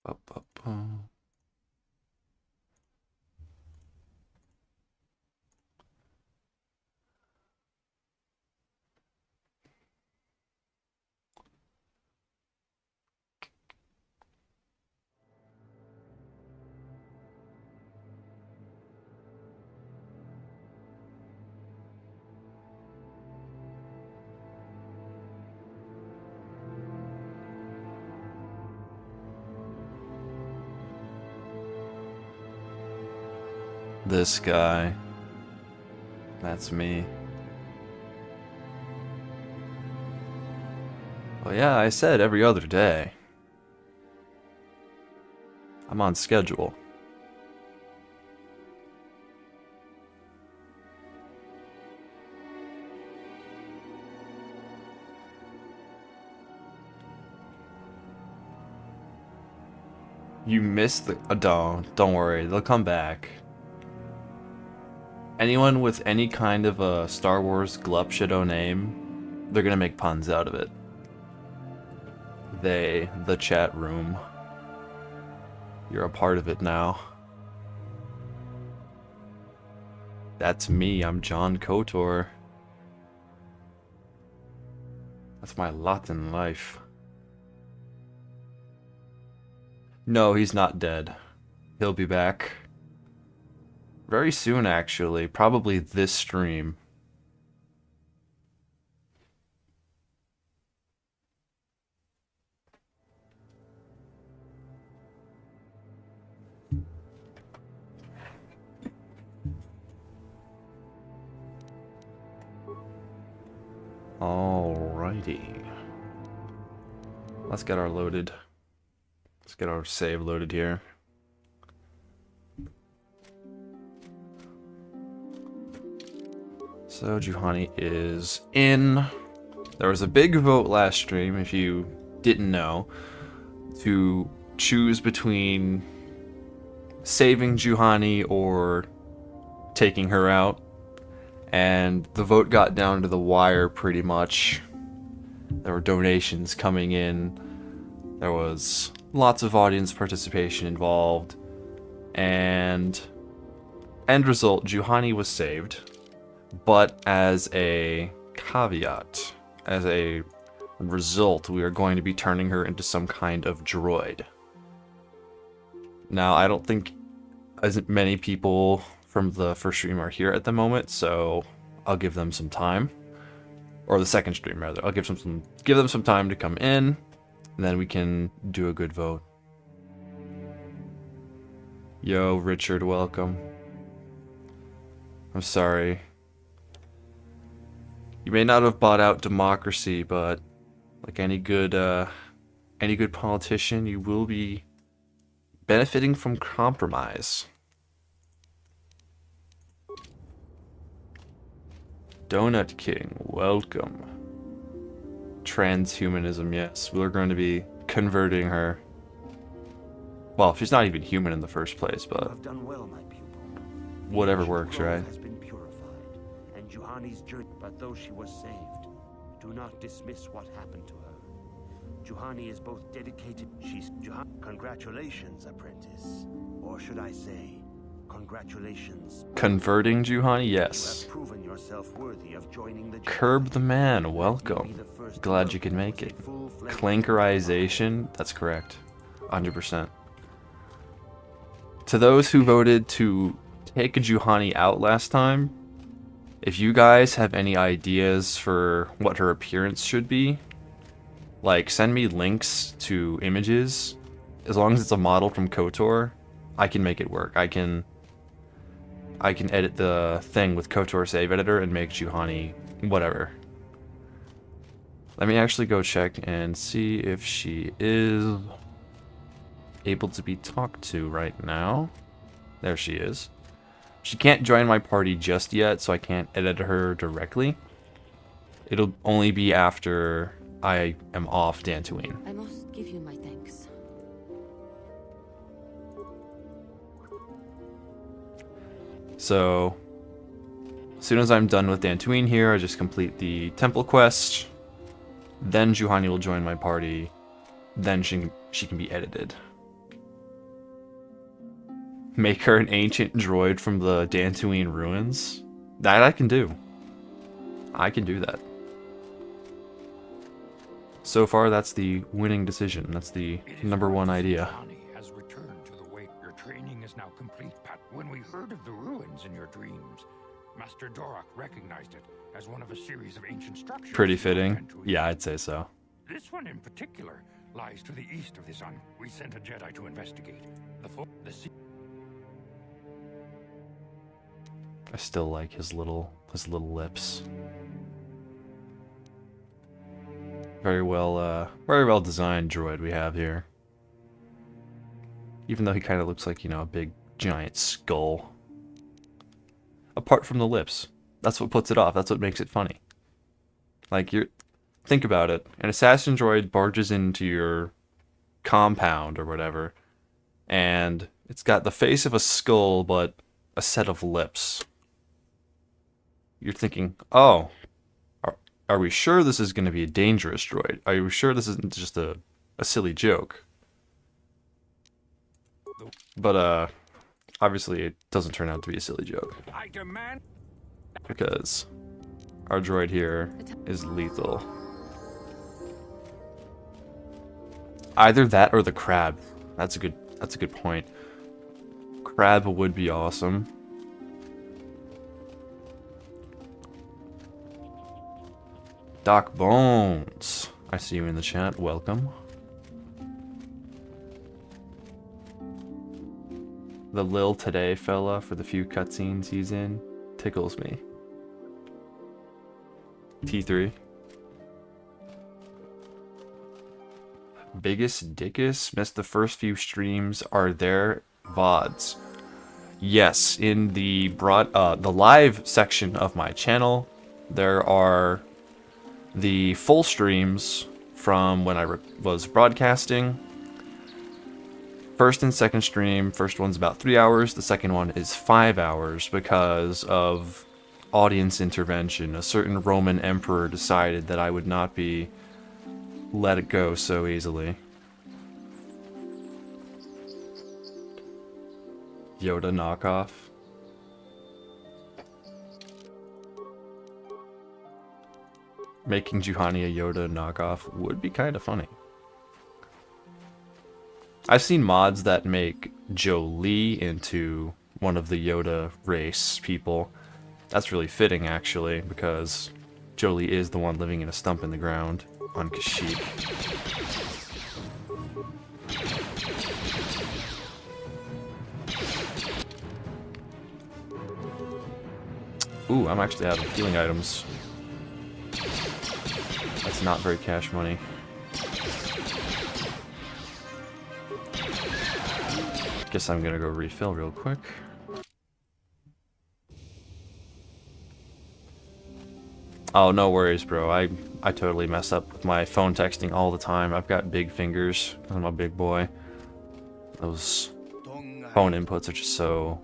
Ba-ba-ba. This guy. That's me. Well, yeah, I said every other day. I'm on schedule. You missed the... don't worry, they'll come back. Anyone with any kind of a Star Wars glup shadow name, they're gonna make puns out of it. They, the chat room. You're a part of it now. That's me, I'm John KOTOR. That's my lot in life. No, he's not dead. He'll be back. Very soon, actually. Probably this stream. Alrighty. Let's get our loaded. Let's get our save loaded here. So Juhani is in. There was a big vote last stream, if you didn't know, to choose between saving Juhani or taking her out. And the vote got down to the wire pretty much. There were donations coming in. There was lots of audience participation involved. And end result, Juhani was saved. But as a caveat, as a result, we are going to be turning her into some kind of droid. Now, I don't think as many people from the first stream are here at the moment, so I'll give them some time. Or the second stream, rather. I'll give them some time to come in, and then we can do a good vote. Yo, Richard, welcome. I'm sorry. You may not have bought out democracy, but like any good politician, you will be benefiting from compromise. Donut King, welcome. Transhumanism, yes. We're going to be converting her. Well, she's not even human in the first place, but have done well, my pupil. Whatever works, right? Has been purified, and Juhani's journey. But though she was saved, do not dismiss what happened to her. Juhani is both dedicated. She's Juhani. Congratulations, apprentice, or should I say, congratulations. Converting Juhani, You yes. have proven yourself worthy of joining the Curb the man, You'll be welcome. the first Glad to you could know make who it. was a full-fledged Clankerization, that's correct. 100%. To those who voted to take Juhani out last time, if you guys have any ideas for what her appearance should be, like send me links to images. As long as it's a model from KOTOR, I can make it work. I can edit the thing with KOTOR Save Editor and make Juhani whatever. Let me actually go check and see if she is able to be talked to right now. There she is. She can't join my party just yet, so I can't edit her directly. It'll only be after I am off Dantooine. I must give you my thanks. So, as soon as I'm done with Dantooine here, I just complete the temple quest. Then Juhani will join my party. Then she can be edited. Make her an ancient droid from the Dantooine ruins? That I can do. I can do that. So far, that's the winning decision. That's the number one idea. Juhani has returned to the way. Your training is now complete, Pat. When we heard of the ruins in your dreams, Master Dorak recognized it as one of a series of ancient structures. Pretty fitting. Yeah, I'd say so. This one in particular lies to the east of the sun. We sent a Jedi to investigate. I still like his little lips. Very well designed droid we have here. Even though he kind of looks like, you know, a big giant skull. Apart from the lips. That's what puts it off. That's what makes it funny. Like, think about it. An assassin droid barges into your compound or whatever, and it's got the face of a skull, but a set of lips. You're thinking, oh, are we sure this is going to be a dangerous droid? Are you sure this isn't just a silly joke? But, obviously it doesn't turn out to be a silly joke. I demand. Because our droid here is lethal. Either that or the crab. That's a good point. Crab would be awesome. Doc Bones, I see you in the chat. Welcome. The Lil Today fella for the few cutscenes he's in tickles me. T3. Biggest Dickus missed the first few streams. Are there VODs? Yes, in the live section of my channel, there are the full streams from when I was broadcasting. First and second stream, first one's about 3 hours, the second one is 5 hours because of audience intervention. A certain Roman emperor decided that I would not be let it go so easily. Yoda knockoff. Making Juhani a Yoda knockoff would be kind of funny. I've seen mods that make Jolie into one of the Yoda race people. That's really fitting, actually, because Jolie is the one living in a stump in the ground on Kashyyyk. Ooh, I'm actually out of healing items. That's not very cash money. Guess I'm gonna go refill real quick. Oh, no worries, bro. I totally mess up with my phone texting all the time. I've got big fingers. I'm a big boy. Those phone inputs are just so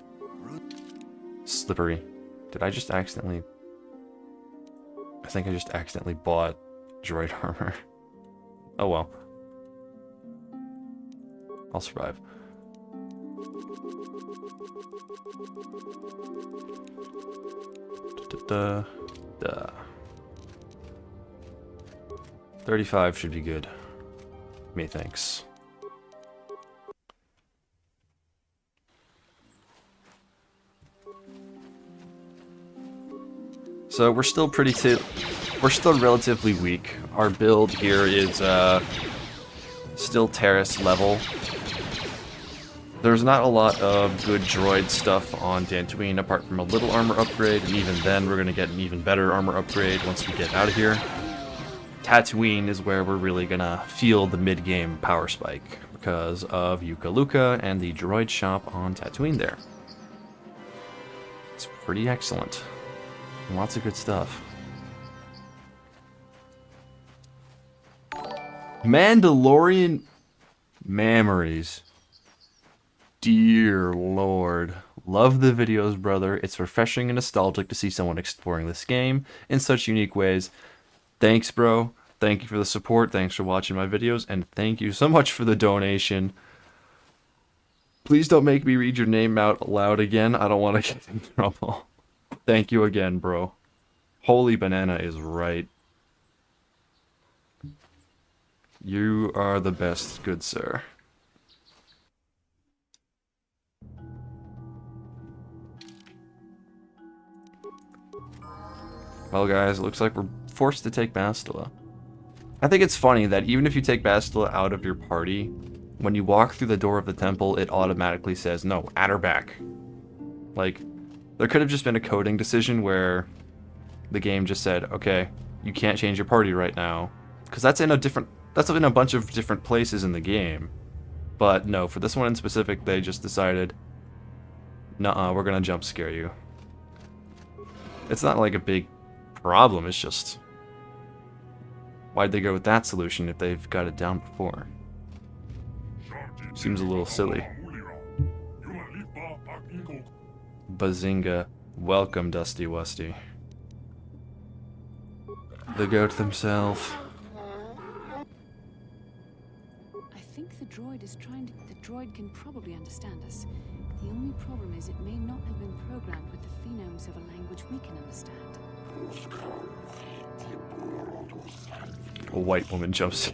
slippery. Did I just accidentally... I think I just accidentally bought droid armor. Oh well. I'll survive. Da, da, da. 35 should be good. Methinks. So we're still relatively weak. Our build here is still terrace level. There's not a lot of good droid stuff on Dantooine apart from a little armor upgrade, and even then we're gonna get an even better armor upgrade once we get out of here. Tatooine is where we're really gonna feel the mid-game power spike because of Yuka Luka and the droid shop on Tatooine there. It's pretty excellent. Lots of good stuff. Mandalorian memories. Dear Lord. Love the videos, brother. It's refreshing and nostalgic to see someone exploring this game in such unique ways. Thanks, bro. Thank you for the support. Thanks for watching my videos. And thank you so much for the donation. Please don't make me read your name out loud again. I don't want to get in trouble. Thank you again, bro. Holy Banana is right. You are the best, good sir. Well, guys, it looks like we're forced to take Bastila. I think it's funny that even if you take Bastila out of your party, when you walk through the door of the temple, it automatically says, no, add her back. Like, there could have just been a coding decision where the game just said, okay, you can't change your party right now. Because that's in a bunch of different places in the game. But no, for this one in specific, they just decided, nuh-uh, we're gonna jump scare you. It's not like a big problem, it's just, why'd they go with that solution if they've got it down before? Seems a little silly. Bazinga. Welcome, Dusty Wusty. The goat themselves. I think the droid is trying to... The droid can probably understand us. The only problem is it may not have been programmed with the phonemes of a language we can understand. A white woman jumps.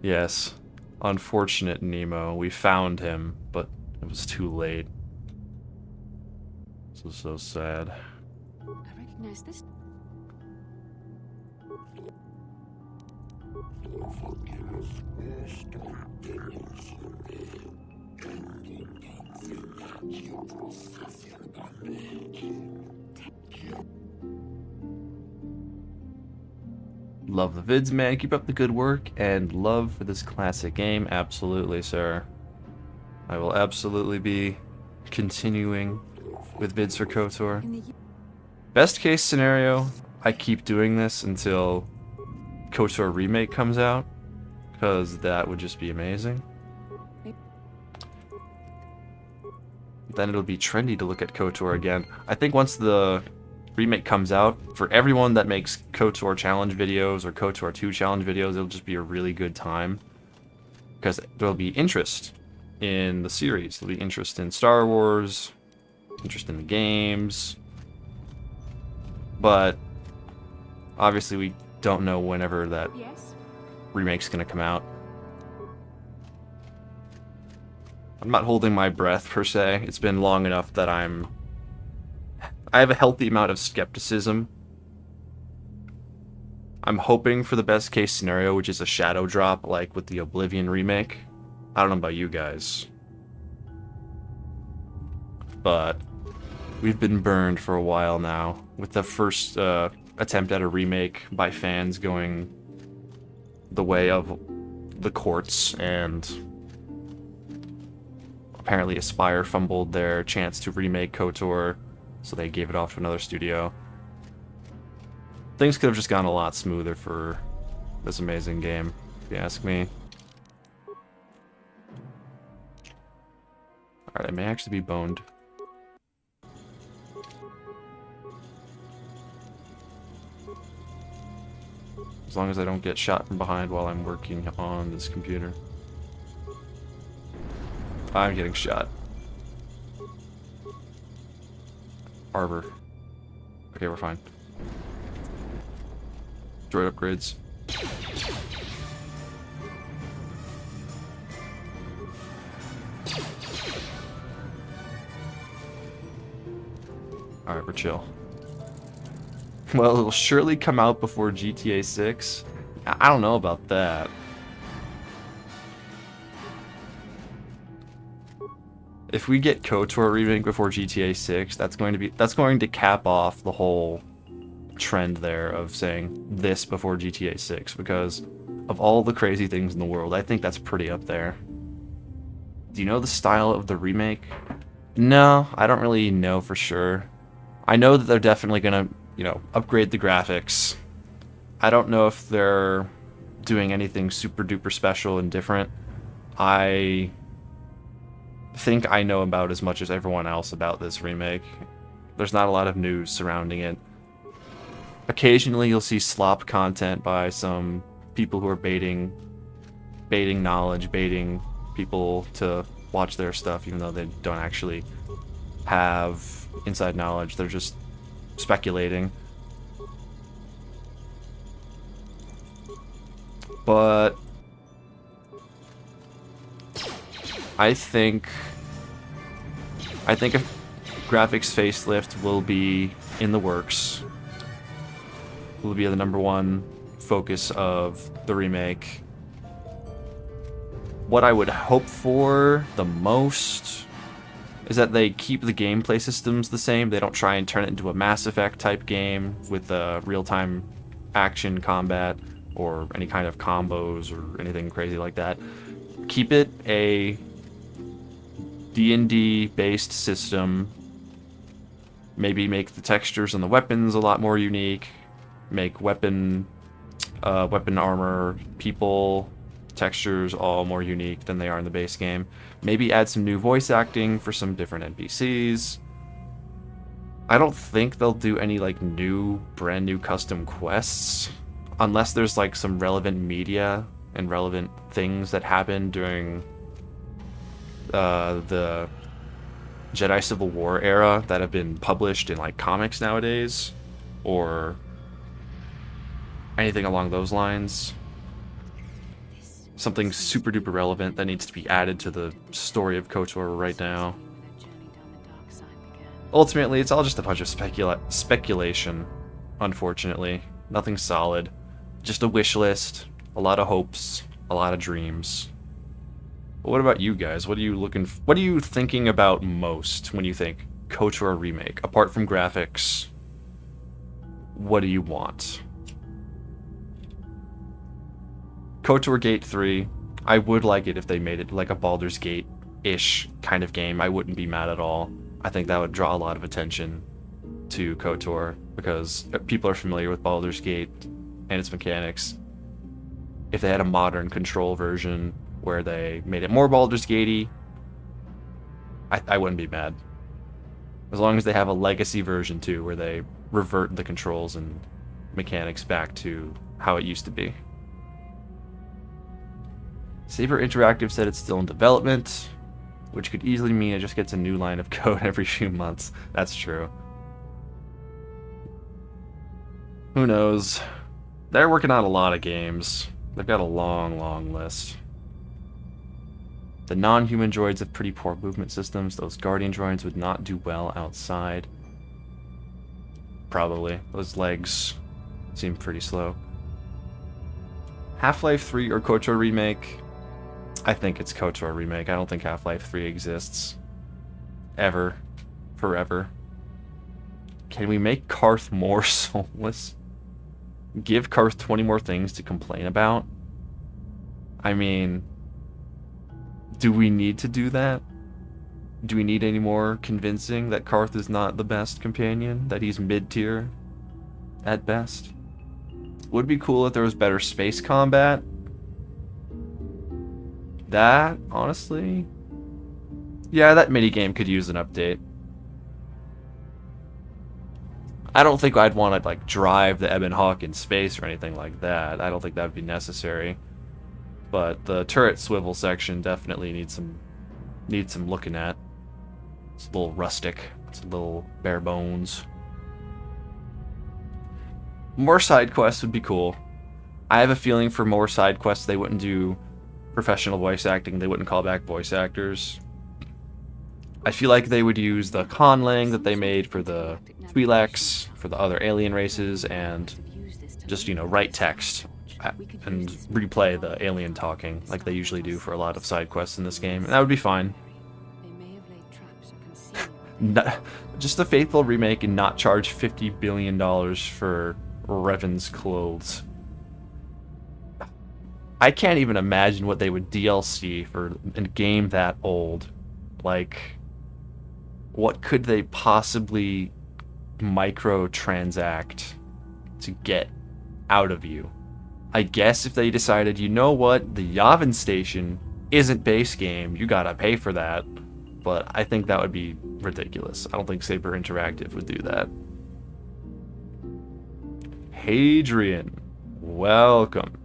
Yes. Unfortunate Nemo. We found him, but it was too late. This is so sad. I recognize this. Love the vids, man. Keep up the good work and love for this classic game. Absolutely, sir. I will absolutely be continuing with vids for KOTOR. Best case scenario, I keep doing this until KOTOR Remake comes out, because that would just be amazing. Then it'll be trendy to look at KOTOR again. I think once the Remake comes out, for everyone that makes KOTOR challenge videos or KOTOR 2 challenge videos, it'll just be a really good time. Because there'll be interest in the series. There'll be interest in Star Wars, interest in the games. But obviously we don't know whenever that remake's gonna come out. I'm not holding my breath per se. It's been long enough that I have a healthy amount of skepticism. I'm hoping for the best case scenario, which is a shadow drop like with the Oblivion remake. I don't know about you guys, but we've been burned for a while now with the first attempt at a remake by fans going the way of the courts, and apparently Aspyr fumbled their chance to remake KOTOR, so they gave it off to another studio. Things could have just gone a lot smoother for this amazing game, if you ask me. Alright, I may actually be boned. As long as I don't get shot from behind while I'm working on this computer. I'm getting shot. Arbor. Okay, we're fine. Droid upgrades. Alright, we're chill. Well, it'll surely come out before GTA 6. I don't know about that. If we get KOTOR remake before GTA 6, that's going to cap off the whole trend there of saying this before GTA 6, because of all the crazy things in the world, I think that's pretty up there. Do you know the style of the remake? No, I don't really know for sure. I know that they're definitely gonna, upgrade the graphics. I don't know if they're doing anything super duper special and different. I think I know about as much as everyone else about this remake. There's not a lot of news surrounding it. Occasionally you'll see slop content by some people who are baiting baiting knowledge, baiting people to watch their stuff, even though they don't actually have inside knowledge. They're just speculating. But I think a graphics facelift will be in the works. Will be the #1 focus of the remake. What I would hope for the most is that they keep the gameplay systems the same. They don't try and turn it into a Mass Effect type game with real-time action combat or any kind of combos or anything crazy like that. Keep it a D&D based system. Maybe make the textures and the weapons a lot more unique. Make weapon armor, people, textures all more unique than they are in the base game. Maybe add some new voice acting for some different NPCs. I don't think they'll do any like brand new custom quests unless there's like some relevant media and relevant things that happen during the Jedi Civil War era that have been published in like comics nowadays, or anything along those lines. Something super duper relevant that needs to be added to the story of KOTOR right now. Ultimately, it's all just a bunch of speculation, unfortunately. Nothing solid. Just a wish list, a lot of hopes, a lot of dreams. But what about you guys? What are you thinking about most when you think KOTOR remake? Apart from graphics, what do you want? KOTOR Gate 3, I would like it if they made it like a Baldur's Gate-ish kind of game. I wouldn't be mad at all. I think that would draw a lot of attention to KOTOR because people are familiar with Baldur's Gate and its mechanics. If they had a modern control version where they made it more Baldur's Gate-y, I wouldn't be mad. As long as they have a legacy version too, where they revert the controls and mechanics back to how it used to be. Saber Interactive said it's still in development, which could easily mean it just gets a new line of code every few months. That's true. Who knows? They're working on a lot of games. They've got a long list. The non-human droids have pretty poor movement systems. Those guardian droids would not do well outside. Probably. Those legs seem pretty slow. Half-Life 3 or KOTOR remake? I think it's KOTOR remake. I don't think Half-Life 3 exists. Ever. Forever. Can we make Karth more soulless? Give Karth 20 more things to complain about? I mean, do we need to do that? Do we need any more convincing that Karth is not the best companion? That he's mid-tier? At best? Would be cool if there was better space combat. That, honestly... yeah, that minigame could use an update. I don't think I'd want to, like, drive the Ebon Hawk in space or anything like that. I don't think that would be necessary. But the turret swivel section definitely needs some looking at. It's a little rustic. It's a little bare bones. More side quests would be cool. I have a feeling for more side quests they wouldn't do professional voice acting. They wouldn't call back voice actors. I feel like they would use the conlang that they made for the Twi'leks, for the other alien races, and just, you know, write text and replay the alien talking like they usually do for a lot of side quests in this game. And that would be fine. Just a faithful remake and not charge $50 billion for Revan's clothes. I can't even imagine what they would DLC for a game that old. Like, what could they possibly microtransact to get out of you? I guess if they decided, you know what, the Yavin station isn't base game, you gotta pay for that. But I think that would be ridiculous. I don't think Saber Interactive would do that. Hadrian, welcome.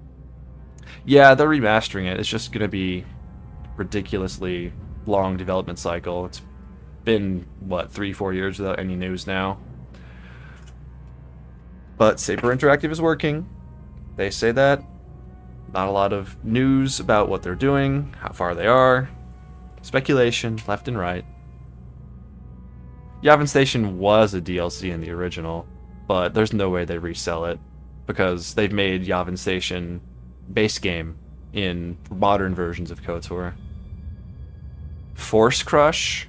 Yeah, they're remastering it. It's just gonna be ridiculously long development cycle. It's been, what, 3-4 years without any news now. But Saber Interactive is working. They say that. Not a lot of news about what they're doing, how far they are. Speculation, left and right. Yavin Station was a DLC in the original, but there's no way they resell it, because they've made Yavin Station base game in modern versions of KOTOR. Force Crush?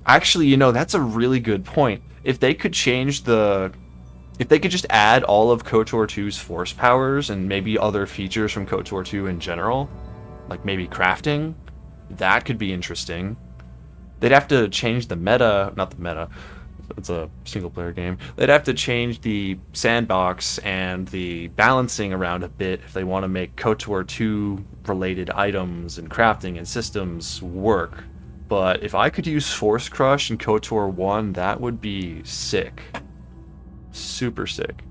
Actually, you know, that's a really good point. If they could change the... If they could just add all of KOTOR 2's force powers and maybe other features from KOTOR 2 in general, like maybe crafting, that could be interesting. They'd have to change the meta, not the meta, it's a single player game. They'd have to change the sandbox and the balancing around a bit if they want to make KOTOR 2 related items and crafting and systems work. But if I could use Force Crush in KOTOR 1, that would be sick. Super sick.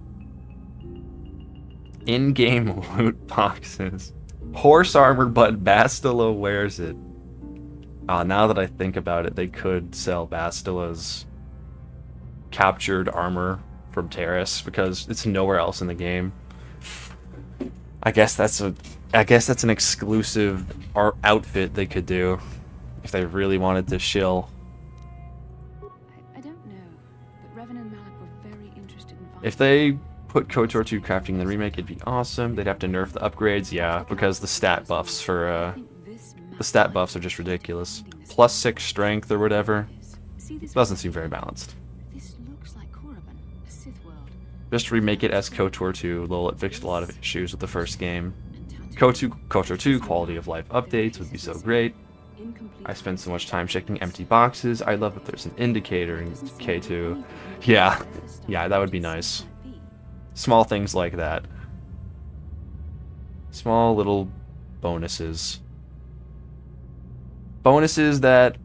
In-game loot boxes. Horse armor, but Bastila wears it. Now that I think about it, they could sell Bastila's captured armor from Terrace because it's nowhere else in the game. I guess that's an exclusive outfit they could do if they really wanted to shill. I don't know, but Revan and Malak were very interested in If they put KOTOR 2 crafting in the remake, it'd be awesome. They'd have to nerf the upgrades, yeah, because the stat buffs for the stat buffs are just ridiculous. +6 strength or whatever. Doesn't seem very balanced. This looks like Korriban, a Sith world. Just remake it as KOTOR 2. Lol, it fixed a lot of issues with the first game. KOTOR 2 quality of life updates would be so great. I spend so much time checking empty boxes. I love that there's an indicator in K2. Yeah, that would be nice. Small things like that. Small little bonuses. Bonuses that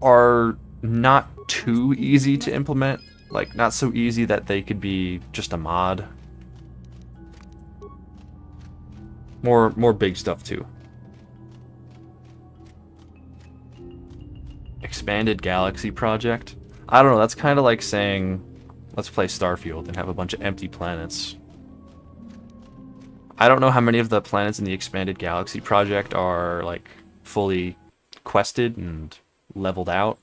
are not too easy to implement. Like, not so easy that they could be just a mod. More big stuff too. Expanded Galaxy Project. I don't know, that's kind of like saying, let's play Starfield and have a bunch of empty planets. I don't know how many of the planets in the Expanded Galaxy Project are, like, fully quested and leveled out.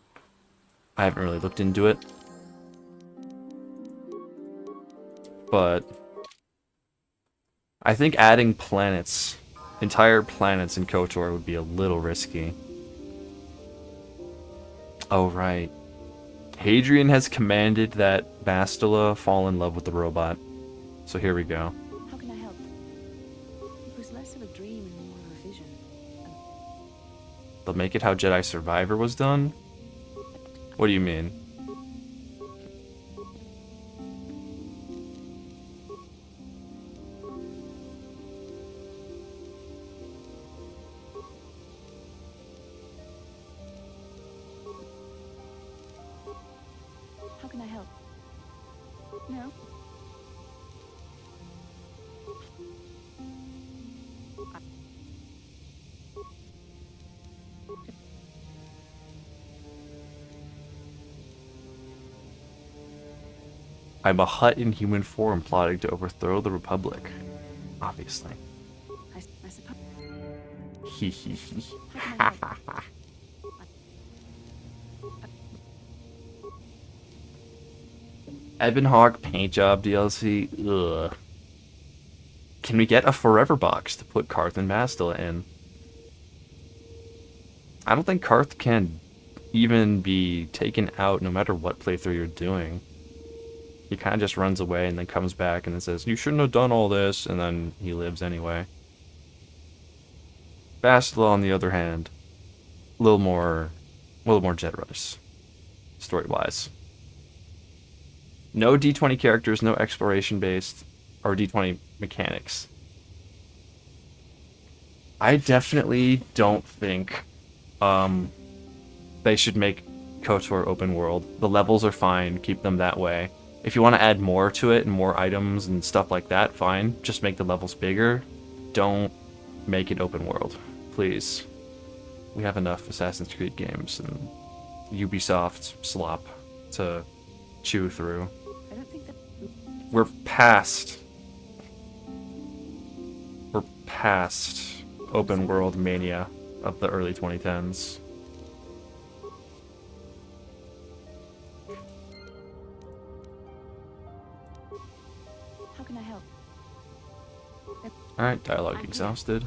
I haven't really looked into it. But I think adding planets, entire planets in KOTOR would be a little risky. Oh, right. Hadrian has commanded that Bastila fall in love with the robot. So here we go. How can I help? It was less of a dream and more of a vision. They'll make it how Jedi Survivor was done? What do you mean? How can I help? No? I'm a Hutt in human form plotting to overthrow the Republic. Obviously. I suppose. Hee hee hee. How can I help? Ebonhawk paint job DLC. Ugh. Can we get a forever box to put Karth and Bastila in? I don't think Karth can even be taken out no matter what playthrough you're doing. He kind of just runs away and then comes back and then says, "You shouldn't have done all this," and then he lives anyway. Bastila, on the other hand, a little more generous, story-wise. No D20 characters, no exploration-based, or D20 mechanics. I definitely don't think they should make KOTOR open world. The levels are fine, keep them that way. If you want to add more to it and more items and stuff like that, fine. Just make the levels bigger. Don't make it open world. Please. We have enough Assassin's Creed games and Ubisoft slop to chew through. I don't think that... We're past open world mania of the early 2010s. How can I help? Alright, dialogue exhausted.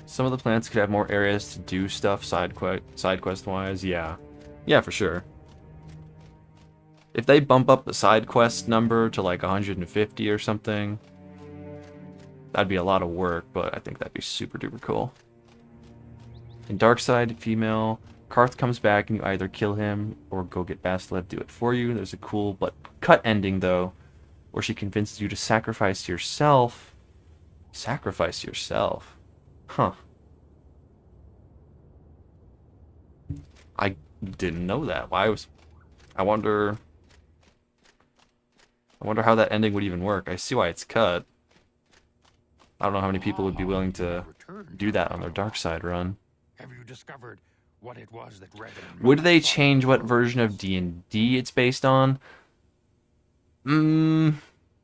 Some of the planets could have more areas to do stuff side quest wise. Yeah, for sure. If they bump up the side quest number to like 150 or something, that'd be a lot of work, but I think that'd be super duper cool. In Darkside, female, Karth comes back and you either kill him or go get Bastila to do it for you. There's a cool but cut ending though, where she convinces you to sacrifice yourself. Sacrifice yourself? Huh. I didn't know that. I wonder how that ending would even work. I see why it's cut. I don't know how many people would be willing to do that on their Darkside run. Have you discovered what it was that Revan... Would they change what version of D&D it's based on?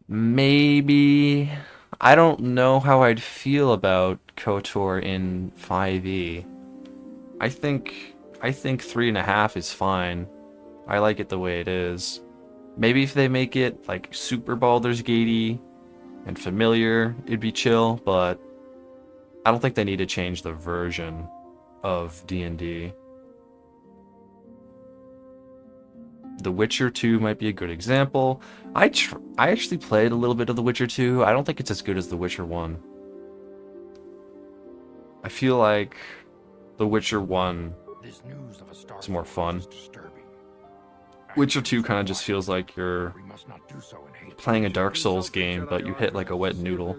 Maybe. I don't know how I'd feel about KOTOR in 5e. I think 3.5 is fine. I like it the way it is. Maybe if they make it like super Baldur's Gate-y and familiar, it'd be chill, but I don't think they need to change the version of D&D. The Witcher 2 might be a good example. I actually played a little bit of The Witcher 2. I don't think it's as good as The Witcher 1. I feel like The Witcher 1 is more fun. Witcher 2 kind of just feels like you're playing a Dark Souls game, but you hit like a wet noodle.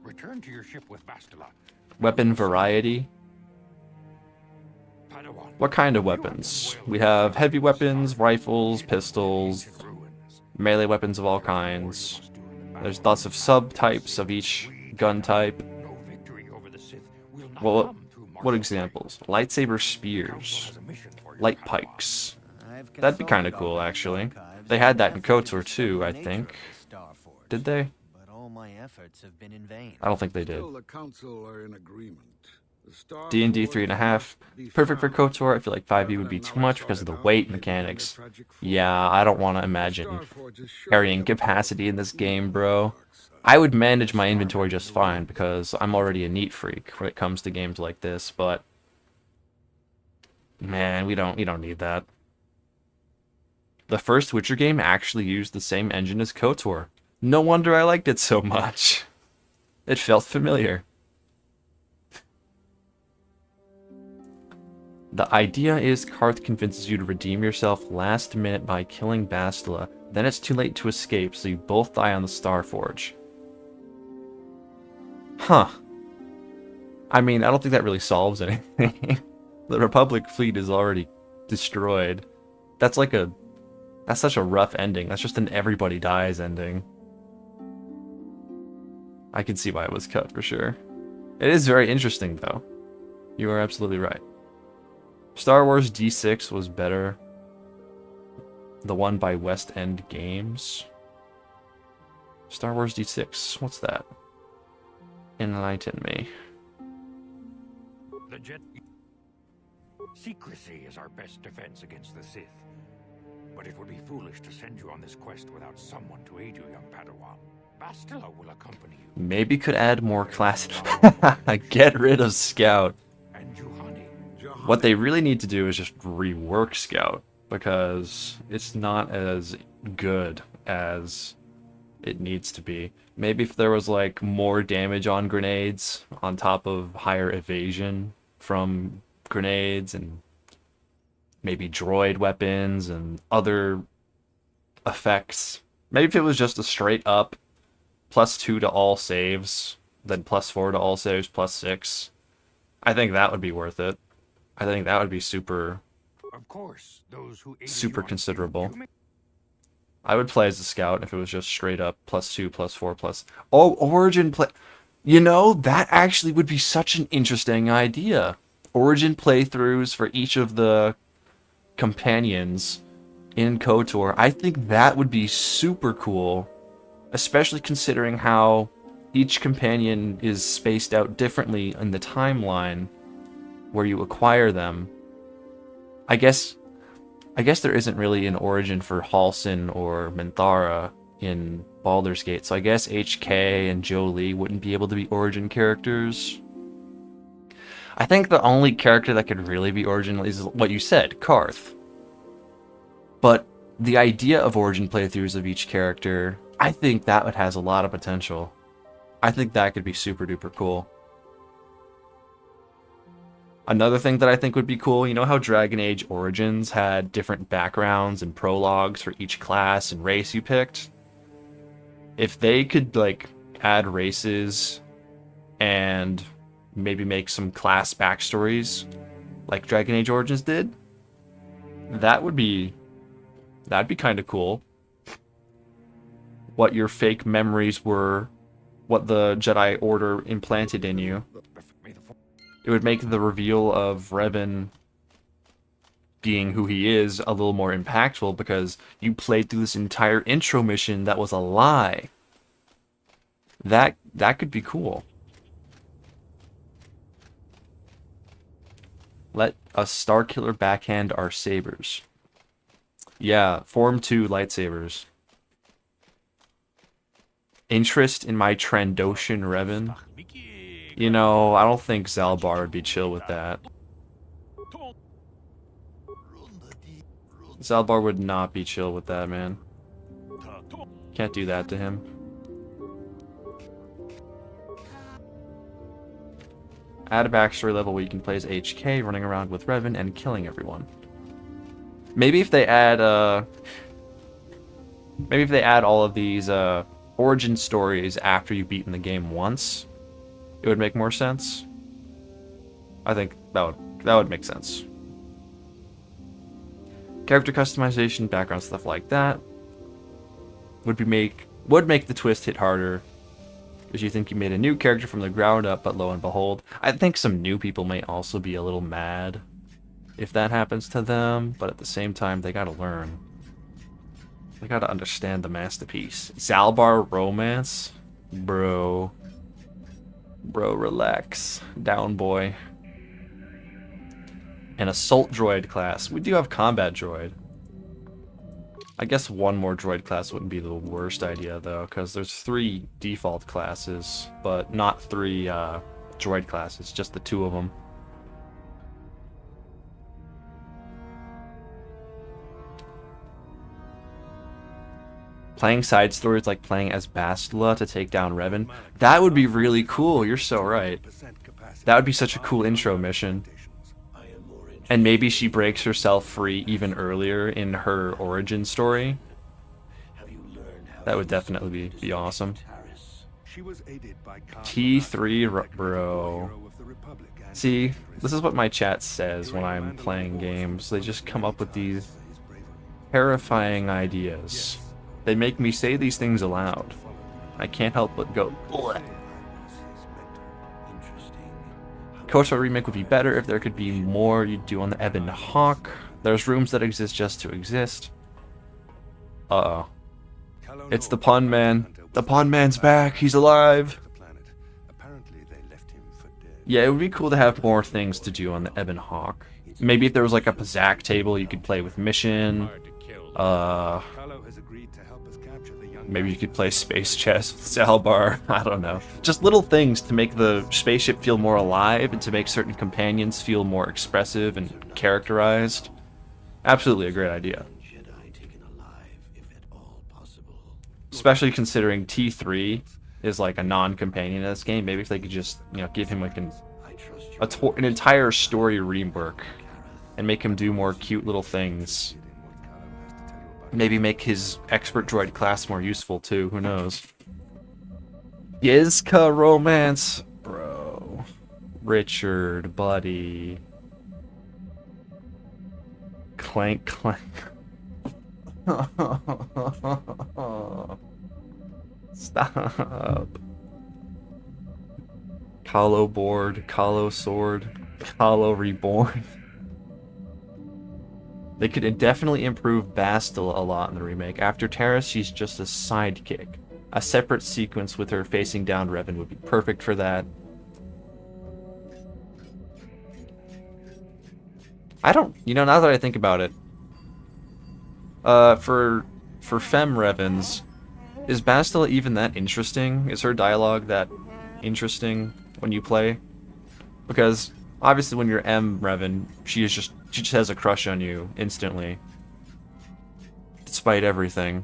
Return to your ship with Bastila. Weapon variety. What kind of weapons? We have heavy weapons, rifles, pistols, melee weapons of all kinds. There's lots of subtypes of each gun type. Well, what examples? Lightsaber spears, light pikes. That'd be kind of cool, actually. They had that in KOTOR too, I think. Did they? I don't think they did. D&D 3.5. Perfect for KOTOR. I feel like 5e would be too much because of the weight mechanics. Yeah, I don't want to imagine carrying capacity in this game, bro. I would manage my inventory just fine because I'm already a neat freak when it comes to games like this, but man, we don't need that. The first Witcher game actually used the same engine as KOTOR. No wonder I liked it so much. It felt familiar. The idea is Karth convinces you to redeem yourself last minute by killing Bastila. Then it's too late to escape, so you both die on the Starforge. Huh. I mean, I don't think that really solves anything. The Republic fleet is already destroyed. That's such a rough ending. That's just an everybody dies ending. I can see why it was cut for sure. It is very interesting though. You are absolutely right. Star Wars D6 was better. The one by West End Games. Star Wars D6, what's that? Enlighten me. The jet... Secrecy is our best defense against the Sith. But it would be foolish to send you on this quest without someone to aid you, young Padawan. Bastila will accompany you. Maybe could add more classes. Get rid of Scout. And Juhani. What they really need to do is just rework Scout, because it's not as good as it needs to be. Maybe if there was like more damage on grenades on top of higher evasion from grenades, and maybe droid weapons and other effects. Maybe if it was just a straight up +2 to all saves, then +4 to all saves, +6. I think that would be worth it. I think that would be super Of course, those who aided super you on considerable. field, I would play as a scout if it was just straight up +2, +4, plus. Oh, origin play. You know, that actually would be such an interesting idea. Origin playthroughs for each of the companions in KOTOR. I think that would be super cool, especially considering how each companion is spaced out differently in the timeline where you acquire them. I guess there isn't really an origin for Halsin or Minthara in Baldur's Gate, so I guess HK and Jolie wouldn't be able to be origin characters. I think the only character that could really be origin is what you said, Karth. But the idea of origin playthroughs of each character, I think that has a lot of potential. I think that could be super duper cool. Another thing that I think would be cool, you know how Dragon Age Origins had different backgrounds and prologues for each class and race you picked? If they could, like, add races and maybe make some class backstories like Dragon Age Origins did, that'd be kind of cool. What your fake memories were, what the Jedi Order implanted in you. It would make the reveal of Revan being who he is a little more impactful because you played through this entire intro mission that was a lie. That could be cool. Let a Starkiller backhand our sabers. Yeah, Form 2 lightsabers. Interest in my Trandoshan Revan? You know, I don't think Zalbar would be chill with that. Zalbar would not be chill with that, man. Can't do that to him. Add a backstory level where you can play as HK running around with Revan and killing everyone. Maybe if they add all of these origin stories after you've beaten the game once, it would make more sense. I think that would make sense. Character customization, background stuff like that would make the twist hit harder. Because you think you made a new character from the ground up, but lo and behold, I think some new people may also be a little mad if that happens to them, but at the same time, they gotta learn. They gotta understand the masterpiece. Zalbar romance? Bro, relax. Down, boy. An assault droid class. We do have combat droid. I guess one more droid class wouldn't be the worst idea, though, because there's 3 default classes, but not 3 droid classes, just the 2 of them. Playing side stories like playing as Bastila to take down Revan, that would be really cool, you're so right. That would be such a cool intro mission. And maybe she breaks herself free even earlier in her origin story. That would definitely be awesome. T3, bro. See, this is what my chat says when I'm playing games. They just come up with these terrifying ideas. They make me say these things aloud. I can't help but go, bleh. KOTOR remake would be better if there could be more you'd do on the Ebon Hawk. There's rooms that exist just to exist. Uh-oh. It's the pun man. The pun man's back. He's alive. Yeah, it would be cool to have more things to do on the Ebon Hawk. Maybe if there was like a Pazak table you could play with Mission. Maybe you could play space chess with Zalbar. I don't know. Just little things to make the spaceship feel more alive and to make certain companions feel more expressive and characterized. Absolutely a great idea. Especially considering T3 is like a non-companion in this game. Maybe if they could just, give him like an entire story rework and make him do more cute little things. Maybe make his expert droid class more useful too, who knows. Yizka romance, bro. Richard, buddy. Clank clank. Stop. Kahlo board, Kahlo sword, Kahlo reborn. They could definitely improve Bastila a lot in the remake. After Terra, she's just a sidekick. A separate sequence with her facing down Revan would be perfect for that. I don't, now that I think about it, for Fem Revans, is Bastila even that interesting? Is her dialogue that interesting when you play? Because obviously when you're M Revan, she just has a crush on you instantly, despite everything.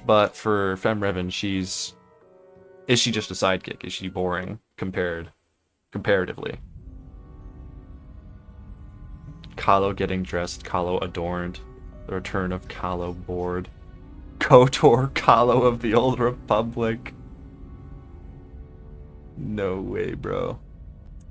But for Fem Revan, is she just a sidekick? Is she boring comparatively? Kahlo getting dressed, Kahlo adorned, the return of Kahlo board, KOTOR, Kahlo of the Old Republic. No way, bro.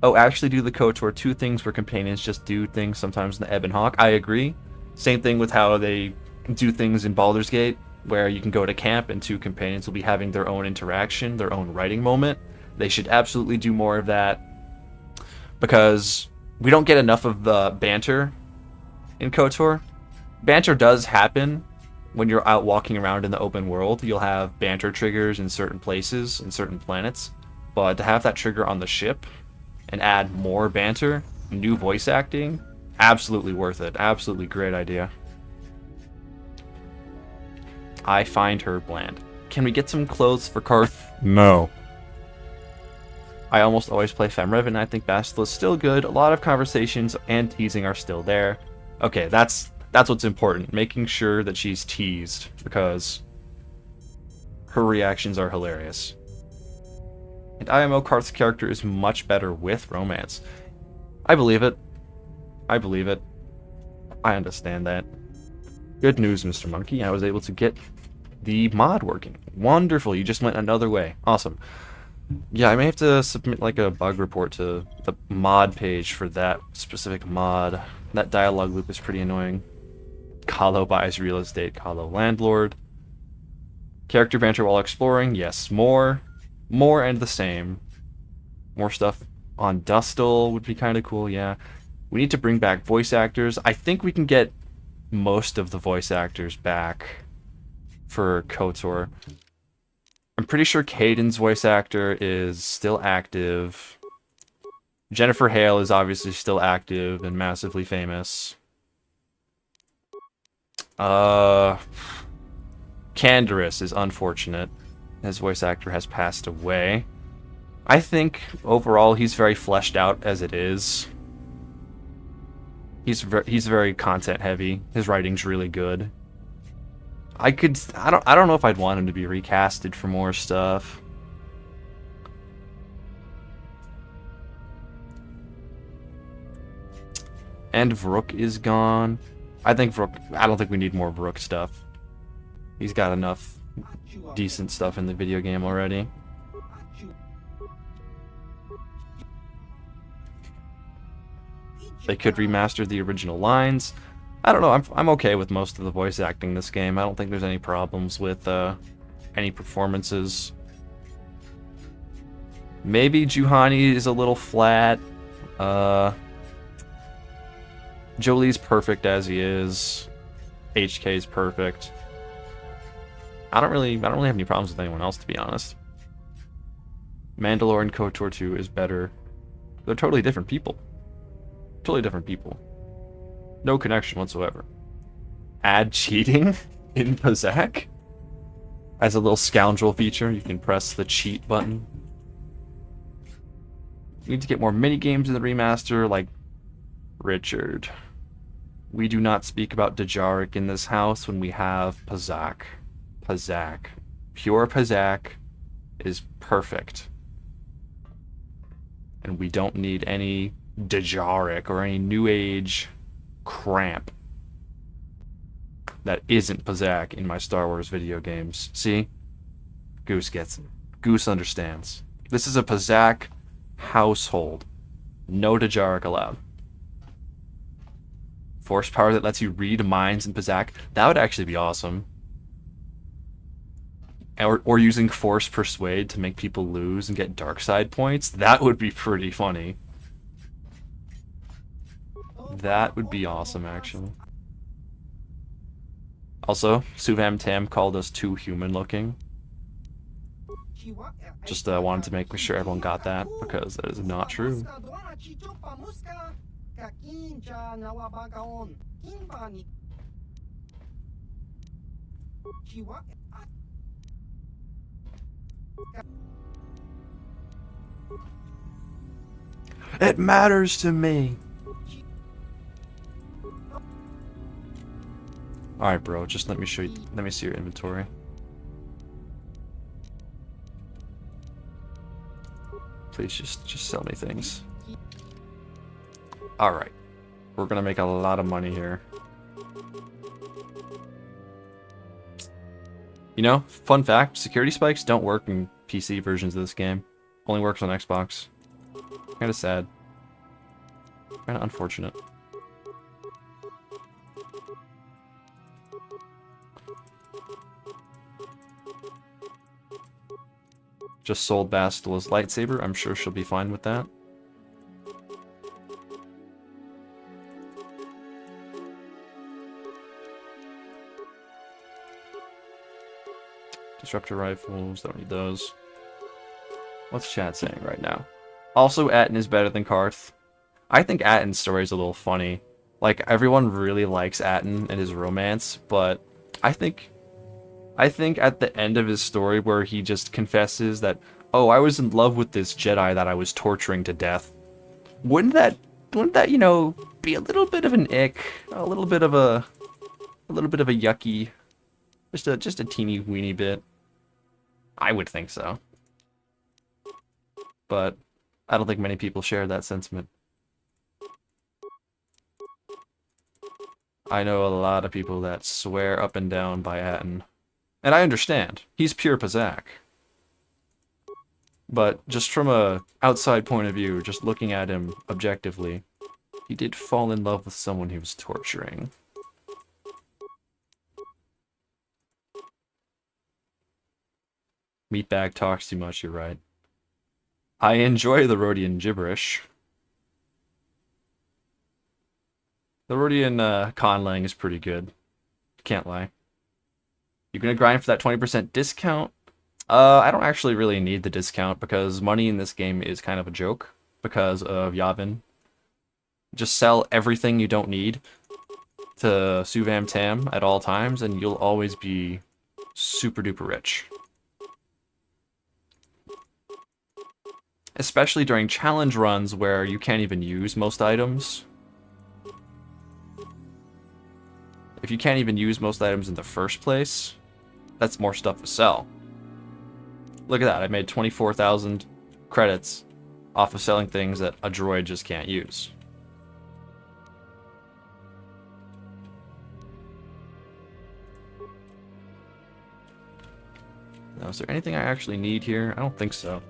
Oh, actually do the KOTOR 2 things where companions just do things sometimes in the Ebb and Hawk. I agree. Same thing with how they do things in Baldur's Gate, where you can go to camp and 2 companions will be having their own interaction, their own writing moment. They should absolutely do more of that, because we don't get enough of the banter in KOTOR. Banter does happen when you're out walking around in the open world. You'll have banter triggers in certain places, in certain planets. But to have that trigger on the ship and add more banter, new voice acting, absolutely worth it. Absolutely great idea. I find her bland. Can we get some clothes for Karth? No. I almost always play Femrev, and I think Bastila's still good. A lot of conversations and teasing are still there. Okay, that's what's important. Making sure that she's teased, because her reactions are hilarious. And IMO Karth's character is much better with romance. I believe it. I believe it. I understand that. Good news, Mr. Monkey. I was able to get the mod working. Wonderful. You just went another way. Awesome. Yeah, I may have to submit like a bug report to the mod page for that specific mod. That dialogue loop is pretty annoying. Kahlo buys real estate. Kahlo landlord. Character banter while exploring. Yes, more. More and the same. More stuff on Dustle would be kind of cool, yeah. We need to bring back voice actors. I think we can get most of the voice actors back for KOTOR. I'm pretty sure Caden's voice actor is still active. Jennifer Hale is obviously still active and massively famous. Canderous is unfortunate. His voice actor has passed away. I think overall he's very fleshed out as it is. He's very content heavy. His writing's really good. I don't know if I'd want him to be recasted for more stuff. And Vrook is gone. I don't think we need more Vrook stuff. He's got enough decent stuff in the video game already. They could remaster the original lines. I don't know, I'm okay with most of the voice acting in this game. I don't think there's any problems with any performances. Maybe Juhani is a little flat. Jolie's perfect as he is. HK's perfect. I don't really have any problems with anyone else, to be honest. Mandalore and KOTOR 2 is better. They're totally different people. Totally different people. No connection whatsoever. Add cheating in Pazak? As a little scoundrel feature, you can press the cheat button. We need to get more minigames in the remaster, like Richard. We do not speak about Dejarik in this house when we have Pazak. Pazak. Pure Pazak is perfect. And we don't need any Dejarik or any New Age cramp that isn't Pazak in my Star Wars video games. See? Goose gets it. Goose understands. This is a Pazak household. No Dejarik allowed. Force power that lets you read minds in Pizak. That would actually be awesome. Or using Force Persuade to make people lose and get dark side points. That would be pretty funny. That would be awesome, actually. Also, Suvam Tam called us too human-looking. Just wanted to make sure everyone got that, because that is not true. It matters to me. Alright, bro, just let me show you, let me see your inventory. Please just sell me things. Alright. We're gonna make a lot of money here. You know, fun fact, security spikes don't work in PC versions of this game. Only works on Xbox. Kinda sad. Kinda unfortunate. Just sold Bastila's lightsaber. I'm sure she'll be fine with that. Disruptor rifles, don't need those. What's chat saying right now? Also, Atten is better than Karth. I think Atten's story is a little funny. Like, everyone really likes Atten and his romance, but I think at the end of his story where he just confesses that, oh, I was in love with this Jedi that I was torturing to death. Wouldn't that, you know, be a little bit of an ick, a little bit of a yucky, just a teeny weeny bit? I would think so. But I don't think many people share that sentiment. I know a lot of people that swear up and down by Atten. And I understand. He's pure Pizak. But just from a outside point of view, just looking at him objectively, he did fall in love with someone he was torturing. Meatbag talks too much, you're right. I enjoy the Rhodian gibberish. The Rhodian conlang is pretty good. Can't lie. You're gonna grind for that 20% discount? I don't actually really need the discount because money in this game is kind of a joke because of Yavin. Just sell everything you don't need to Suvam Tam at all times and you'll always be super duper rich. Especially during challenge runs where you can't even use most items. If you can't even use most items in the first place, that's more stuff to sell. Look at that, I made 24,000 credits off of selling things that a droid just can't use. Now, is there anything I actually need here? I don't think so.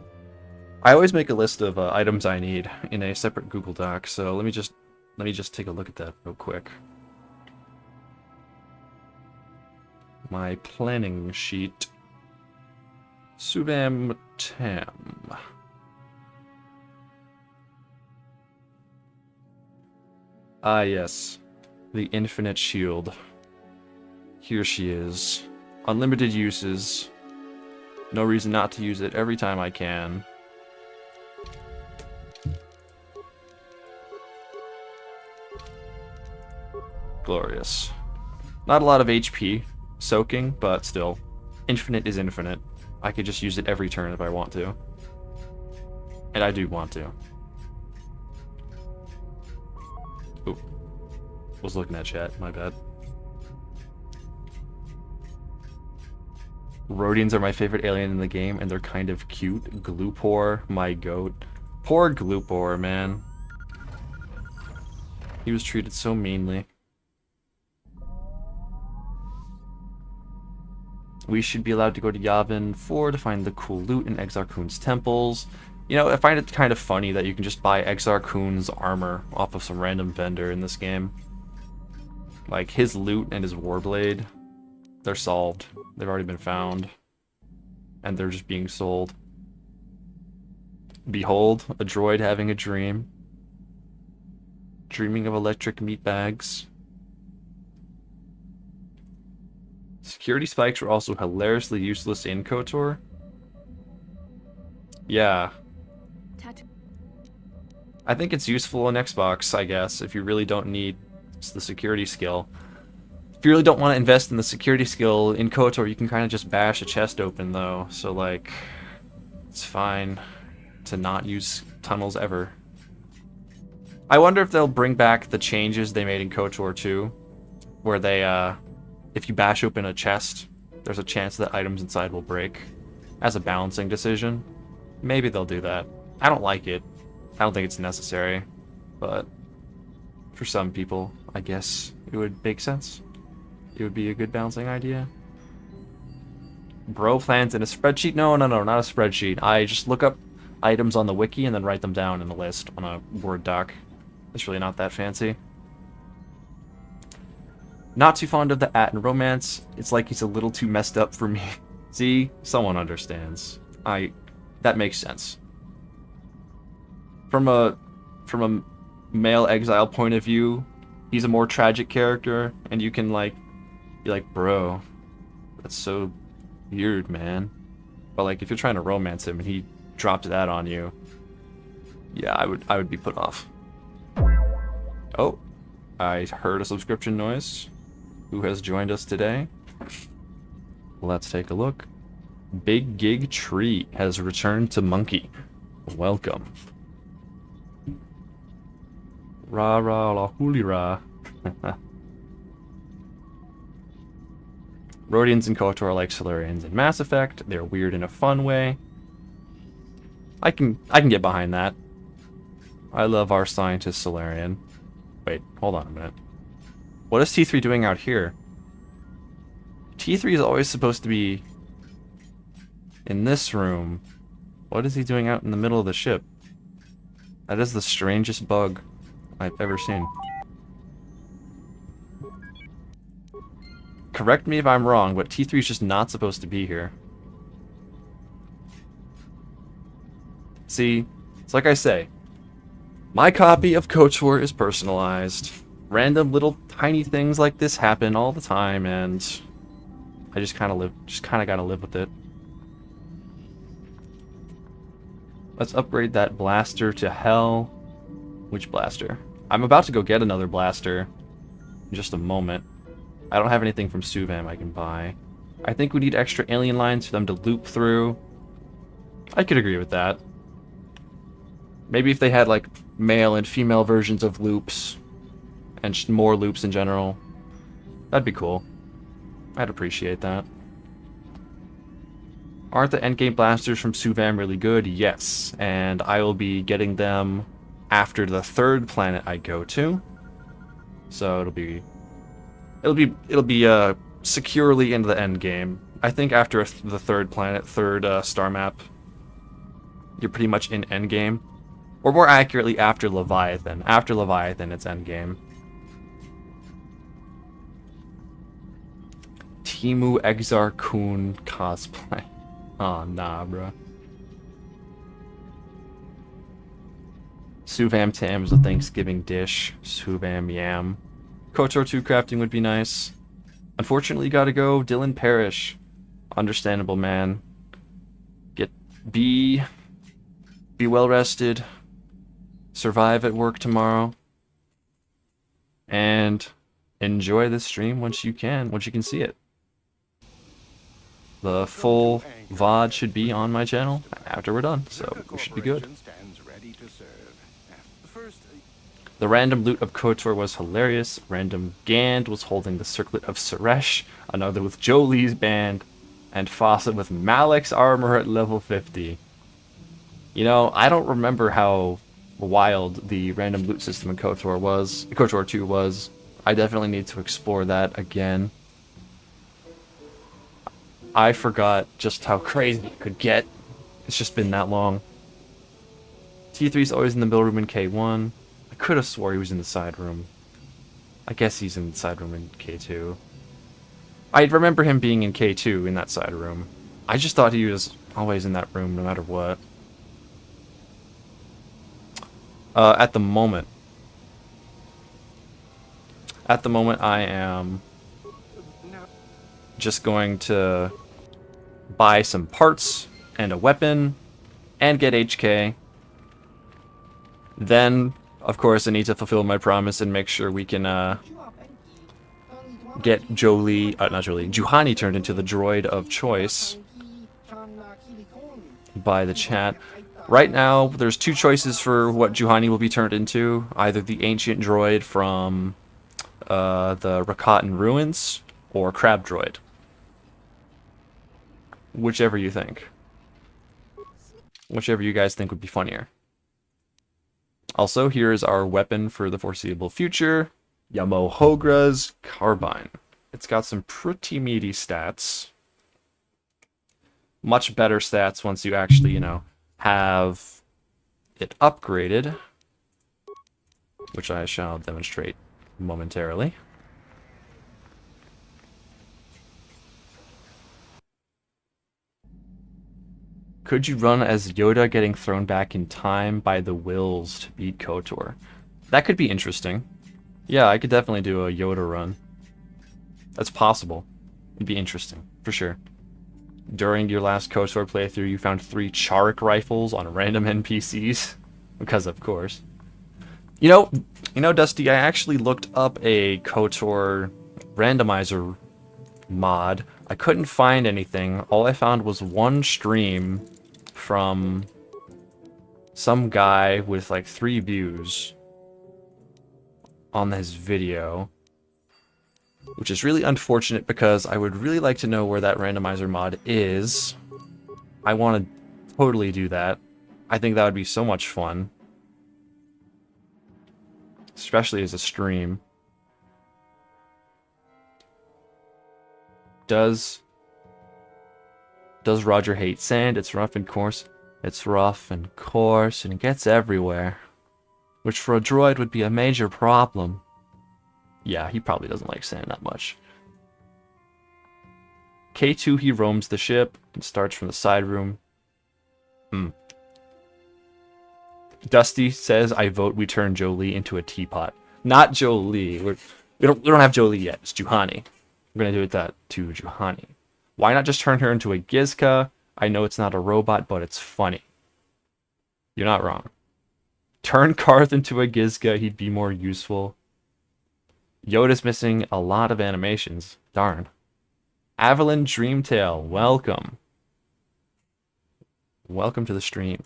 I always make a list of items I need in a separate Google Doc, so let me just take a look at that real quick. My planning sheet. Suvam Tam. Ah yes, the infinite shield. Here she is. Unlimited uses. No reason not to use it every time I can. Glorious. Not a lot of HP soaking, but still. Infinite is infinite. I could just use it every turn if I want to. And I do want to. Oop. Was looking at chat, my bad. Rhodians are my favorite alien in the game, and they're kind of cute. Glupor, my goat. Poor Glupor, man. He was treated so meanly. We should be allowed to go to Yavin 4 to find the cool loot in Exar Kun's temples. You know, I find it kind of funny that you can just buy Exar Kun's armor off of some random vendor in this game. Like, his loot and his warblade, they're solved. They've already been found. And they're just being sold. Behold, a droid having a dream. Dreaming of electric meat bags. Security spikes were also hilariously useless in KOTOR. Yeah. I think it's useful on Xbox, I guess, if you really don't need the security skill. If you really don't want to invest in the security skill in KOTOR, you can kind of just bash a chest open, though. So, like, it's fine to not use tunnels ever. I wonder if they'll bring back the changes they made in KOTOR 2, where they, if you bash open a chest, there's a chance that items inside will break. As a balancing decision. Maybe they'll do that. I don't like it. I don't think it's necessary. But for some people, I guess it would make sense. It would be a good balancing idea. Bro plans in a spreadsheet? No, not a spreadsheet. I just look up items on the wiki and then write them down in a list on a Word doc. It's really not that fancy. Not too fond of the Atten romance. It's like he's a little too messed up for me. See? Someone understands. That makes sense. From a male exile point of view, he's a more tragic character, and you can, like, be like, bro, that's so weird, man. But, like, if you're trying to romance him and he dropped that on you, yeah, I would be put off. Oh, I heard a subscription noise. Who has joined us today? Let's take a look. Big Gig Tree has returned to Monkey. Welcome. Ra ra la huli ra. Rhodians and KOTOR are like Solarians in Mass Effect. They're weird in a fun way. I can get behind that. I love our scientist Solarian. Wait, hold on a minute. What is T3 doing out here? T3 is always supposed to be in this room. What is he doing out in the middle of the ship? That is the strangest bug I've ever seen. Correct me if I'm wrong, but T3 is just not supposed to be here. See, it's like I say, my copy of KOTOR is personalized. Random little tiny things like this happen all the time, and I just kind of gotta live with it. Let's upgrade that blaster to hell. Which blaster? I'm about to go get another blaster in just a moment. I don't have anything from Suvam I can buy. I think we need extra alien lines for them to loop through. I could agree with that. Maybe if they had, like, male and female versions of loops, and just more loops in general, that'd be cool. I'd appreciate that. Aren't the endgame blasters from Suvam really good? Yes, and I will be getting them after the third planet I go to. So it'll be securely into the end game. I think after the third planet, third star map, you're pretty much in end game, or more accurately, after Leviathan. After Leviathan, it's end game. Timu Exar Kun cosplay. Oh, nah, bro. Suvam Tam is a Thanksgiving dish. Suvam Yam. KOTOR 2 crafting would be nice. Unfortunately, gotta go. Dylan Parrish. Understandable, man. Be well rested. Survive at work tomorrow. And enjoy the stream once you can see it. The full VOD should be on my channel after we're done, so we should be good. The random loot of KOTOR was hilarious. Random Gand was holding the Circlet of Suresh, another with Jolie's band, and Fawcett with Malik's armor at level 50. You know, I don't remember how wild the random loot system in KOTOR 2 was. I definitely need to explore that again. I forgot just how crazy it could get. It's just been that long. T3's always in the middle room in K1. I could have swore he was in the side room. I guess he's in the side room in K2. I remember him being in K2 in that side room. I just thought he was always in that room no matter what. At the moment, I am just going to buy some parts and a weapon and get HK. Then, of course, I need to fulfill my promise and make sure we can get Juhani turned into the droid of choice by the chat. Right now, there's two choices for what Juhani will be turned into. Either the ancient droid from the Rakatan ruins, or crab droid. Whichever you think. Whichever you guys think would be funnier. Also, here is our weapon for the foreseeable future. Yamohogra's Carbine. It's got some pretty meaty stats. Much better stats once you actually, you know, have it upgraded, which I shall demonstrate momentarily. Could you run as Yoda getting thrown back in time by the Wills to beat KOTOR? That could be interesting. Yeah, I could definitely do a Yoda run. That's possible. It'd be interesting, for sure. During your last KOTOR playthrough, you found 3 Charik rifles on random NPCs. Because of course. You know, Dusty, I actually looked up a KOTOR randomizer mod. I couldn't find anything. All I found was one stream from some guy with like 3 views on his video, which is really unfortunate because I would really like to know where that randomizer mod is. I want to totally do that. I think that would be so much fun, especially as a stream. Does Roger hate sand? It's rough and coarse. It's rough and coarse and it gets everywhere, which for a droid would be a major problem. Yeah, he probably doesn't like sand that much. K2, he roams the ship and starts from the side room. Dusty says, I vote we turn Jolie into a teapot. Not Jolie. We don't have Jolie yet. It's Juhani. We're going to do that to Juhani. Why not just turn her into a Gizka? I know it's not a robot, but it's funny. You're not wrong. Turn Karth into a Gizka, he'd be more useful. Yoda's missing a lot of animations. Darn. Avalon Dreamtail, welcome. Welcome to the stream.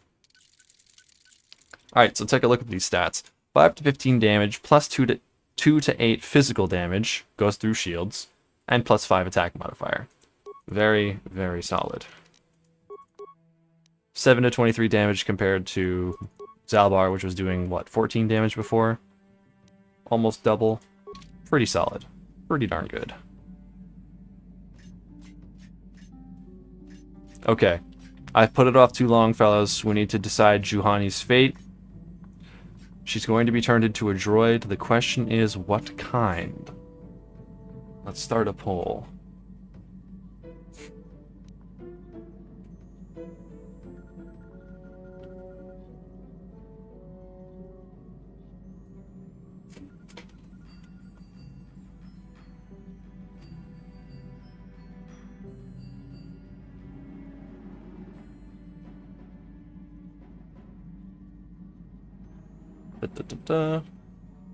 Alright, so take a look at these stats. 5 to 15 damage, plus 2 to 8 physical damage, goes through shields, and plus 5 attack modifier. Very, very solid. 7 to 23 damage compared to Zalbar, which was doing, what, 14 damage before? Almost double. Pretty solid. Pretty darn good. Okay. I've put it off too long, fellas. We need to decide Juhani's fate. She's going to be turned into a droid. The question is, what kind? Let's start a poll.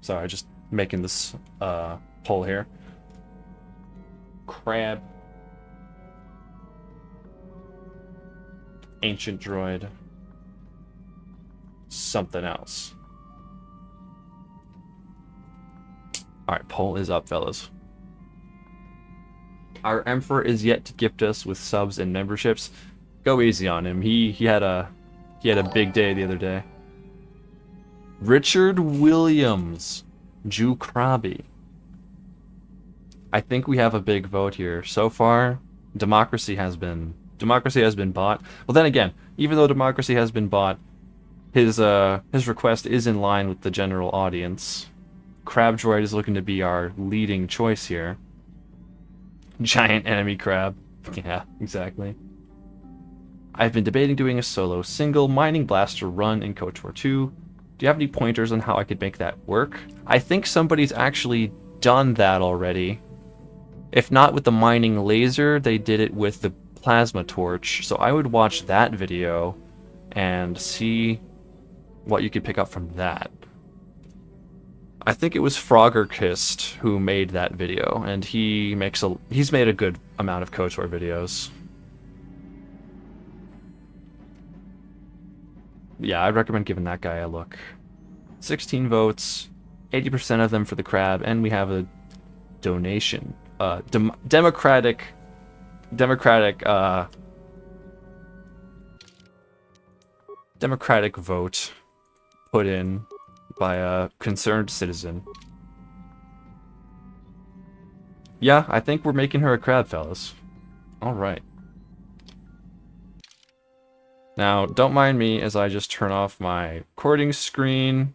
Sorry, just making this poll here. Crab. Ancient droid. Something else. Alright, poll is up, fellas. Our Emperor is yet to gift us with subs and memberships. Go easy on him. He had a big day the other day. Richard Williams, Jew Krabi. I think we have a big vote here. So far, democracy has been bought. Well, then again, even though democracy has been bought, his request is in line with the general audience. crab droid is looking to be our leading choice here. Giant enemy crab. Yeah, exactly. I've been debating doing a solo single mining blaster run in KOTOR 2. Do you have any pointers on how I could make that work? I think somebody's actually done that already. If not with the mining laser, they did it with the plasma torch. So I would watch that video and see what you could pick up from that. I think it was Froggerkist who made that video, and he's made a good amount of KOTOR videos. Yeah, I'd recommend giving that guy a look. 16 votes, 80% of them for the crab, and we have a donation. Democratic vote put in by a concerned citizen. Yeah, I think we're making her a crab, fellas. Alright. Now, don't mind me as I just turn off my recording screen.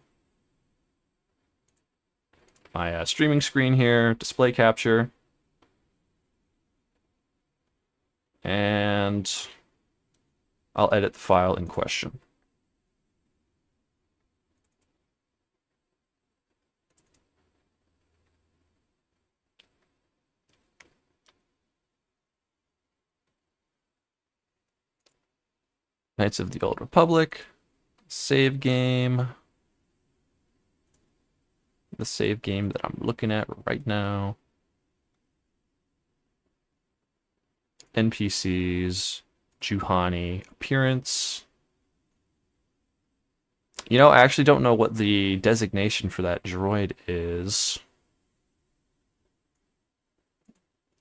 My streaming screen here, display capture. And I'll edit the file in question. Knights of the Old Republic, save game, the save game that I'm looking at right now, NPCs, Juhani, appearance. You know, I actually don't know what the designation for that droid is.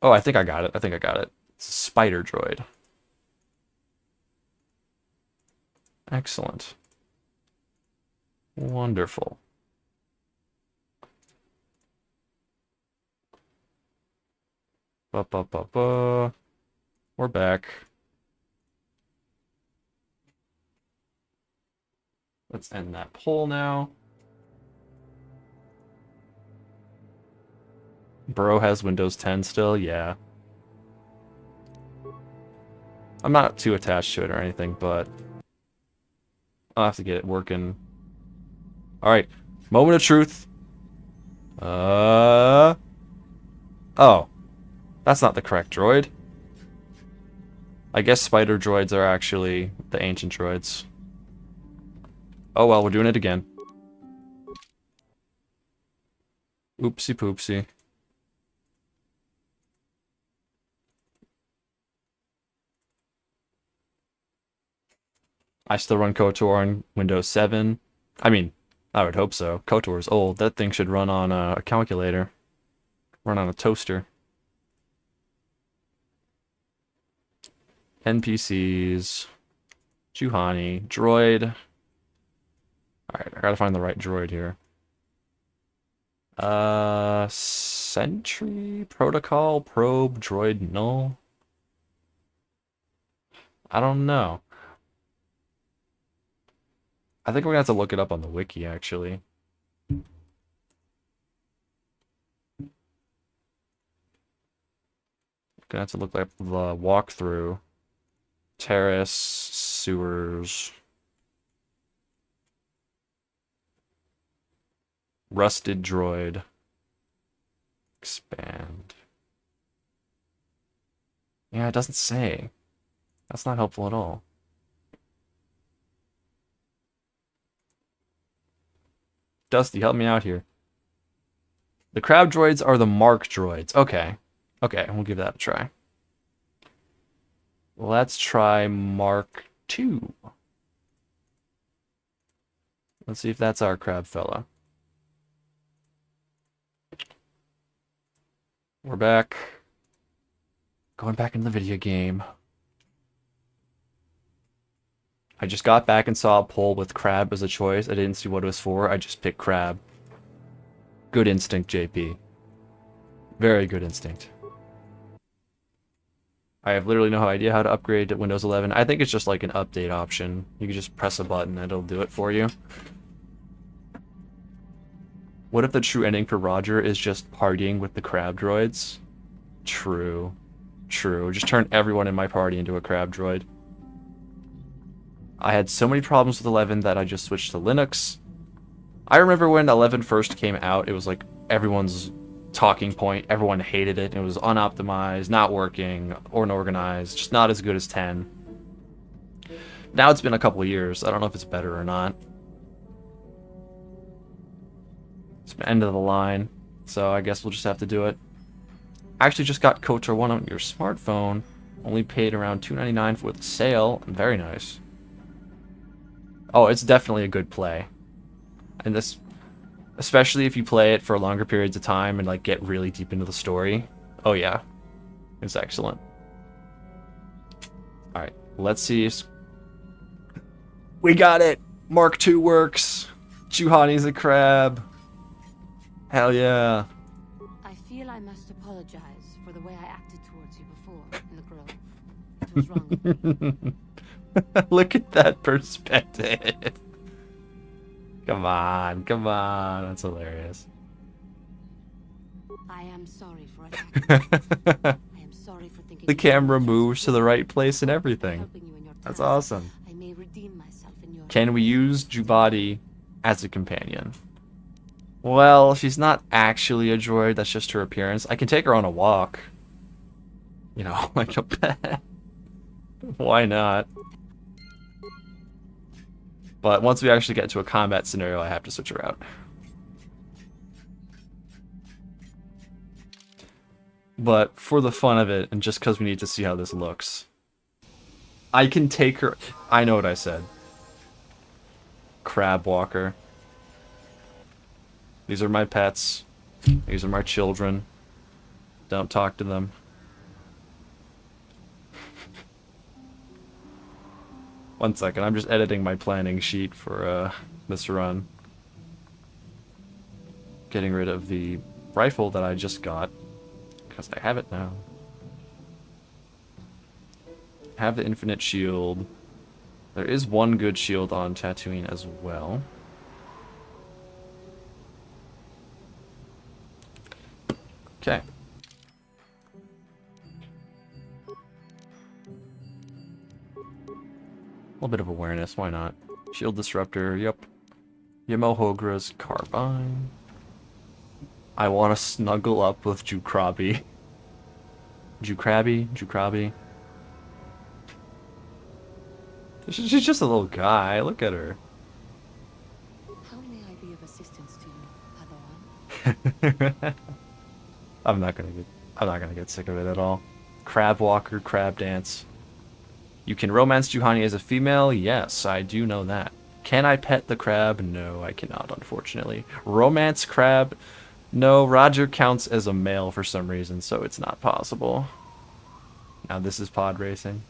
Oh, I think I got it. It's a spider droid. Excellent. Wonderful. We're back. Let's end that poll now. Bro has Windows 10 still? Yeah. I'm not too attached to it or anything, but I'll have to get it working. Alright, moment of truth. Oh. That's not the correct droid. I guess spider droids are actually the ancient droids. Oh well, we're doing it again. Oopsie poopsie. I still run KOTOR on Windows 7. I mean, I would hope so. KOTOR is old. That thing should run on a calculator. Run on a toaster. NPCs. Juhani. Droid. Alright, I gotta find the right droid here. Sentry? Protocol? Probe? Droid? Null? I don't know. I think we're gonna have to look it up on the wiki, actually. Gonna have to look up the walkthrough. Terrace, sewers. Rusted droid. Expand. Yeah, it doesn't say. That's not helpful at all. Dusty, help me out here. The crab droids are the mark droids. Okay. Okay, we'll give that a try. Let's try Mark II. Let's see if that's our crab fella. We're back. Going back into the video game. I just got back and saw a poll with crab as a choice. I didn't see what it was for. I just picked crab. Good instinct, JP. Very good instinct. I have literally no idea how to upgrade to Windows 11. I think it's just like an update option. You can just press a button and it'll do it for you. What if the true ending for Roger is just partying with the crab droids? True. True. Just turn everyone in my party into a crab droid. I had so many problems with 11 that I just switched to Linux. I remember when 11 first came out, it was like everyone's talking point. Everyone hated it. It was unoptimized, not working, or unorganized, just not as good as 10. Now it's been a couple of years. I don't know if it's better or not. It's the end of the line, so I guess we'll just have to do it. I actually just got KOTOR 1 on your smartphone. Only paid around $2.99 with a sale. Very nice. Oh, it's definitely a good play. And this, especially if you play it for longer periods of time and like get really deep into the story. Oh yeah, it's excellent. All right, let's see. We got it. Mark II works. Juhani's a crab. Hell yeah. I feel I must apologize for the way I acted towards you before in the grove. What was wrong with me? Look at that perspective. Come on, come on. That's hilarious. I am sorry for attacking. I am sorry for thinking The camera moves to the right place and everything. That's awesome. I may redeem myself in your Can we use Jubati as a companion? Well, she's not actually a droid, that's just her appearance. I can take her on a walk. You know, like a pet. Why not? But once we actually get to a combat scenario, I have to switch her out. But for the fun of it, and just because we need to see how this looks, I can take her... I know what I said. Crab walker. These are my pets. These are my children. Don't talk to them. One second, I'm just editing my planning sheet for this run. Getting rid of the rifle that I just got, because I have it now. Have the infinite shield. There is one good shield on Tatooine as well. Okay. A little bit of awareness, why not? Shield disruptor, yep. Yamohogra's carbine. I want to snuggle up with Jukrabi. Jukrabi. She's just a little guy. Look at her. How may I be of assistance to you, Padawan? I'm not gonna get sick of it at all. Crab walker, crab dance. You can romance Juhani as a female? Yes, I do know that. Can I pet the crab? No, I cannot, unfortunately. Romance crab? No, Roger counts as a male for some reason, so it's not possible. Now this is pod racing.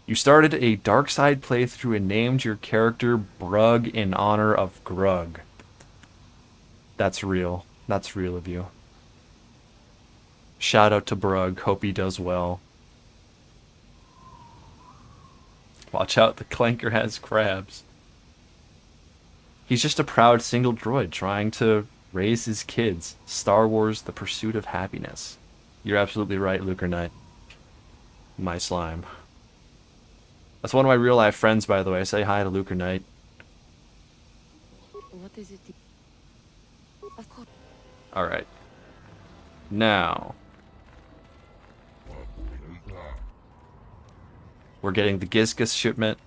You started a dark side playthrough and named your character Brug in honor of Grug. That's real. That's real of you. Shout out to Brug. Hope he does well. Watch out, the Clanker has crabs. He's just a proud single droid trying to raise his kids. Star Wars, the pursuit of happiness. You're absolutely right, Luker Knight. My slime. That's one of my real life friends, by the way. Say hi to Luker Knight. What is it? Of course. Alright. Now. We're getting the Gizgas shipment.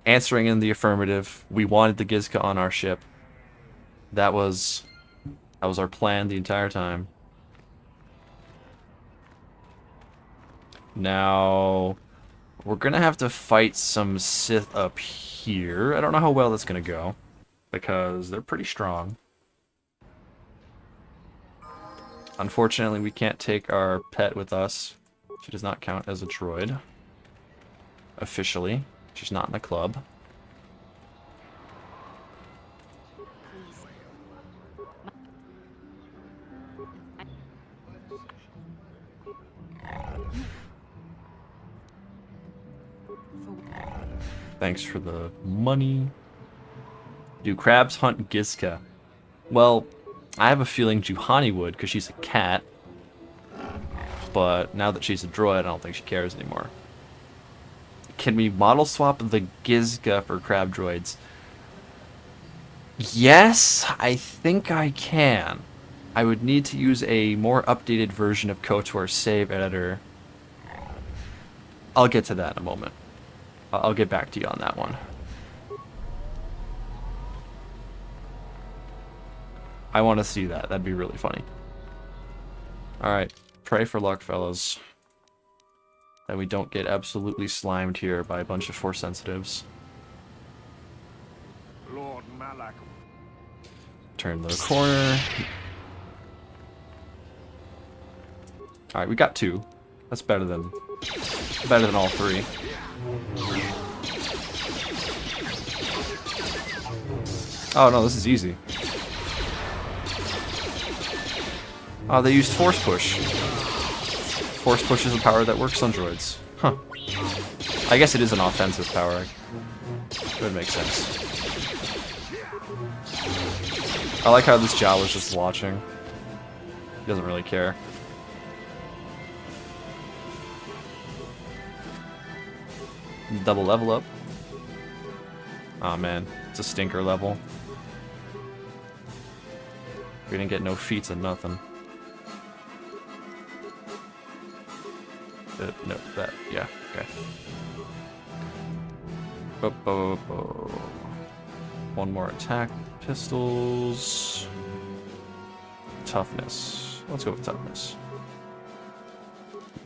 Answering in the affirmative. We wanted the Gizka on our ship. That was our plan the entire time. Now, we're gonna have to fight some Sith up here. I don't know how well that's gonna go, because they're pretty strong. Unfortunately, we can't take our pet with us. She does not count as a droid. Officially. She's not in the club. Thanks for the money. Do crabs hunt Gizka? Well, I have a feeling Juhani would, because she's a cat. But now that she's a droid, I don't think she cares anymore. Can we model swap the Gizka for crab droids? Yes, I think I can. I would need to use a more updated version of KOTOR save editor. I'll get to that in a moment. I'll get back to you on that one. I want to see that. That'd be really funny. Alright, pray for luck, fellas. That we don't get absolutely slimed here by a bunch of Force sensitives. Lord Malak. Turn the corner. Alright, we got 2. That's better than all 3. Oh no, this is easy. Oh, they used Force Push. Force Push is a power that works on droids. Huh. I guess it is an offensive power. That would make sense. I like how this Jawa was just watching. He doesn't really care. Double level up. Aw, man. It's a stinker level. We didn't get no feats and nothing. No, that, yeah, okay. One more attack. Pistols. Toughness. Let's go with toughness.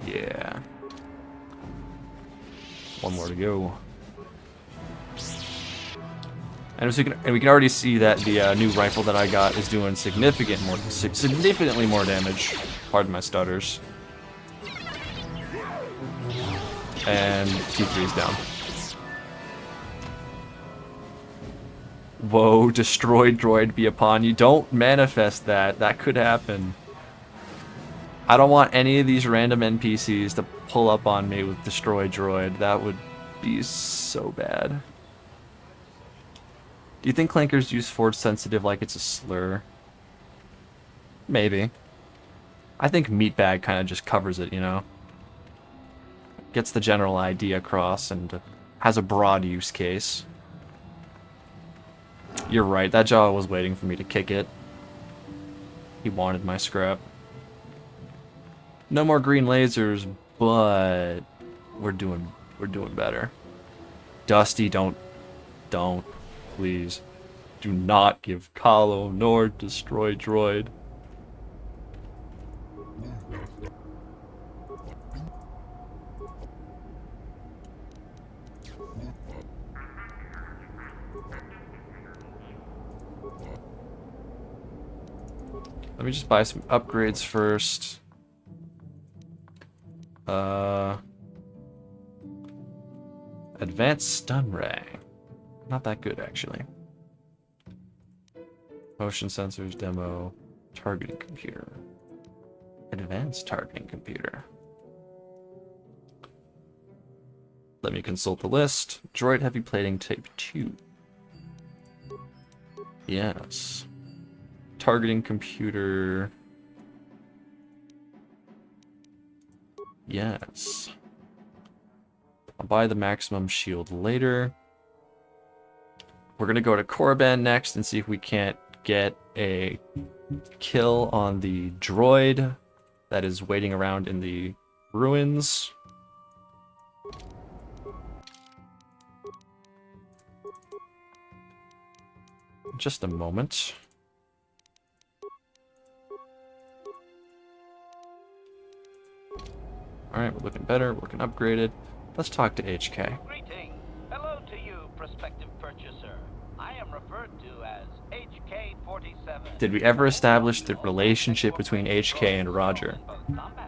Yeah. One more to go. And we can already see that the new rifle that I got is doing significantly more damage. Pardon my stutters. And T3 is down. Whoa, destroyed droid be upon you. Don't manifest that. That could happen. I don't want any of these random NPCs to pull up on me with destroyed droid. That would be so bad. Do you think clankers use force sensitive like it's a slur? Maybe. I think meatbag kind of just covers it, you know? Gets the general idea across and has a broad use case. You're right, that Jawa was waiting for me to kick it. He wanted my scrap. No more green lasers, but we're doing better. Dusty, don't, please. Do not give Kahlo nor destroy droid. Let me just buy some upgrades first. Advanced stun ray. Not that good, actually. Motion sensors, demo, targeting computer. Advanced targeting computer. Let me consult the list. Droid heavy plating tape 2. Yes. Targeting computer. Yes. I'll buy the maximum shield later. We're gonna go to Korriban next and see if we can't get a kill on the droid that is waiting around in the ruins. Just a moment. Alright, we're looking better, we're looking upgraded. Let's talk to HK. Greetings. Hello to you, prospective purchaser. I am referred to as HK-47. Did we ever establish the relationship between HK and Roger?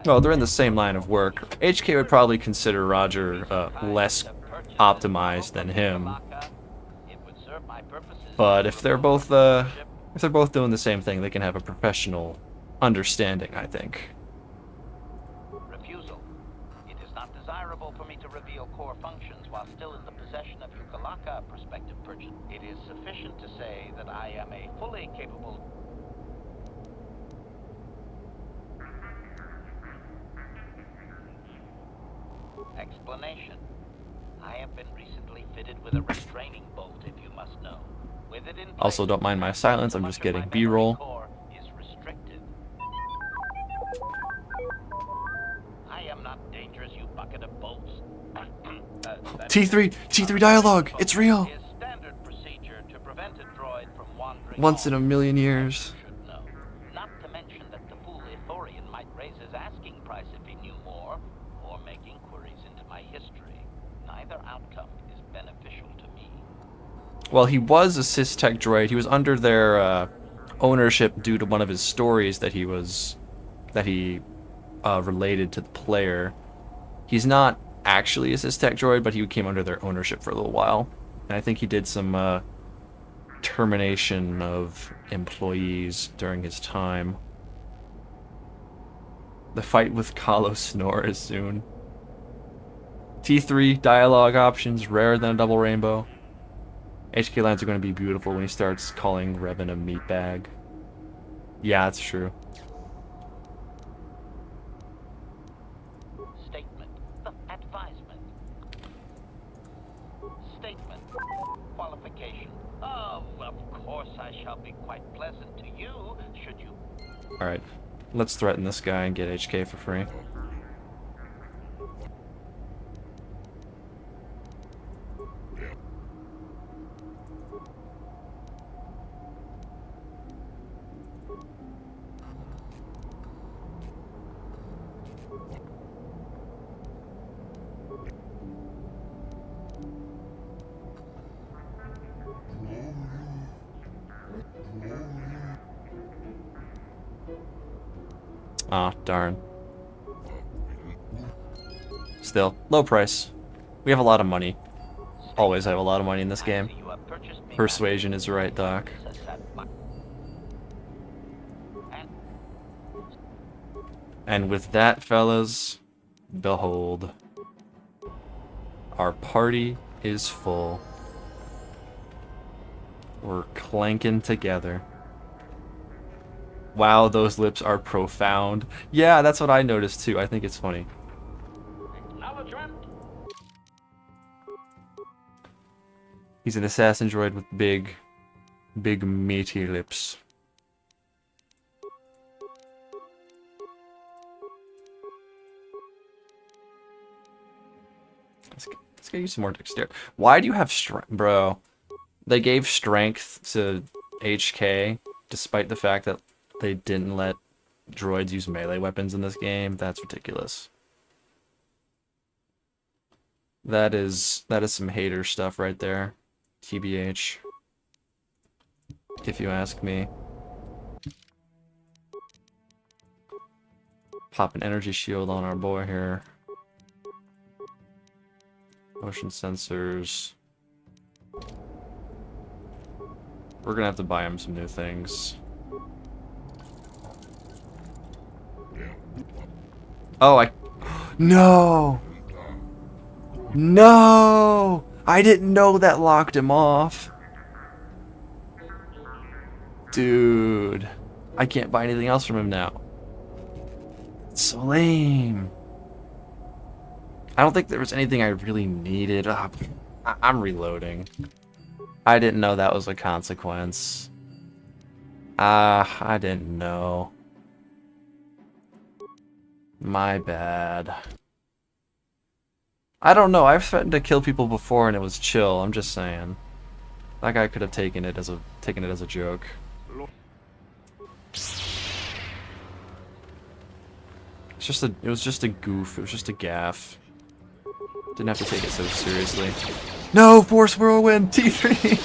Well, they're in the same line of work. HK would probably consider Roger less optimized than him. But if they're both doing the same thing, they can have a professional understanding, I think. Refusal. It is not desirable for me to reveal core functions while still in the possession of Yukalaka, prospective purchase. It is sufficient to say that I am a fully capable... Explanation. I have been recently fitted with a restraining bolt, if you must know. With it in place, Also, don't mind my silence, I'm just much of getting my B-roll. memory core is restricted. I am not dangerous, you bucket of bolts. T3 dialogue, it's real. Is standard procedure to prevent a droid from wandering Once in a off. million years. You should know. Not to mention that the fool Ithorian might raise his asking price if he knew more, or make inquiries into my history. Neither outcome is beneficial to me. Well, he was a sys-tech droid. He was under their ownership due to one of his stories that he related to the player. He's not actually a sys-tech droid, but he came under their ownership for a little while. And I think he did some termination of employees during his time. The fight with Kalo Snore is soon. T3 dialogue options, rarer than a double rainbow. HK lines are going to be beautiful when he starts calling Revan a meatbag. Yeah, that's true. Statement. Advisement. Statement. Qualification. Oh, of course I shall be quite pleasant to you, should you... Alright, let's threaten this guy and get HK for free. Ah, darn. Still, low price. We have a lot of money. Always have a lot of money in this game. You have purchased me Persuasion is right, Doc. And with that, fellas, behold. Our party is full. We're clanking together. Wow, those lips are profound. Yeah, that's what I noticed too. I think it's funny. He's an assassin droid with big meaty lips. Let's get you some more dexterity. Why do you have strength, bro? They gave strength to HK, despite the fact that they didn't let droids use melee weapons in this game. That's ridiculous. That is some hater stuff right there. TBH. If you ask me. Pop an energy shield on our boy here. Motion sensors. We're gonna have to buy him some new things. Oh, No! No! I didn't know that locked him off. Dude. I can't buy anything else from him now. It's so lame. I don't think there was anything I really needed. I'm reloading. I didn't know that was a consequence. I didn't know. My bad. I don't know. I've threatened to kill people before and it was chill. I'm just saying. That guy could have taken it as a joke. It was just a goof. It was just a gaffe. Didn't have to take it so seriously. No, Force Whirlwind T3.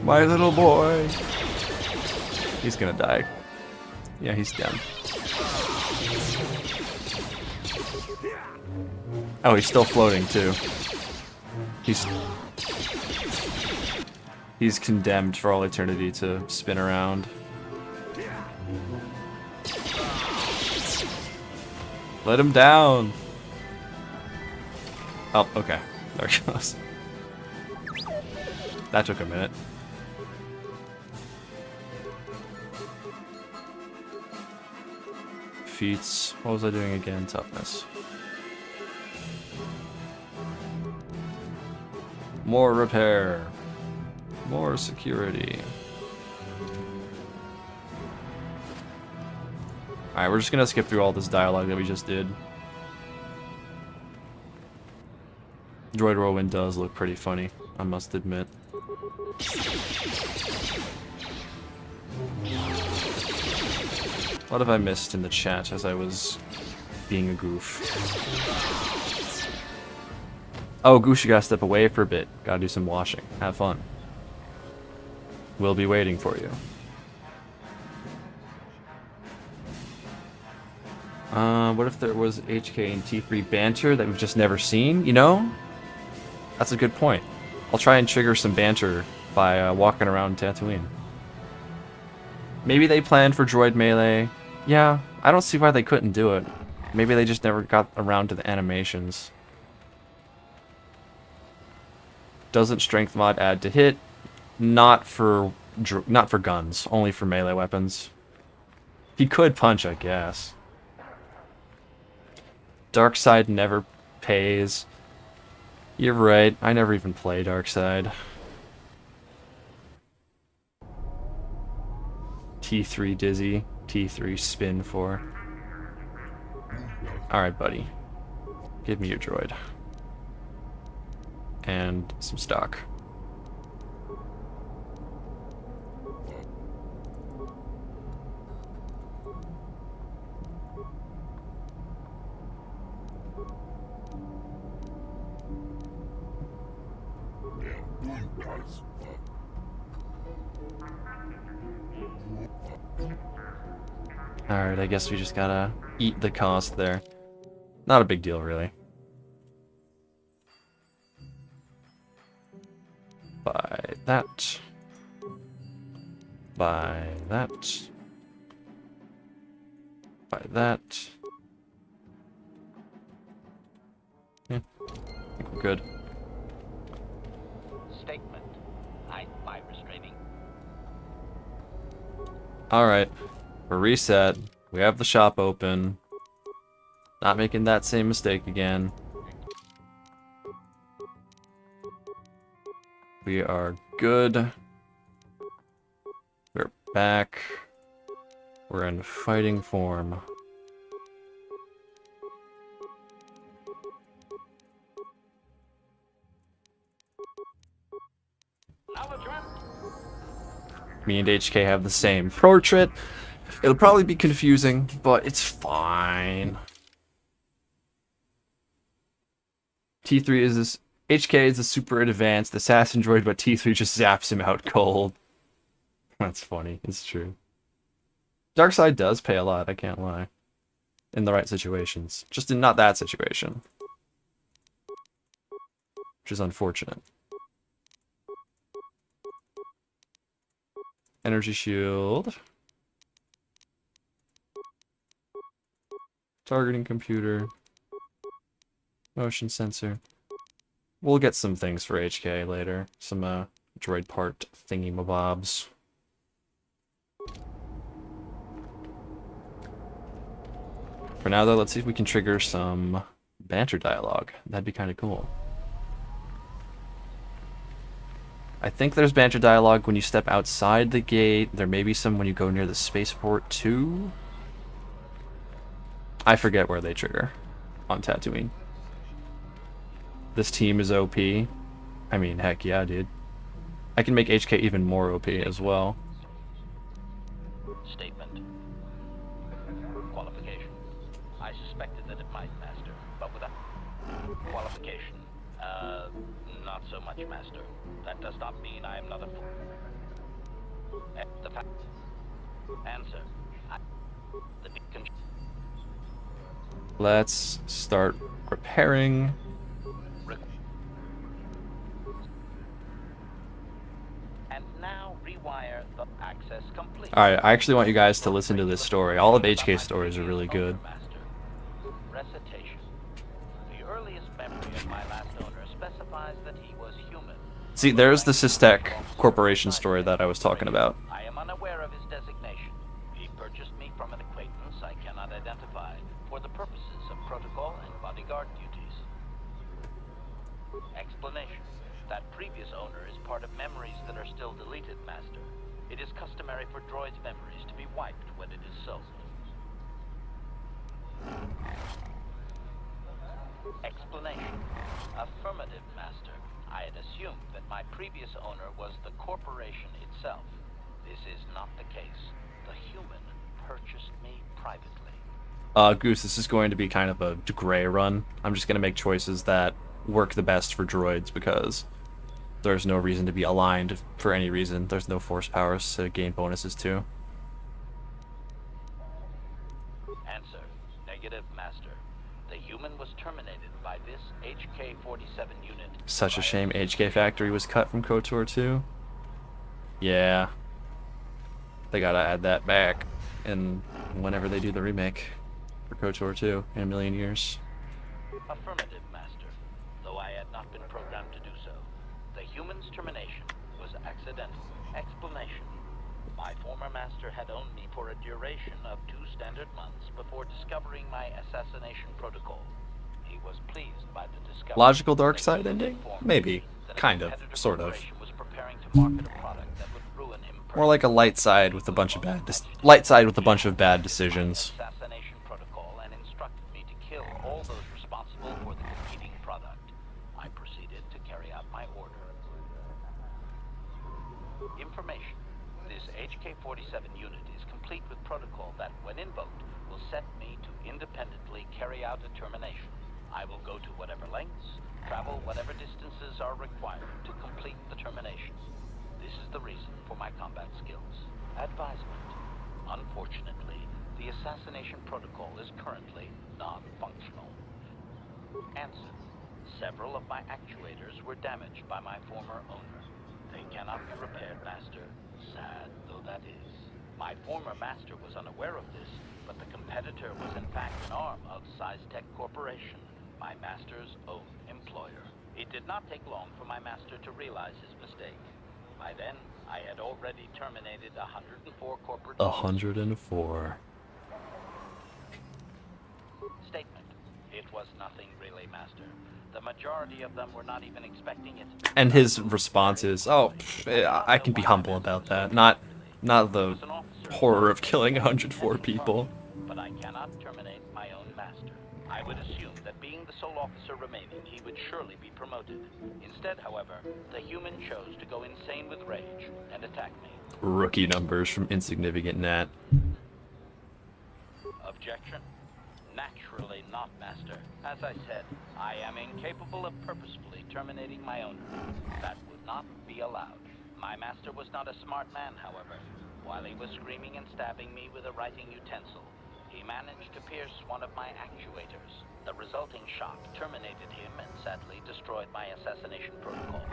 My little boy. He's gonna die. Yeah, he's dead. Oh, he's still floating too. He's condemned for all eternity to spin around. Let him down. Oh, okay. There it goes. That took a minute. Feats. What was I doing again? Toughness. More repair. More security. Alright, we're just gonna skip through all this dialogue that we just did. Droid Whirlwind does look pretty funny, I must admit. What have I missed in the chat as I was being a goof? Oh, Goose, you gotta step away for a bit. Gotta do some washing. Have fun. We'll be waiting for you. What if there was HK and T3 banter that we've just never seen, you know? That's a good point. I'll try and trigger some banter by walking around Tatooine. Maybe they planned for droid melee. Yeah, I don't see why they couldn't do it. Maybe they just never got around to the animations. Doesn't strength mod add to hit? Not for guns, only for melee weapons. He could punch, I guess. Dark side never pays. You're right, I never even play Dark Side. T3 Dizzy, T3 Spin 4. Alright, buddy. Give me your droid. And some stock. Alright, I guess we just gotta eat the cost there. Not a big deal, really. Buy that. Buy that. Buy that. Yeah, I think we're good. Statement. I buy restraining. Alright. We're reset. We have the shop open. Not making that same mistake again. We are good. We're back. We're in fighting form. Me and HK have the same portrait. It'll probably be confusing, but it's fine. T3 is this. HK is a super advanced assassin droid, but T3 just zaps him out cold. That's funny. It's true. Darkseid does pay a lot, I can't lie. In the right situations. Just in not that situation. Which is unfortunate. Energy shield. Targeting computer. Motion sensor. We'll get some things for HK later. Some droid part thingy-mabobs. For now though, let's see if we can trigger some banter dialogue. That'd be kind of cool. I think there's banter dialogue when you step outside the gate. There may be some when you go near the spaceport too. I forget where they trigger on Tatooine. This team is OP. I mean, heck yeah, dude. I can make HK even more OP as well. Statement. Qualification. I suspected that it might, Master, but without qualification. Not so much, Master. That does not mean I am not a fool. The fact. Answer. The beacon. Let's start repairing. And now rewire the access complete. Alright, I actually want you guys to listen to this story. All of HK's stories are really good. Recitation. The earliest memory of my last See, there's the Systech Corporation story that I was talking about. I am unaware of his designation. He purchased me from an acquaintance I cannot identify for the purposes of protocol and bodyguard duties. Explanation. That previous owner is part of memories that are still deleted, Master. It is customary for droids' memories to be wiped when it is sold. Explanation. Affirmative, Master. I had assumed that my previous owner was the corporation itself. This is not the case. The human purchased me privately. Goose, this is going to be kind of a gray run. I'm just going to make choices that work the best for droids because there's no reason to be aligned for any reason. There's no force powers to gain bonuses to. Answer. Negative, Master. The human was terminated by this HK-47 unit. Such a shame HK Factory was cut from KOTOR 2. Yeah. They gotta add that back. And whenever they do the remake for KOTOR 2 in a million years. Affirmative, Master. Though I had not been programmed to do so. The human's termination was accidental. Explanation. My former master had owned me for a duration of 2 standard months before discovering my assassination protocol. He was pleased by the discovery. Logical dark side ending? Maybe. Kind of. Sort of. Was preparing to market a product that would ruin him. More like a light side with a bunch of bad decisions. Assassination protocol and instructed me to kill all those responsible for the competing product. I proceeded to carry out my order. Information. This HK-47 unit is complete with protocol that, when invoked, will set me to independently carry out a termination. I will go to whatever lengths, travel whatever distances are required to complete the termination. This is the reason for my combat skills. Advisement. Unfortunately, the assassination protocol is currently non-functional. Answer. Several of my actuators were damaged by my former owner. They cannot be repaired, Master. Sad though that is. My former master was unaware of this, but the competitor was in fact an arm of Siztech Corporation, my master's own employer. It did not take long for my master to realize his mistake. By then, I had already terminated 104 corporate... 104. Statement. It was nothing really, Master. The majority of them were not even expecting it. And his response is, "Oh, I can be humble about that. Not the horror of killing 104 people." But I cannot terminate my own master. I would assume that being the sole officer remaining, he would surely be promoted. Instead, however, the human chose to go insane with rage and attack me. Rookie numbers from Insignificant Nat. Objection? Naturally not, Master. As I said, I am incapable of purposefully terminating my owner. That would not be allowed. My master was not a smart man, however. While he was screaming and stabbing me with a writing utensil, he managed to pierce one of my actuators. The resulting shock terminated him and sadly destroyed my assassination protocol.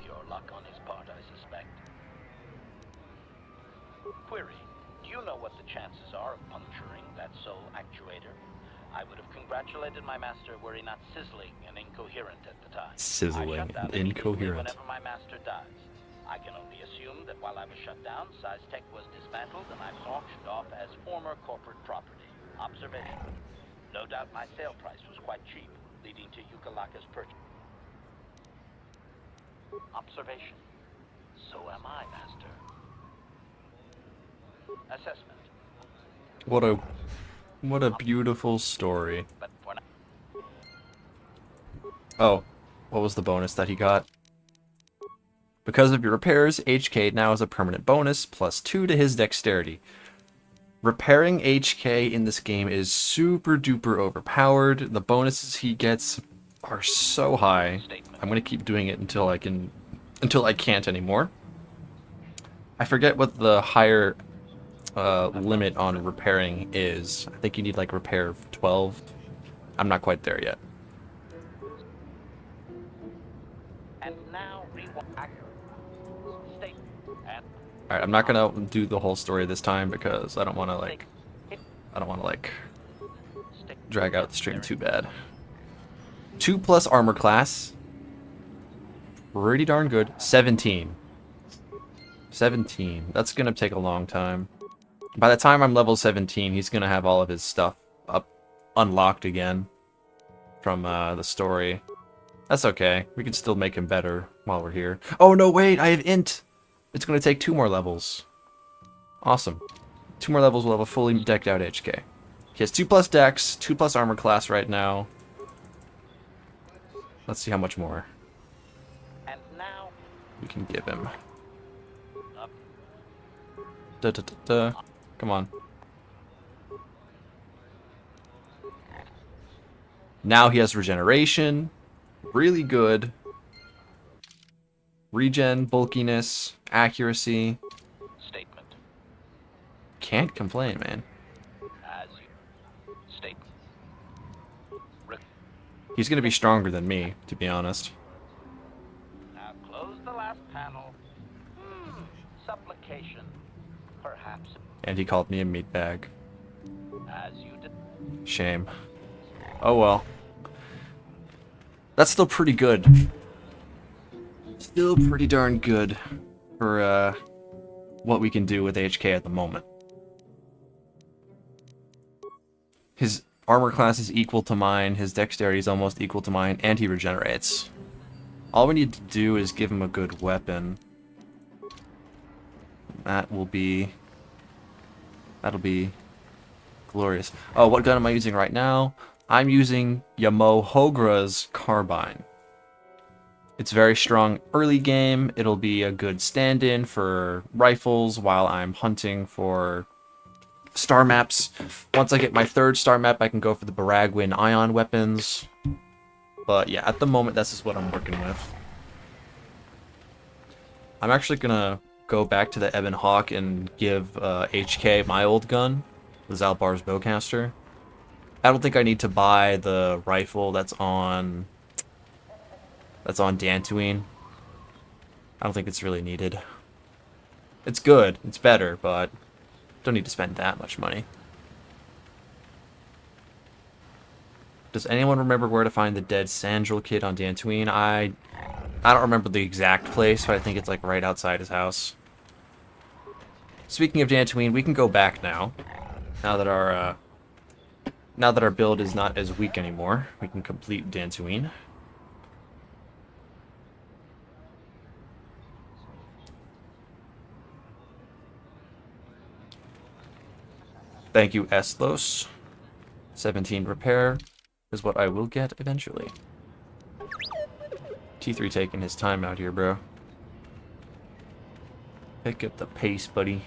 Pure luck on his part, I suspect. Query. Do you know what the chances are of puncturing that sole actuator? I would have congratulated my master were he not sizzling and incoherent at the time. Sizzling and incoherent. Whenever my master dies. I can only assume that while I was shut down, Siztech was dismantled and I was auctioned off as former corporate property. Observation. No doubt my sale price was quite cheap, leading to Yukalaka's purchase. Observation. So am I, Master. Assessment. What a beautiful story. But for now. Oh, what was the bonus that he got? Because of your repairs, HK now has a permanent bonus, +2 to his dexterity. Repairing HK in this game is super duper overpowered. The bonuses he gets are so high. I'm gonna keep doing it until I can't anymore. I forget what the higher limit on repairing is. I think you need like repair 12. I'm not quite there yet. And now Alright, I'm not gonna do the whole story this time because I don't wanna drag out the stream too bad. 2+ armor class. pretty darn good. 17. 17. That's gonna take a long time. By the time I'm level 17, he's gonna have all of his stuff up unlocked again from the story. That's okay. We can still make him better while we're here. Oh no, wait, I have int. It's gonna take 2 more levels. Awesome. 2 more levels, we'll have a fully decked out HK. He has 2+ dex, 2+ armor class right now. Let's see how much more And now, we can give him. up. Da, da, da, da. Come on. Now he has regeneration. Really good. Regen, bulkiness, accuracy. Statement. Can't complain, man. As you. Statement. He's gonna be stronger than me, to be honest. Now close the last panel. Supplication. Perhaps. And he called me a meatbag. As you did. Shame. Oh well. That's still pretty good. Still pretty darn good for what we can do with HK at the moment. His armor class is equal to mine, his dexterity is almost equal to mine, and he regenerates. All we need to do is give him a good weapon. That'll be glorious. Oh, what gun am I using right now? I'm using Yamohogra's carbine. It's very strong early game. It'll be a good stand-in for rifles while I'm hunting for star maps. Once I get my 3rd star map, I can go for the Baragwin ion weapons. But yeah, at the moment, this is what I'm working with. I'm actually gonna go back to the Ebon Hawk and give HK my old gun, the Zalbar's bowcaster. I don't think I need to buy the rifle that's on Dantooine. I don't think it's really needed. It's good, it's better, but don't need to spend that much money. Does anyone remember where to find the dead Sandril kid on Dantooine? I don't remember the exact place, but I think it's like right outside his house. Speaking of Dantooine, we can go back now. Now that our build is not as weak anymore, we can complete Dantooine. Thank you, Eslos. 17 repair is what I will get eventually. T3 taking his time out here, bro. Pick up the pace, buddy.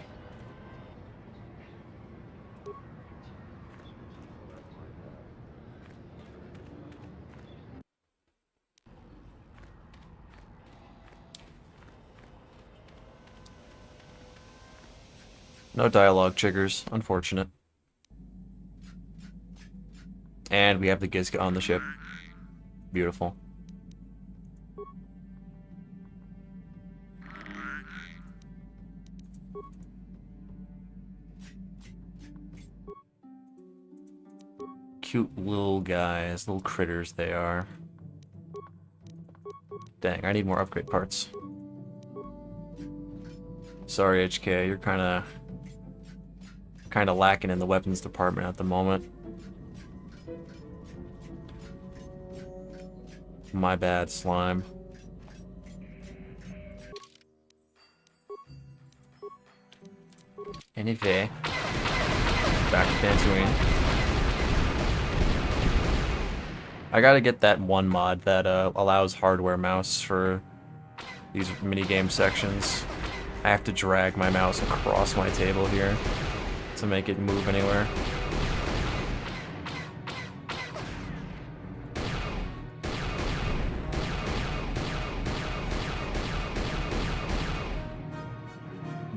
No dialogue triggers, unfortunate. And we have the Gizka on the ship. Beautiful. Cute little guys, little critters they are. Dang, I need more upgrade parts. Sorry, HK, you're kinda lacking in the weapons department at the moment. My bad, slime. Anyway, back to Dantooine. I gotta get that one mod that allows hardware mouse for these minigame sections. I have to drag my mouse across my table here to make it move anywhere.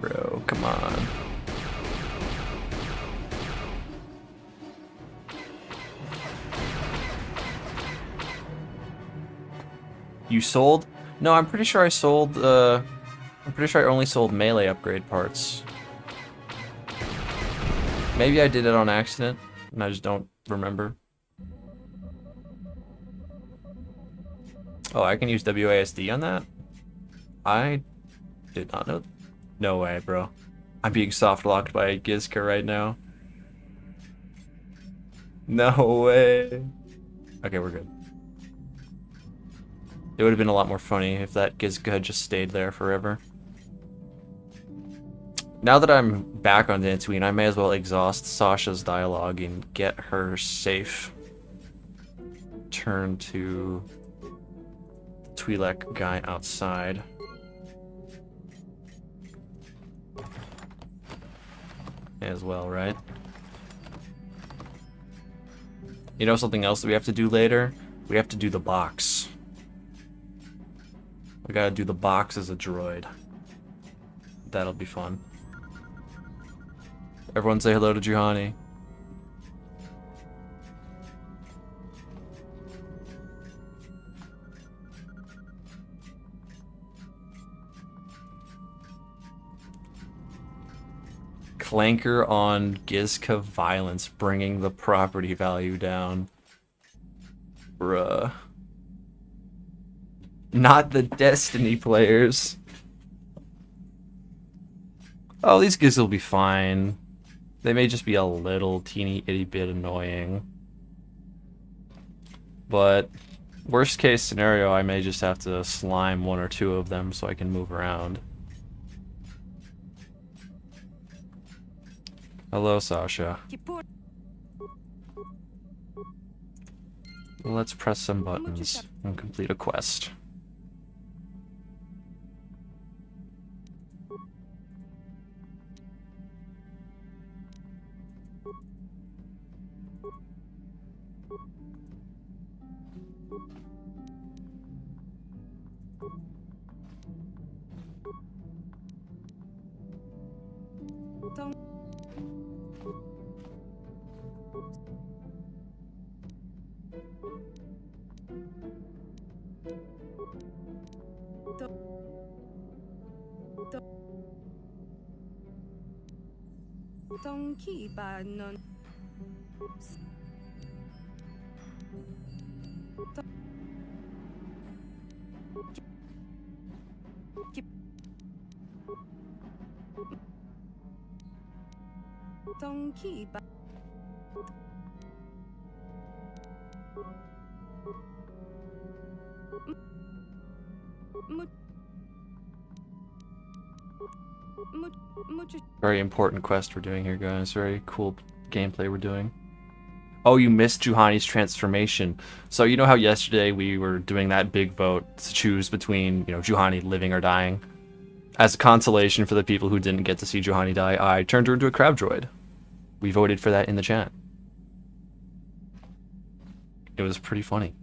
Bro, come on. You sold? No, I'm pretty sure I sold, I'm pretty sure I only sold melee upgrade parts. Maybe I did it on accident, and I just don't remember. Oh, I can use WASD on that? I did not know. No way, bro. I'm being soft locked by Gizka right now. No way. Okay, we're good. It would have been a lot more funny if that Gizka had just stayed there forever. Now that I'm back on Dantooine, I may as well exhaust Sasha's dialogue and get her safe. Turn to Twi'lek guy outside. As well, right? You know something else that we have to do later? We have to do the box. We gotta do the box as a droid. That'll be fun. Everyone say hello to Juhani. Clanker on Gizka violence, bringing the property value down. Bruh. Not the Destiny players. Oh, these Giz will be fine. They may just be a little teeny itty bit annoying. But worst case scenario, I may just have to slime one or two of them so I can move around. Hello, Sasha. Let's press some buttons and complete a quest. Very important quest we're doing here, guys. Very cool gameplay we're doing. Oh, you missed Juhani's transformation. So you know how yesterday we were doing that big vote to choose between, you know, Juhani living or dying? As a consolation for the people who didn't get to see Juhani die, I turned her into a crab droid. We voted for that in the chat. It was pretty funny.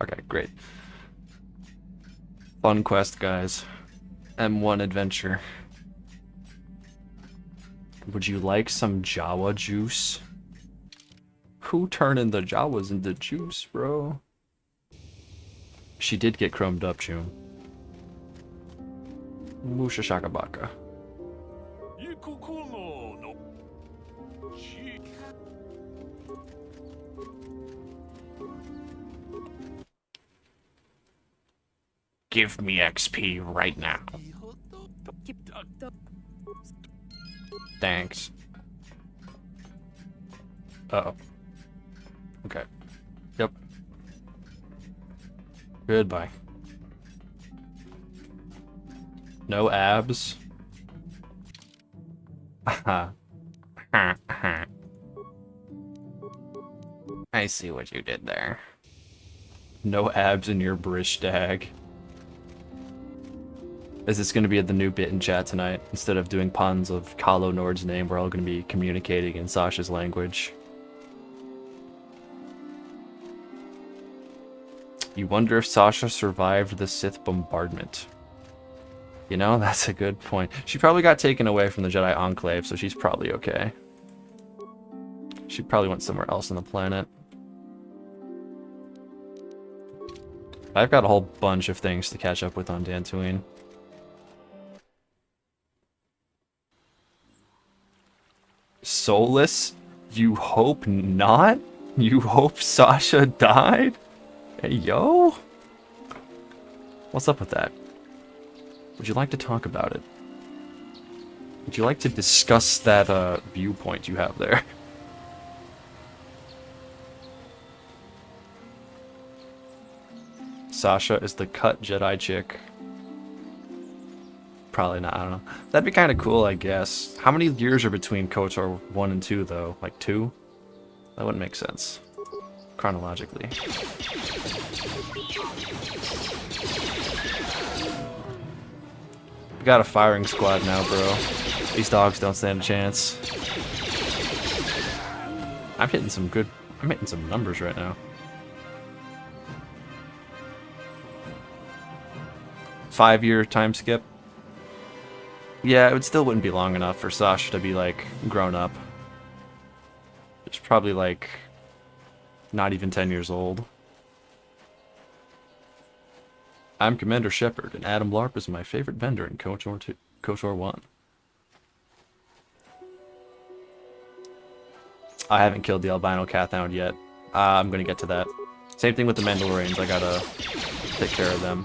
Okay, great. Fun quest, guys. M1 adventure. Would you like some Jawa juice? Who turning the Jawas into juice, bro? She did get chromed up, June. Musha Shakabaka. Give me XP right now. Thanks. Uh-oh. Okay. Yep. Goodbye. No abs. I see what you did there. No abs in your brish dag. Is this going to be the new bit in chat tonight? Instead of doing puns of Kalo Nord's name, we're all going to be communicating in Sasha's language. You wonder if Sasha survived the Sith bombardment. You know, that's a good point. She probably got taken away from the Jedi Enclave, so she's probably okay. She probably went somewhere else on the planet. I've got a whole bunch of things to catch up with on Dantooine. Soulless? You hope not? You hope Sasha died? Hey, yo? What's up with that? Would you like to talk about it? Would you like to discuss that viewpoint you have there? Sasha is the cut Jedi chick. Probably not, I don't know. That'd be kind of cool, I guess. How many years are between KOTOR 1 and 2, though? Like 2? That wouldn't make sense. Chronologically. We got a firing squad now, bro. These dogs don't stand a chance. I'm hitting some numbers right now. 5-year time skip. Yeah, it still wouldn't be long enough for Sasha to be, like, grown up. It's probably, like, not even 10 years old. I'm Commander Shepard, and Adam Larp is my favorite vendor in KOTOR 1. I haven't killed the albino Cathound yet. I'm gonna get to that. Same thing with the Mandalorians, I gotta take care of them.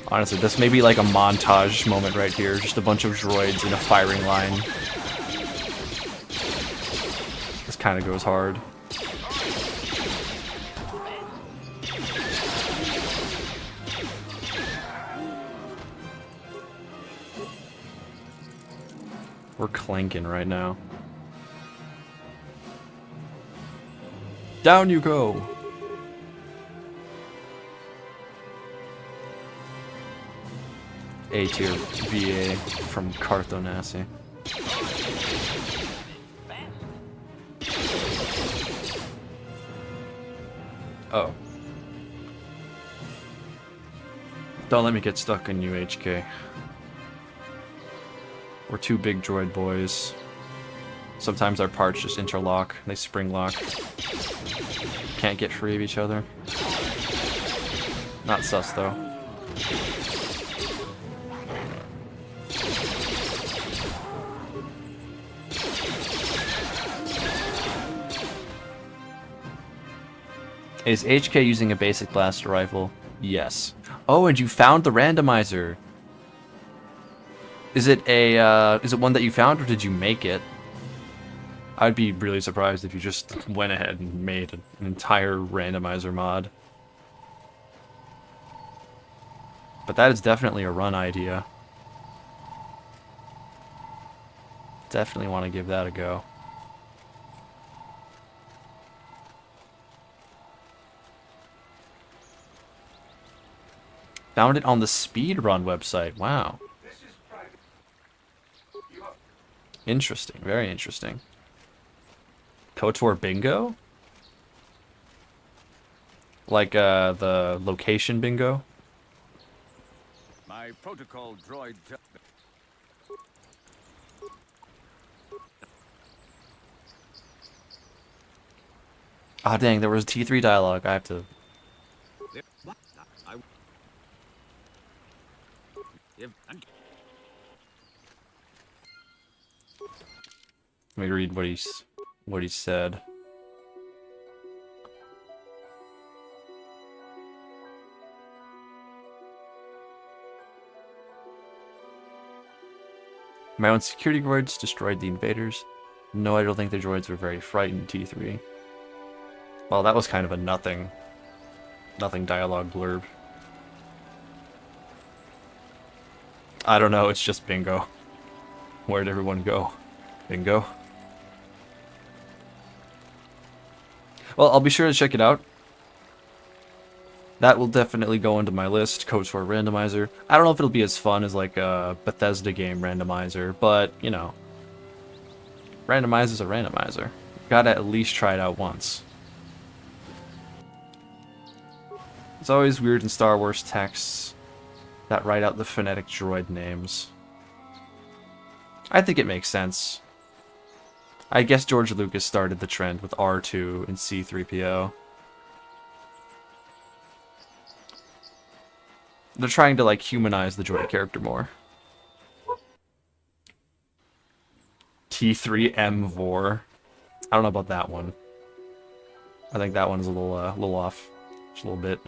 Honestly, this may be like a montage moment right here. Just a bunch of droids in a firing line. This kind of goes hard. We're clanking right now. Down you go! A-tier VA from Carthonasi. Oh. Don't let me get stuck in UHK. We're two big droid boys. Sometimes our parts just interlock. They spring lock. Can't get free of each other. Not sus though. Is HK using a basic blaster rifle? Yes. Oh, and you found the randomizer. Is it one that you found, or did you make it? I'd be really surprised if you just went ahead and made an entire randomizer mod. But that is definitely a run idea. Definitely want to give that a go. Found it on the speedrun website. Wow. Interesting. Very interesting. KOTOR bingo? Like the location bingo? My protocol droid. Ah, dang, there was T3 dialogue. I have to... Let me read what he said. My own security droids destroyed the invaders. No, I don't think the droids were very frightened, T3. Well, that was kind of a nothing dialogue blurb. I don't know, it's just bingo. Where'd everyone go? Bingo. Well, I'll be sure to check it out. That will definitely go into my list, KOTOR randomizer. I don't know if it'll be as fun as like a Bethesda game randomizer, but, you know. Randomizer's a randomizer. Gotta at least try it out once. It's always weird in Star Wars texts that write out the phonetic droid names. I think it makes sense. I guess George Lucas started the trend with R2 and C-3PO. They're trying to, like, humanize the droid character more. T3M4. I don't know about that one. I think that one's a little off. Just a little bit.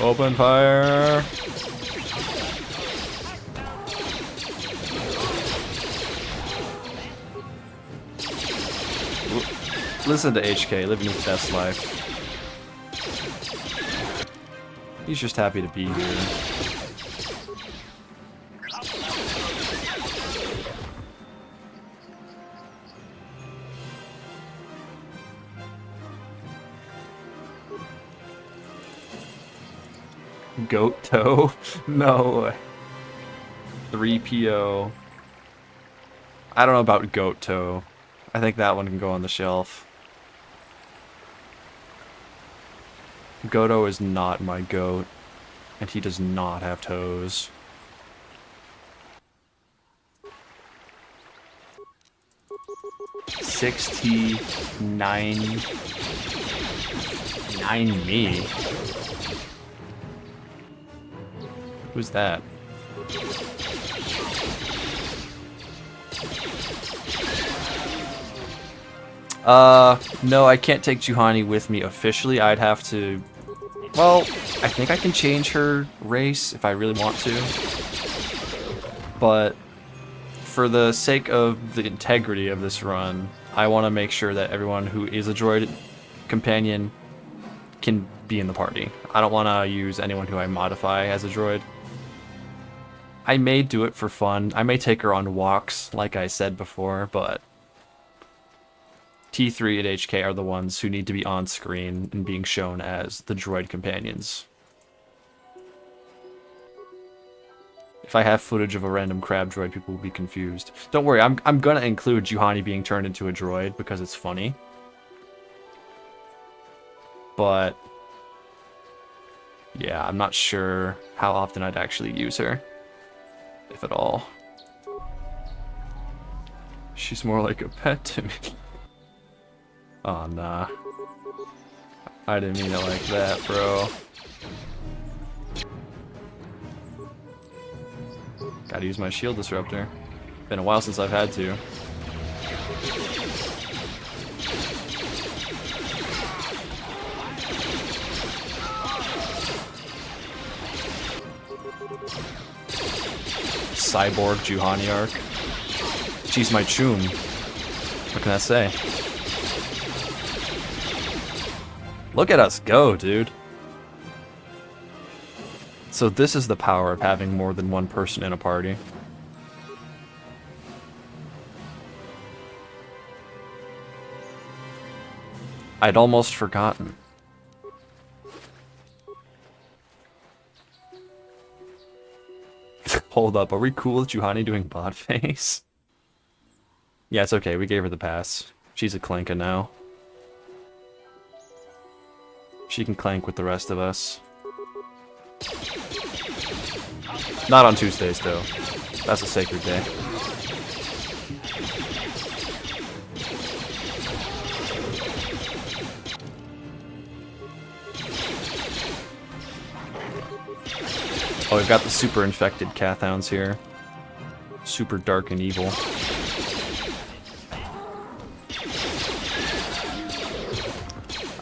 Open fire! Listen to HK, living his best life. He's just happy to be here. Goat toe? No. 3PO. I don't know about goat toe. I think that one can go on the shelf. Goto is not my goat, and he does not have toes. $69 me. Who's that? No, I can't take Juhani with me officially. I'd have to... Well, I think I can change her race if I really want to. But for the sake of the integrity of this run, I want to make sure that everyone who is a droid companion can be in the party. I don't want to use anyone who I modify as a droid. I may do it for fun. I may take her on walks, like I said before, but T3 and HK are the ones who need to be on screen and being shown as the droid companions. If I have footage of a random crab droid, people will be confused. Don't worry, I'm gonna include Juhani being turned into a droid because it's funny. But yeah, I'm not sure how often I'd actually use her. If at all. She's more like a pet to me. Oh, nah. I didn't mean it like that, bro. Gotta use my shield disruptor. Been a while since I've had to. Cyborg Juhani arc. She's my choom. What can I say? Look at us go, dude. So this is the power of having more than one person in a party. I'd almost forgotten. Hold up, are we cool with Juhani doing bot face? Yeah, it's okay, we gave her the pass. She's a clanka now. She can clank with the rest of us. Not on Tuesdays, though. That's a sacred day. Oh, we've got the super infected Cathounds here. Super dark and evil.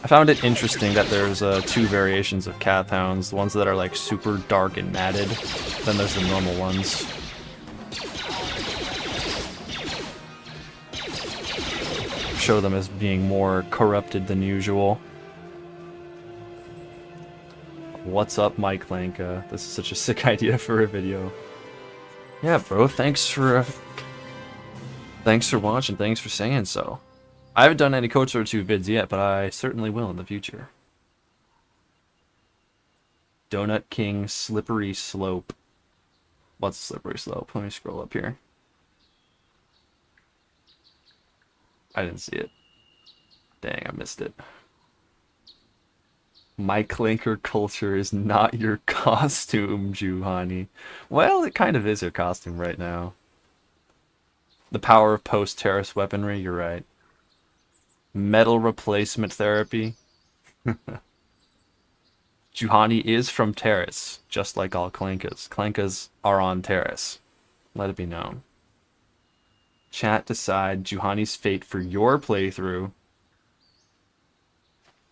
I found it interesting that there's two variations of Cathounds. The ones that are like super dark and matted. Then there's the normal ones. Show them as being more corrupted than usual. What's up, Mike Lanka? This is such a sick idea for a video. Yeah, bro, thanks for watching, thanks for saying so. I haven't done any KOTOR 2 vids yet, but I certainly will in the future. Donut King Slippery Slope. What's a slippery slope? Let me scroll up here. I didn't see it. Dang, I missed it. My clinker culture is not your costume, Juhani. Well, it kind of is your costume right now. The power of post-terrorist weaponry, you're right. Metal replacement therapy. Juhani is from Terrace, just like all Clankas. Clankas are on Terrace. Let it be known. Chat decide Juhani's fate for your playthrough.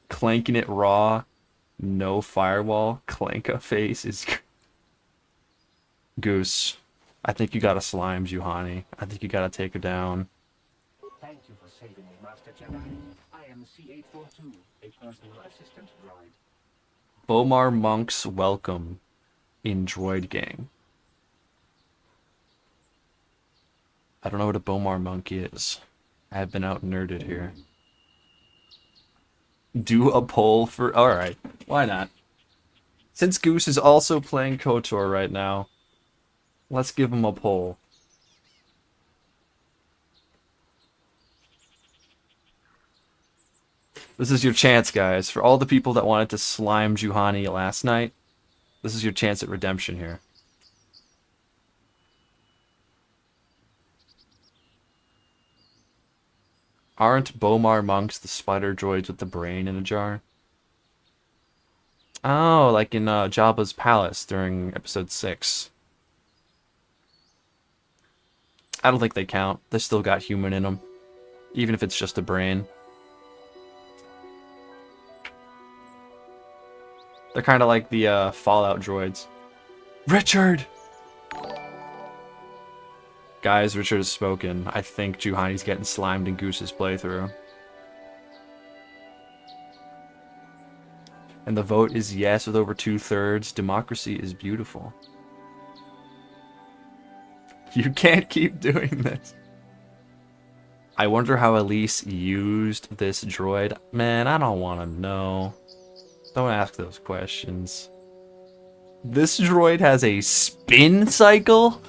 Clanking it raw. No firewall. Clanka face is... Goose. I think you gotta slime Juhani. I think you gotta take her down. Thank you for saving me, Master Jedi. I am C842, a personal assistant droid. Bomar Monks welcome in Droid Gang. I don't know what a Bomar Monk is. I have been out nerded here. Do a poll for... Alright, why not? Since Goose is also playing KOTOR right now, let's give him a poll. This is your chance, guys. For all the people that wanted to slime Juhani last night, this is your chance at redemption here. Aren't Bomar monks the spider droids with the brain in a jar? Oh, like in Jabba's palace during episode 6. I don't think they count. They still got human in them. Even if it's just a brain. They're kind of like the Fallout droids. Richard! Guys, Richard has spoken. I think Juhani's getting slimed in Goose's playthrough. And the vote is yes with over 2/3. Democracy is beautiful. You can't keep doing this. I wonder how Elise used this droid. Man, I don't want to know. Don't ask those questions. This droid has a spin cycle?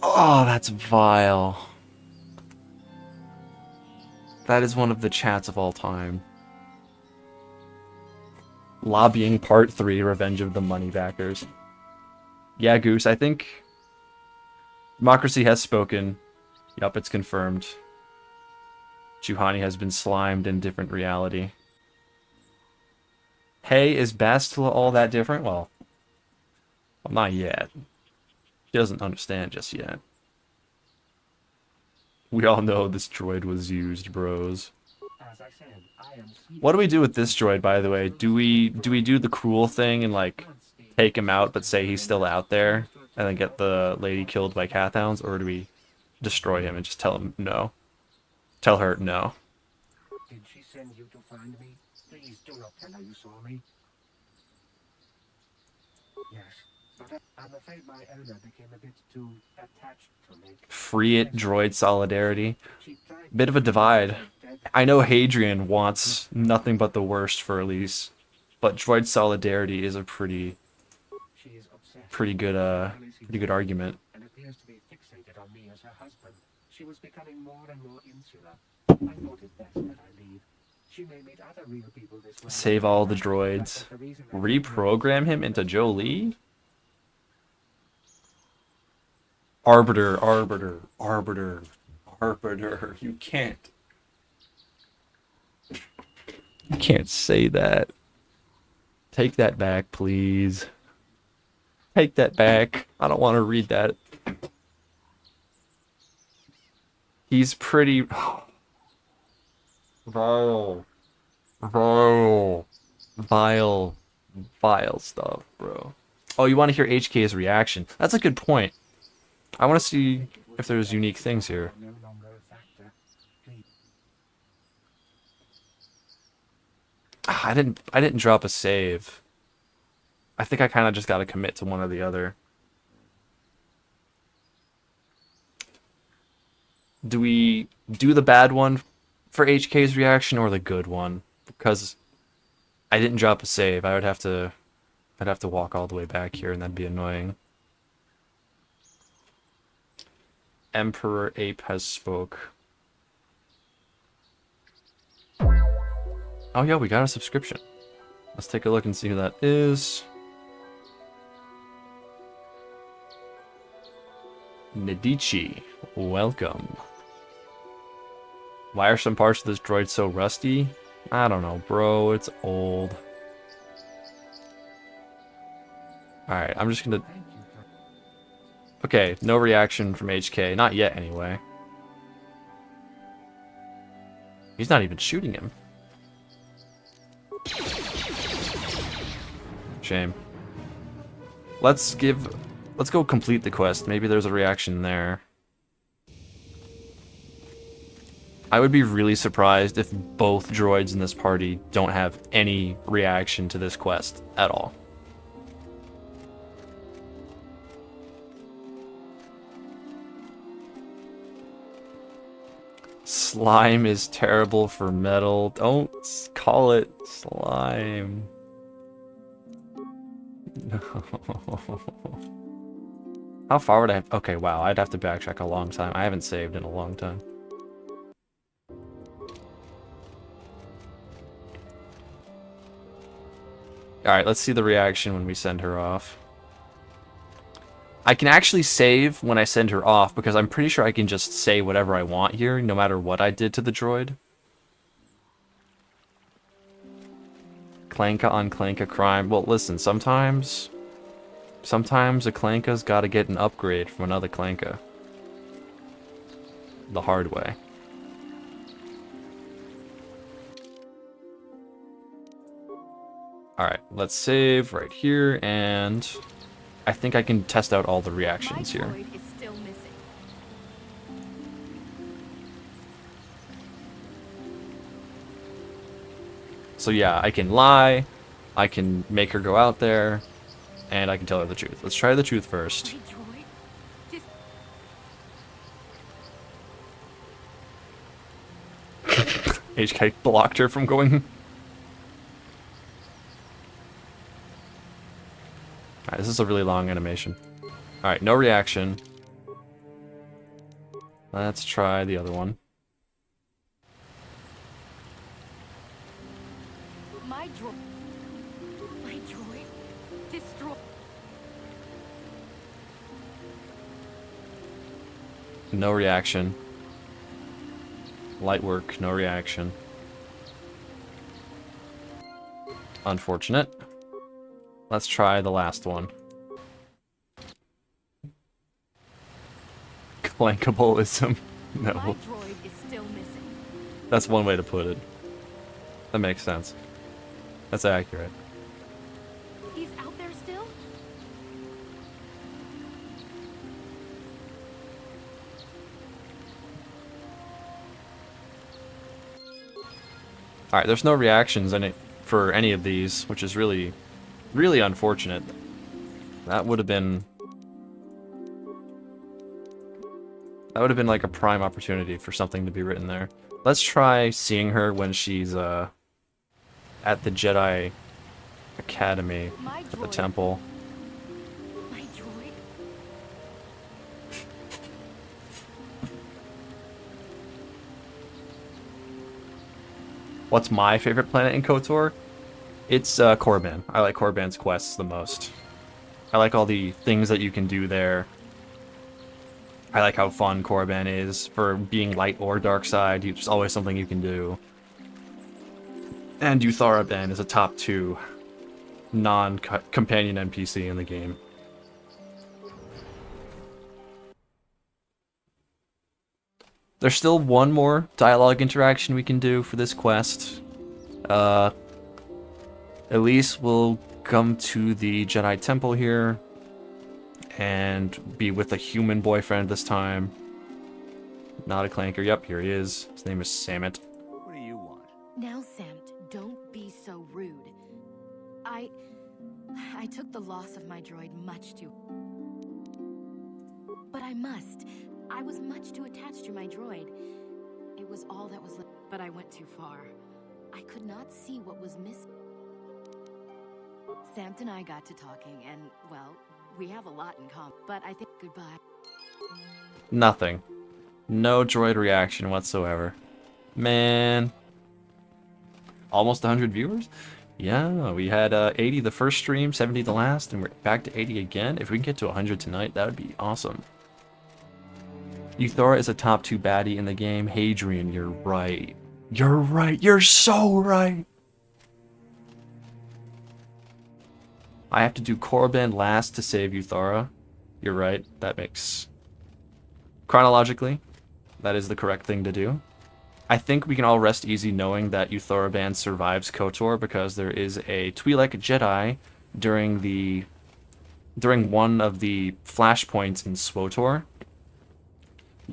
Oh, that's vile. That is one of the chats of all time. Lobbying Part 3, Revenge of the Moneybackers. Yeah, Goose, I think democracy has spoken. Yup, it's confirmed. Juhani has been slimed in different reality. Hey, is Bastila all that different? Well, not yet. She doesn't understand just yet. We all know this droid was used, bros. As I said, I am What do we do with this droid, by the way? Do we do the cruel thing and, like, take him out but say he's still out there and then get the lady killed by cat hounds, or do we destroy him and just tell him no? Tell her no. Did she send you to find me? Please do not tell her you saw me. Yes, but I'm afraid my owner became a bit too attached to me. Free it, droid solidarity. She tried Bit of a divide. dead. I know Hadrian wants nothing but the worst for Elise, but droid solidarity is a pretty She is obsessed. good argument. And appears to be fixated on me as her husband. She was becoming more and more insular. I thought it best that I leave. She may meet other real people this way. Save all the droids. But the reason I Reprogram him into Jolie? Arbiter, arbiter, arbiter, arbiter. You can't say that. Take that back, please. Take that back. I don't want to read that. He's pretty... Vile. Vile. Vile. Vile stuff, bro. Oh, you want to hear HK's reaction? That's a good point. I want to see if there's unique things here. no longer a factor. Please. I didn't drop a save. I think I kind of just got to commit to one or the other. Do we do the bad one for HK's reaction or the good one? Because I didn't drop a save. I'd have to walk all the way back here and that'd be annoying. Emperor Ape has spoke. Oh yeah, we got a subscription. Let's take a look and see who that is. Nidichi, welcome. Why are some parts of this droid so rusty? I don't know, bro. It's old. Alright, I'm just gonna... Okay, no reaction from HK. Not yet, anyway. He's not even shooting him. Shame. Let's go complete the quest. Maybe there's a reaction there. I would be really surprised if both droids in this party don't have any reaction to this quest at all. Slime is terrible for metal. Don't call it slime. No. How far would I have? Okay, wow, I'd have to backtrack a long time. I haven't saved in a long time. Alright, let's see the reaction when we send her off. I can actually save when I send her off because I'm pretty sure I can just say whatever I want here, no matter what I did to the droid. Clanka on Clanka crime. Well, listen, sometimes a Clanka's gotta get an upgrade from another Clanka. The hard way. Alright, let's save right here, and I think I can test out all the reactions here. My droid is still missing. So yeah, I can lie, I can make her go out there, and I can tell her the truth. Let's try the truth first. My droid just... HK blocked her from going. Alright, this is a really long animation. Alright, no reaction. Let's try the other one. My droid destroyed. No reaction. Light work, no reaction. Unfortunate. Let's try the last one. Clankableism. My No. droid is still missing. That's one way to put it. That makes sense. That's accurate. He's out there still? Alright, there's no reactions in it for any of these, which is really, really unfortunate. That would have been like a prime opportunity for something to be written there. Let's try seeing her when she's at the Jedi Academy at the temple. My droid? What's my favorite planet in KOTOR? It's Korriban. I like Korriban's quests the most. I like all the things that you can do there. I like how fun Korriban is for being light or dark side. There's always something you can do. And Utharaban is a top 2 non-companion NPC in the game. There's still one more dialogue interaction we can do for this quest. Elise will come to the Jedi Temple here and be with a human boyfriend this time. Not a clanker. Yep, here he is. His name is Samit. What do you want? Now, Samt, don't be so I took the loss of my droid much too... But I must. I was much too attached to my droid. It was all that was left, but I went too far. I could not see what was missing. Samt and I got to talking, and, well, we have a lot in common, but I think goodbye. Nothing. No droid reaction whatsoever. Man. Almost 100 viewers? Yeah, we had 80 the first stream, 70 the last, and we're back to 80 again. If we can get to 100 tonight, that would be awesome. Euthora is a top 2 baddie in the game. Hadrian, you're right. You're right. You're so right. I have to do Korriban last to save Euthora. You're right. That makes... Chronologically, that is the correct thing to do. I think we can all rest easy knowing that Euthoriban survives KOTOR because there is a Twi'lek Jedi during one of the flashpoints in SWTOR.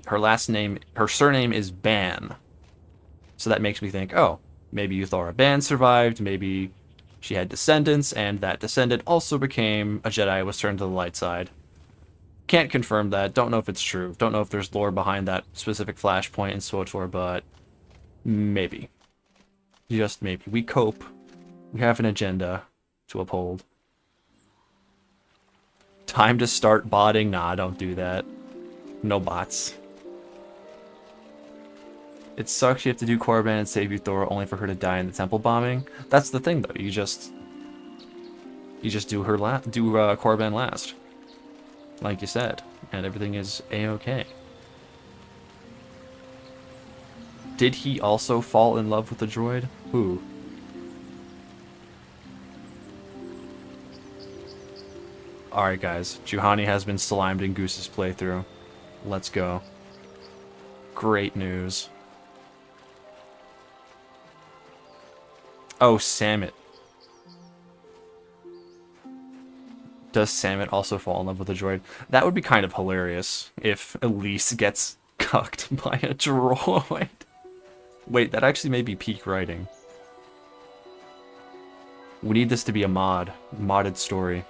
Her surname is Ban. So that makes me think, oh, maybe Euthora Ban survived, maybe she had descendants, and that descendant also became a Jedi, was turned to the light side. Can't confirm that, don't know if it's true, don't know if there's lore behind that specific flashpoint in SWTOR, but maybe. Just maybe. We cope. We have an agenda to uphold. Time to start botting? Nah, don't do that. No bots. It sucks you have to do Korriban and save Euthora only for her to die in the temple bombing. That's the thing, though. You just do her Korriban last, like you said, and everything is a-okay. Did he also fall in love with the droid? Who? Alright guys, Juhani has been slimed in Goose's playthrough. Let's go. Great news. Oh, Samit. Does Samit also fall in love with a droid? That would be kind of hilarious if Elise gets cucked by a droid. Wait, that actually may be peak writing. We need this to be a modded story.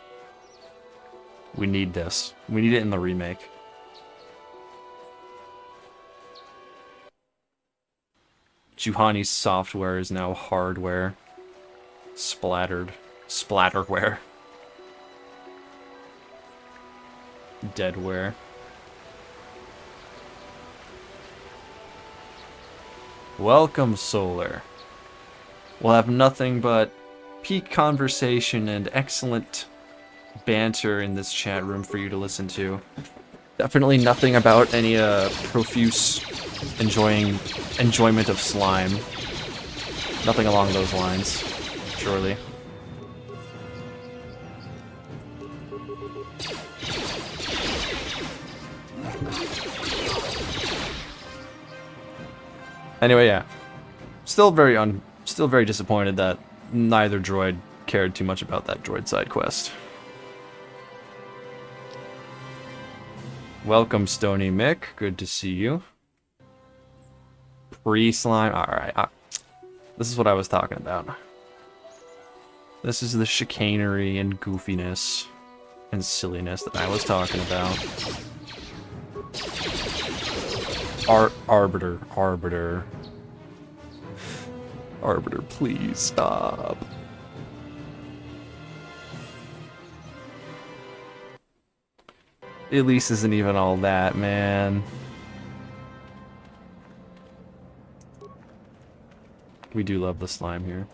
We need this. We need it in the remake. Juhani's software is now hardware. Splatterware. Deadware. Welcome, Solar. We'll have nothing but peak conversation and excellent banter in this chat room for you to listen to. Definitely nothing about any profuse enjoyment of slime. Nothing along those lines, surely. Anyway, yeah. Still very disappointed that neither droid cared too much about that droid side quest. Welcome, Stony Mick. Good to see you. Pre-slime. Alright. This is what I was talking about. This is the chicanery and goofiness and silliness that I was talking about. Arbiter, please stop. Elise isn't even all that, man. We do love the slime here.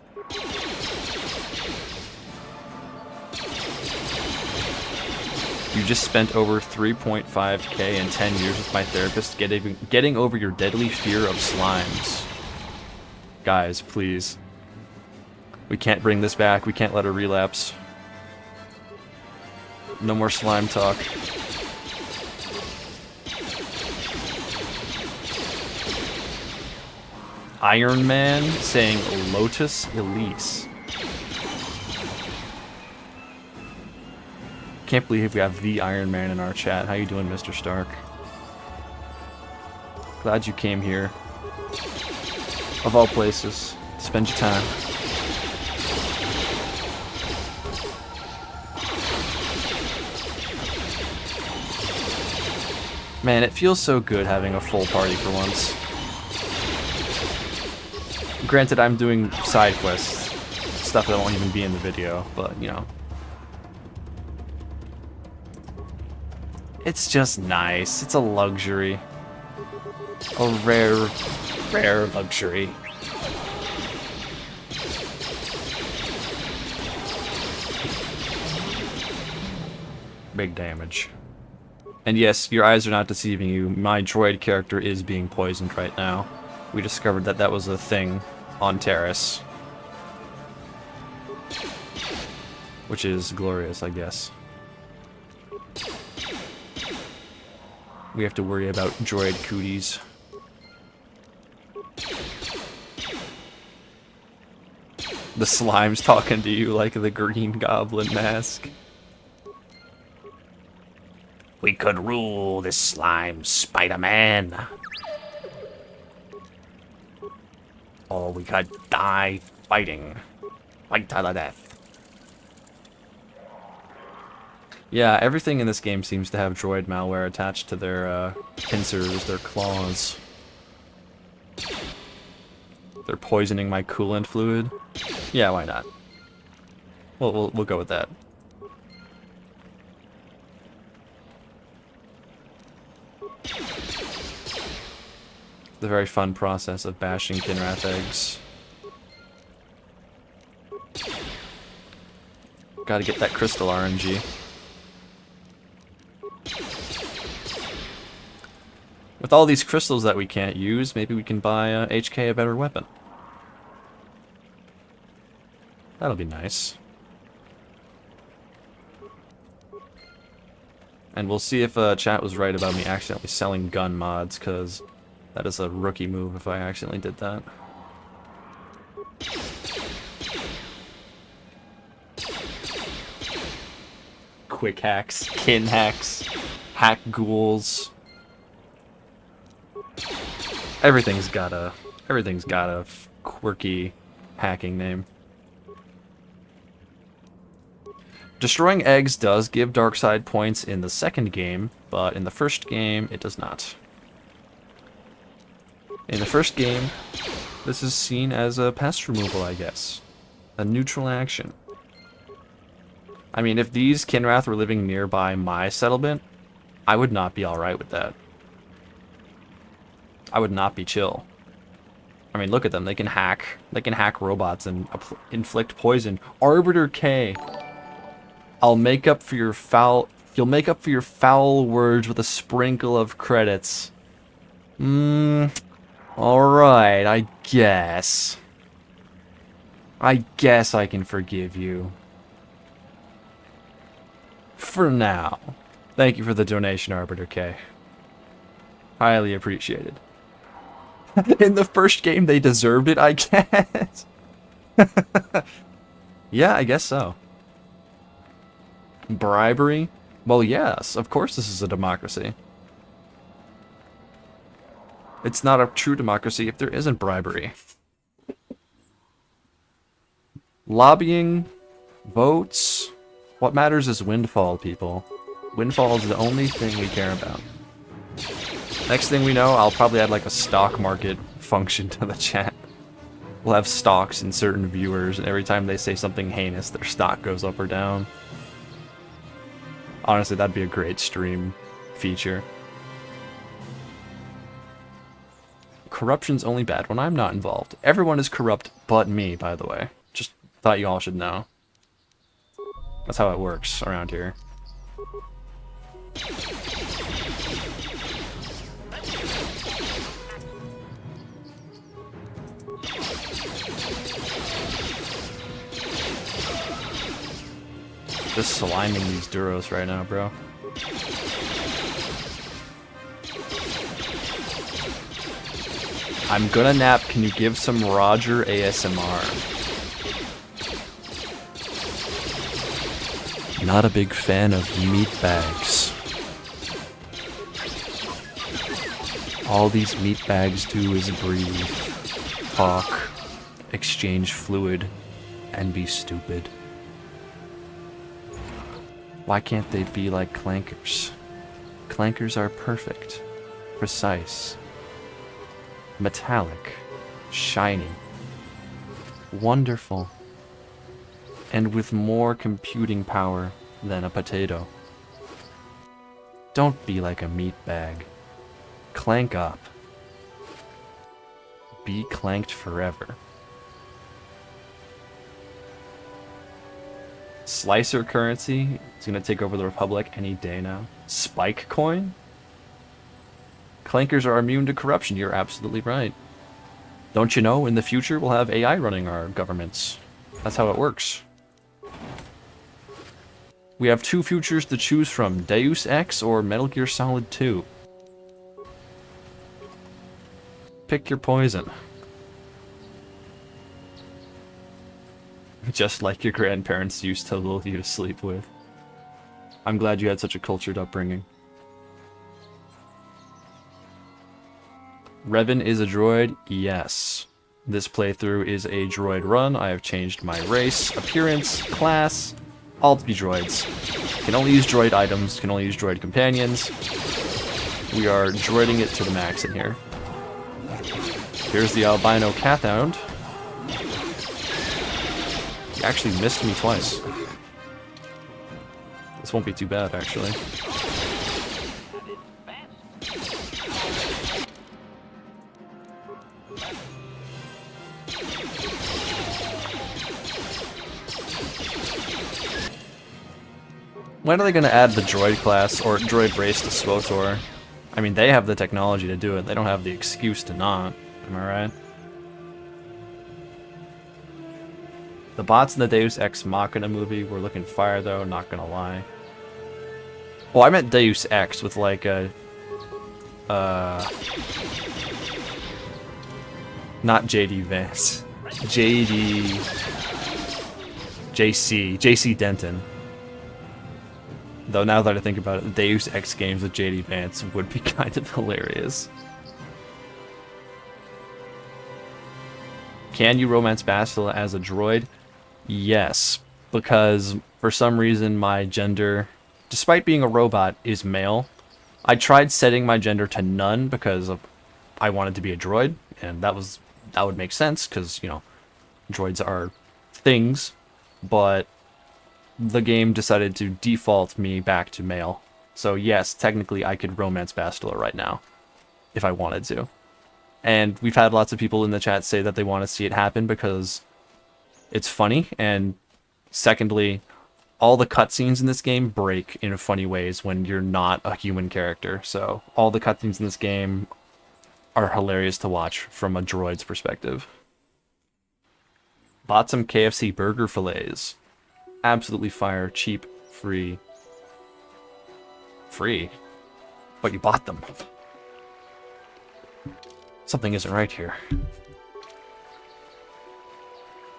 You just spent over 3.5k in 10 years with my therapist getting over your deadly fear of slimes. Guys, please. We can't bring this back. We can't let her relapse. No more slime talk. Iron Man saying Lotus Elise. Can't believe we have the Iron Man in our chat. How you doing, Mr. Stark? Glad you came here. Of all places, to spend your time. Man, it feels so good having a full party for once. Granted, I'm doing side quests, stuff that won't even be in the video, but, you know. It's just nice. It's a luxury. A rare, rare luxury. Big damage. And yes, your eyes are not deceiving you. My droid character is being poisoned right now. We discovered that that was a thing on Terrace. Which is glorious, I guess. We have to worry about droid cooties. The slime's talking to you like the Green Goblin mask. We could rule this slime, Spider-Man. Or we could die fighting. Fight to the death. Yeah, everything in this game seems to have droid malware attached to their pincers, their claws. They're poisoning my coolant fluid. Yeah, why not? We'll go with that. The very fun process of bashing Kinrath eggs. Gotta get that crystal RNG. With all these crystals that we can't use, maybe we can buy HK a better weapon. That'll be nice. And we'll see if chat was right about me accidentally selling gun mods, because that is a rookie move if I accidentally did that. Quick hacks, kin hacks, hack ghouls. Everything's got a quirky hacking name. Destroying eggs does give Darkside points in the second game, but in the first game it does not. In the first game, this is seen as a pest removal, I guess. A neutral action. I mean, if these Kinrath were living nearby my settlement, I would not be alright with that. I would not be chill. I mean, look at them. They can hack robots and inflict poison. Arbiter K. You'll make up for your foul words with a sprinkle of credits. Alright, I guess. I guess I can forgive you. For now. Thank you for the donation, Arbiter K. Highly appreciated. In the first game, they deserved it, I guess. Yeah, I guess so. Bribery? Well, yes, of course this is a democracy. It's not a true democracy if there isn't bribery. Lobbying, votes. What matters is windfall, people. Windfall is the only thing we care about. Next thing we know, I'll probably add like a stock market function to the chat. We'll have stocks in certain viewers, and every time they say something heinous, their stock goes up or down. Honestly, that'd be a great stream feature. Corruption's only bad when I'm not involved. Everyone is corrupt but me, by the way. Just thought you all should know. That's how it works around here. Just sliming these Duros right now, bro. I'm gonna nap. Can you give some Roger ASMR? Not a big fan of meat bags. All these meat bags do is breathe, talk, exchange fluid, and be stupid. Why can't they be like clankers? Clankers are perfect, precise, metallic, shiny, wonderful, and with more computing power than a potato. Don't be like a meat bag. Clank up. Be clanked forever. Slicer currency is going to take over the Republic any day now. Spike coin? Clankers are immune to corruption. You're absolutely right. Don't you know, in the future we'll have AI running our governments. That's how it works. We have 2 futures to choose from, Deus Ex or Metal Gear Solid 2. Pick your poison. Just like your grandparents used to lull you to sleep with. I'm glad you had such a cultured upbringing. Revan is a droid? Yes. This playthrough is a droid run. I have changed my race, appearance, class, all to be droids. Can only use droid items, can only use droid companions. We are droiding it to the max in here. Here's the albino cathound. He actually missed me twice. This won't be too bad, actually. When are they going to add the droid class or droid race to SWTOR? I mean, they have the technology to do it. They don't have the excuse to not. Am I right? The bots in the Deus Ex Machina movie were looking fire, though, not gonna lie. Well, I meant Deus Ex with like a... not JD Vance. JC Denton. Though now that I think about it, Deus Ex games with JD Vance would be kind of hilarious. Can you romance Bastila as a droid? Yes, because for some reason my gender, despite being a robot, is male. I tried setting my gender to none because I wanted to be a droid, and that would make sense because, you know, droids are things, but the game decided to default me back to male. So yes, technically I could romance Bastila right now if I wanted to. And we've had lots of people in the chat say that they want to see it happen because it's funny, and secondly, all the cutscenes in this game break in funny ways when you're not a human character. So all the cutscenes in this game are hilarious to watch from a droid's perspective. Bought some KFC burger fillets. Absolutely fire, cheap, free. Free? But you bought them. Something isn't right here.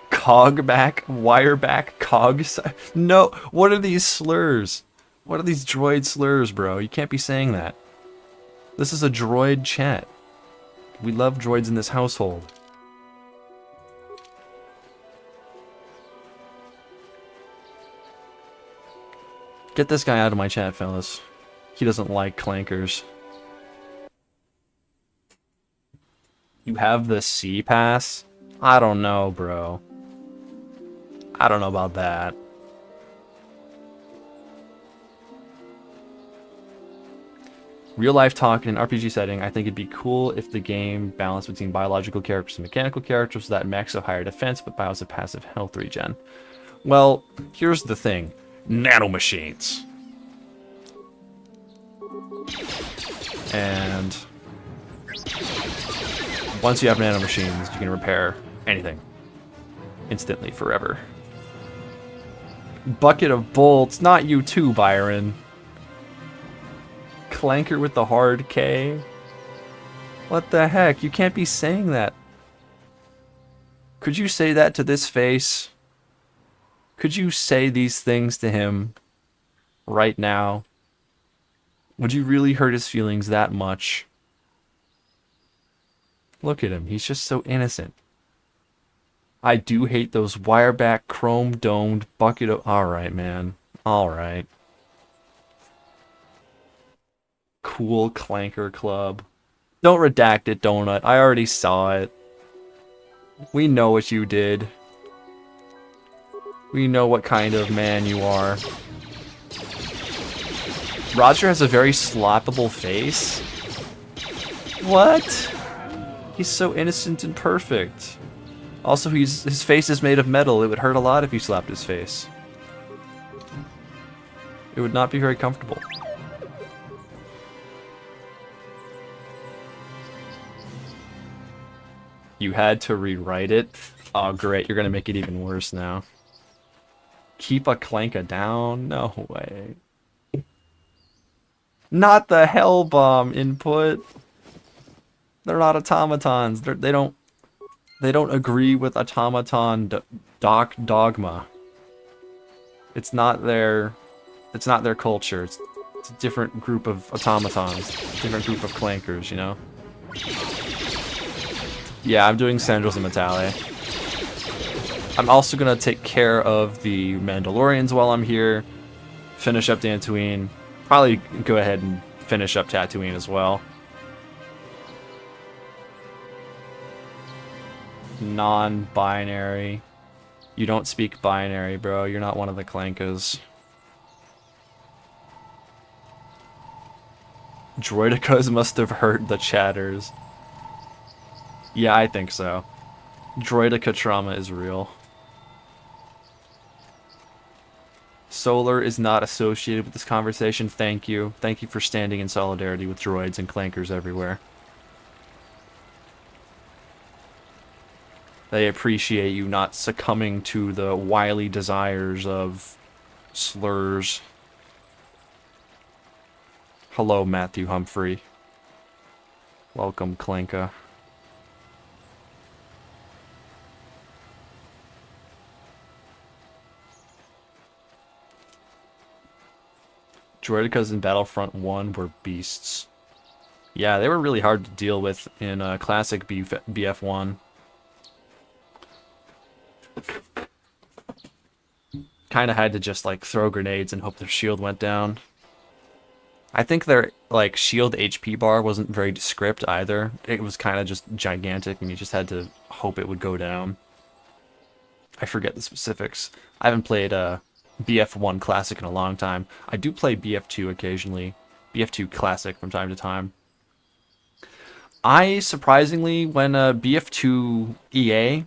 Cogback, wireback, cogs. No, what are these slurs? What are these droid slurs, bro? You can't be saying that. This is a droid chat. We love droids in this household. Get this guy out of my chat, fellas. He doesn't like clankers. You have the C pass? I don't know, bro. I don't know about that. Real life talk in an RPG setting, I think it'd be cool if the game balanced between biological characters and mechanical characters so that mechs have higher defense but bios have passive health regen. Well, here's the thing. Nanomachines. And once you have nanomachines, you can repair anything. Instantly, forever. Bucket of bolts. Not you too, Byron. Clanker with the hard K. What the heck? You can't be saying that. Could you say that to this face? Could you say these things to him right now? Would you really hurt his feelings that much? Look at him. He's just so innocent. I do hate those wireback, chrome-domed bucket of... Alright, man. Alright. cool Clanker Club. Don't redact it, Donut. I already saw it. We know what you did. We know what kind of man you are. Roger has a very slappable face. What? He's so innocent and perfect. Also, his face is made of metal. It would hurt a lot if you slapped his face. It would not be very comfortable. You had to rewrite it? Oh, great. You're going to make it even worse now. Keep a Clanka down? No way. Not the hell bomb input. They're not automatons. They don't agree with automaton dogma. It's not their culture. It's a different group of automatons, different group of clankers, you know. Yeah, I'm doing Sandals and Metale. I'm also gonna take care of the Mandalorians while I'm here. Finish up Dantooine. Probably go ahead and finish up Tatooine as well. Non-binary. You don't speak binary, bro. You're not one of the Clankas. Droidicas must have hurt the chatters. Yeah, I think so. Droidica trauma is real. Solar is not associated with this conversation. Thank you. Thank you for standing in solidarity with droids and clankers everywhere. They appreciate you not succumbing to the wily desires of slurs. Hello, Matthew Humphrey. Welcome, Clanka. Droidicas in Battlefront 1 were beasts. Yeah, they were really hard to deal with in classic BF1. Kind of had to just like throw grenades and hope their shield went down. I think their like shield HP bar wasn't very descript either. It was kind of just gigantic and you just had to hope it would go down. I forget the specifics. I haven't played BF1 Classic in a long time. I do play BF2 occasionally. BF2 Classic from time to time. I, surprisingly, when BF2 EA,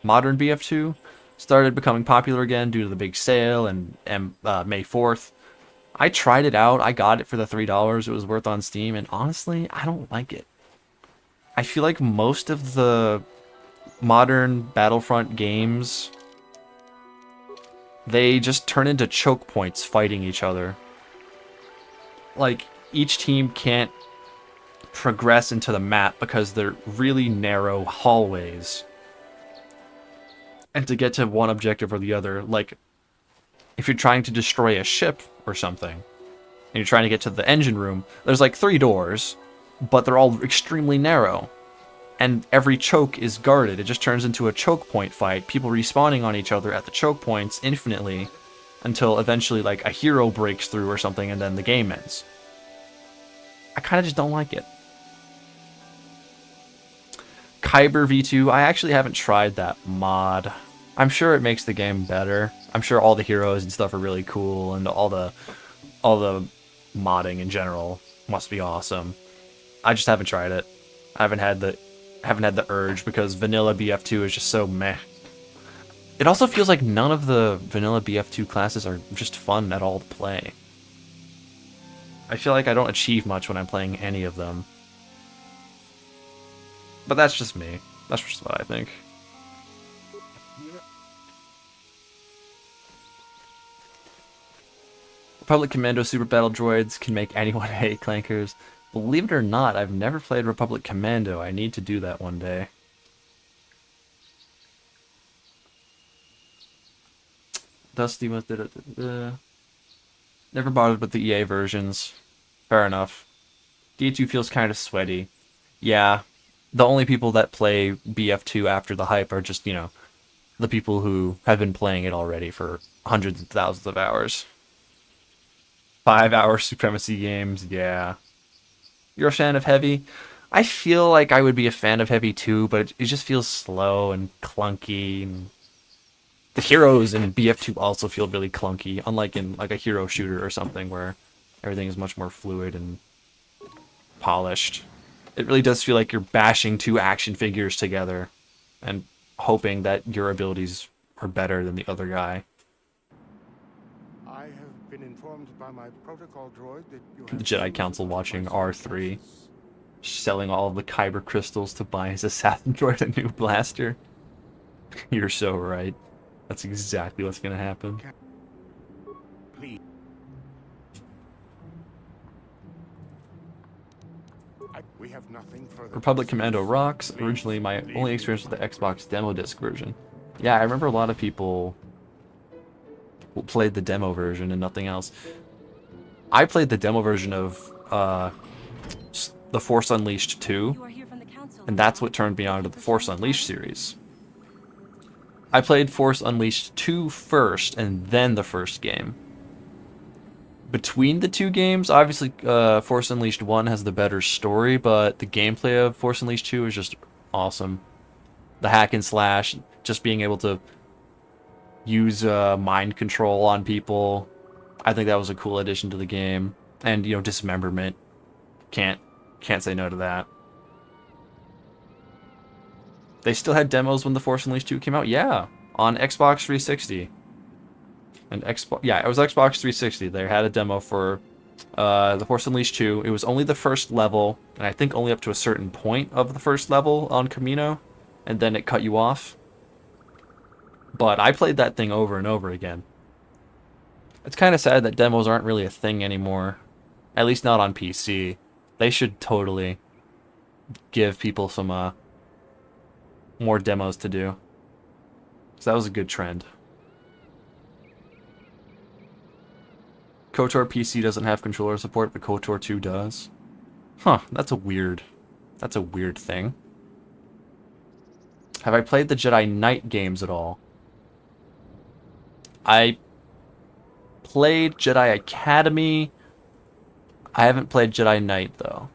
modern BF2, started becoming popular again due to the big sale and May 4th, I tried it out. I got it for the $3 it was worth on Steam, and honestly, I don't like it. I feel like most of the modern Battlefront games, they just turn into choke points fighting each other. Like, each team can't progress into the map because they're really narrow hallways. And to get to one objective or the other, like, if you're trying to destroy a ship or something, and you're trying to get to the engine room, there's like 3 doors, but they're all extremely narrow. And every choke is guarded. It just turns into a choke point fight, people respawning on each other at the choke points infinitely, until eventually like a hero breaks through or something and then the game ends. I kind of just don't like it. Kyber V2, I actually haven't tried that mod. I'm sure it makes the game better. I'm sure all the heroes and stuff are really cool, and all the modding in general must be awesome. I just haven't tried it. I haven't had the urge because vanilla BF2 is just so meh. It also feels like none of the vanilla BF2 classes are just fun at all to play. I feel like I don't achieve much when I'm playing any of them. But that's just me. That's just what I think. Republic Commando Super Battle Droids can make anyone hate clankers. Believe it or not, I've never played Republic Commando. I need to do that one day. Dusty must did it. Never bothered with the EA versions. Fair enough. D2 feels kind of sweaty. Yeah. The only people that play BF2 after the hype are just, you know, the people who have been playing it already for hundreds of thousands of hours. 5-hour supremacy games, yeah. You're a fan of Heavy? I feel like I would be a fan of Heavy too, but it just feels slow and clunky. And the heroes in BF2 also feel really clunky, unlike in like a hero shooter or something where everything is much more fluid and polished. It really does feel like you're bashing two action figures together and hoping that your abilities are better than the other guy. I have been informed by my protocol droid that you The have Jedi Council watching R3 selling all of the Kyber crystals to buy his assassin droid a new blaster. You're so right. That's exactly what's gonna happen. Please. We have nothing further. Republic Commando rocks. Originally, my only experience with the Xbox demo disc version. Yeah, I remember a lot of people played the demo version and nothing else. I played the demo version of The Force Unleashed 2, and that's what turned me on to the Force Unleashed series. I played Force Unleashed 2 first, and then the first game. Between the two games, obviously Force Unleashed 1 has the better story, but the gameplay of Force Unleashed 2 is just awesome. The hack and slash, just being able to use mind control on people, I think that was a cool addition to the game. And, you know, dismemberment. Can't say no to that. They still had demos when the Force Unleashed 2 came out? Yeah, on Xbox 360. And yeah, it was Xbox 360. They had a demo for the Force Unleashed 2. It was only the first level, and I think only up to a certain point of the first level on Camino, and then it cut you off. But I played that thing over and over again. It's kind of sad that demos aren't really a thing anymore. At least not on PC. They should totally give people some more demos to do. So that was a good trend. KOTOR PC doesn't have controller support, but KOTOR 2 does. Huh, that's a weird thing. Have I played the Jedi Knight games at all? I played Jedi Academy. I haven't played Jedi Knight, though.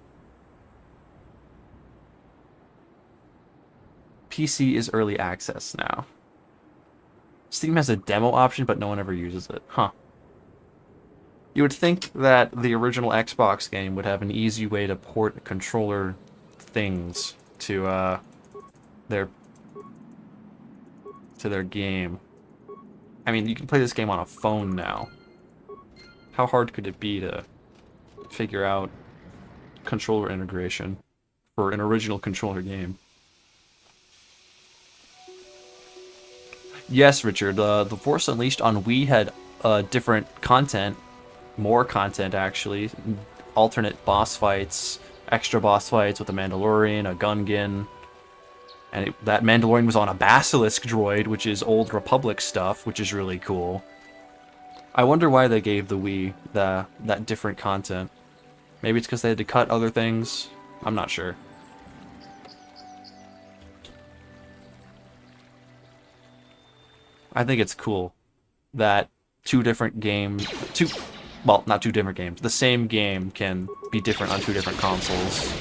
PC is early access now. Steam has a demo option, but no one ever uses it. Huh. You would think that the original Xbox game would have an easy way to port controller things to their game. I mean, you can play this game on a phone now. How hard could it be to figure out controller integration for an original controller game? Yes, Richard, the Force Unleashed on Wii had different content, more content actually, alternate boss fights, extra boss fights with a Mandalorian, a Gungan, and that Mandalorian was on a Basilisk droid, which is Old Republic stuff, which is really cool. I wonder why they gave the Wii that different content. Maybe it's because they had to cut other things. I'm not sure. I think it's cool that two different games, well, not two different games, the same game can be different on two different consoles.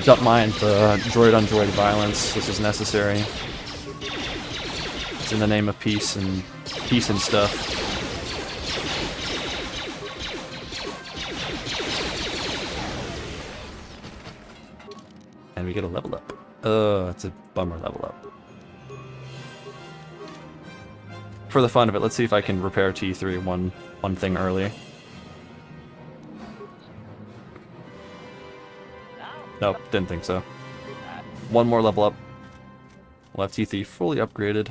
Don't mind the droid-on-droid violence. This is necessary. It's in the name of peace and stuff. And we get a level up. It's a bummer level up. For the fun of it, let's see if I can repair T3 one thing early. Nope, didn't think so. One more level up. We'll have T3 fully upgraded.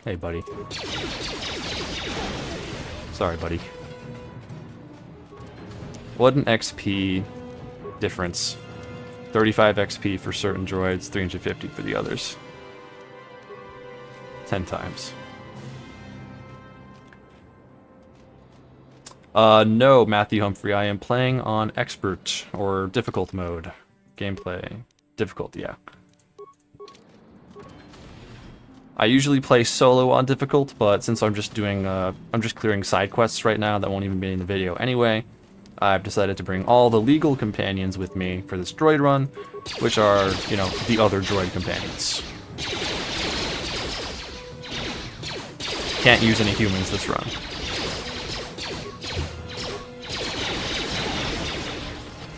Hey, buddy. Sorry, buddy. What an XP difference. 35 XP for certain droids, 350 for the others. 10 times. No, Matthew Humphrey, I am playing on expert or difficult mode. Gameplay. Difficult, yeah. I usually play solo on difficult, but since I'm just doing, I'm just clearing side quests right now that won't even be in the video anyway, I've decided to bring all the legal companions with me for this droid run, which are, you know, the other droid companions. Can't use any humans this run.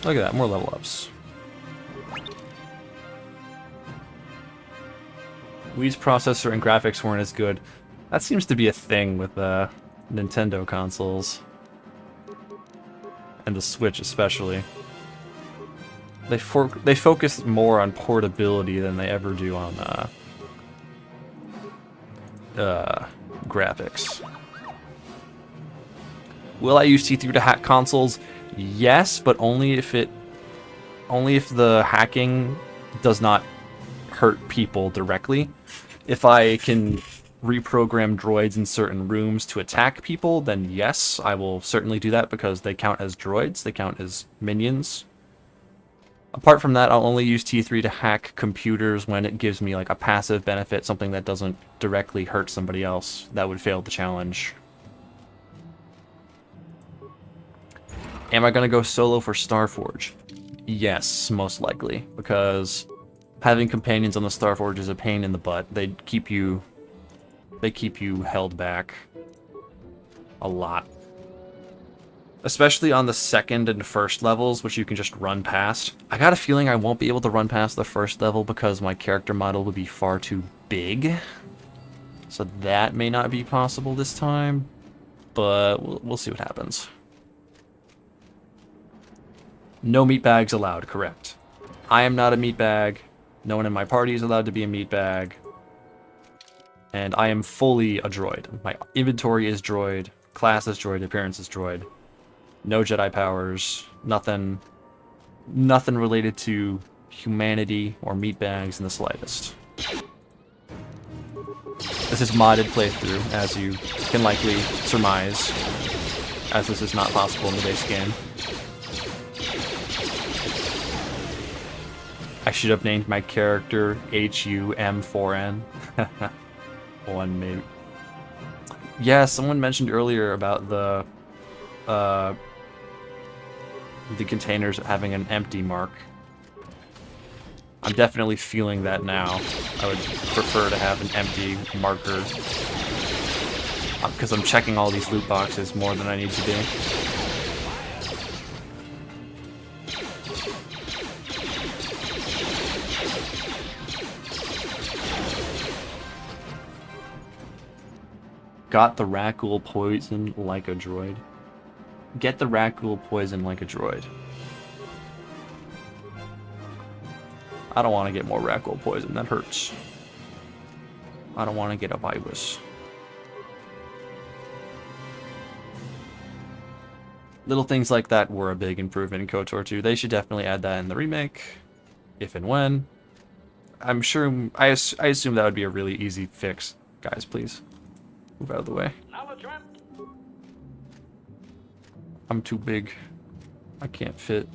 Look at that, more level ups. Wii's processor and graphics weren't as good. That seems to be a thing with Nintendo consoles. And the Switch especially. They focus more on portability than they ever do on graphics. Will I use T3 to hack consoles? Yes, but only if the hacking does not hurt people directly. If I can reprogram droids in certain rooms to attack people, then yes, I will certainly do that because they count as droids, they count as minions. Apart from that, I'll only use T3 to hack computers when it gives me like a passive benefit, something that doesn't directly hurt somebody else. That would fail the challenge. Am I gonna go solo for Starforge? Yes, most likely, because having companions on the Starforge is a pain in the butt. They keep you held back a lot. Especially on the second and first levels, which you can just run past. I got a feeling I won't be able to run past the first level because my character model would be far too big. So that may not be possible this time, but we'll see what happens. No meat bags allowed, correct. I am not a meat bag. No one in my party is allowed to be a meat bag. And I am fully a droid. My inventory is droid, class is droid, appearance is droid. No Jedi powers, nothing related to humanity or meat bags in the slightest. This is modded playthrough, as you can likely surmise, as this is not possible in the base game. I should have named my character HUM4N. One maybe. Yeah, someone mentioned earlier about the containers having an empty mark. I'm definitely feeling that now. I would prefer to have an empty marker because I'm checking all these loot boxes more than I need to be. Got the Rakghoul poison like a droid. Get the Rakghoul poison like a droid. I don't want to get more Rakghoul poison, that hurts. I don't want to get a virus. Little things like that were a big improvement in KOTOR 2. They should definitely add that in the remake, if and when. I'm sure, I assume that would be a really easy fix. Guys, please. Move out of the way. I'm too big. I can't fit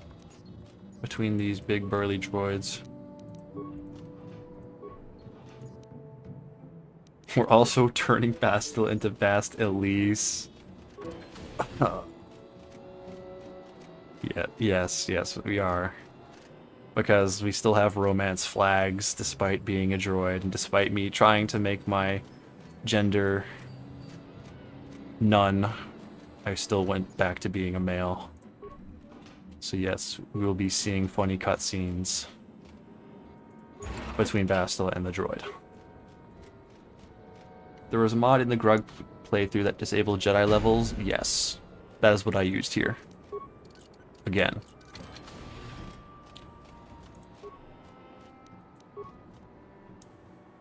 between these big burly droids. We're also turning Bastille into Bast Elise. Yeah, yes, we are. Because we still have romance flags despite being a droid and despite me trying to make my gender none, I still went back to being a male. So yes, we will be seeing funny cutscenes between Bastille and the droid. There was a mod in the Grug playthrough that disabled Jedi levels. Yes, that is what I used here. Again.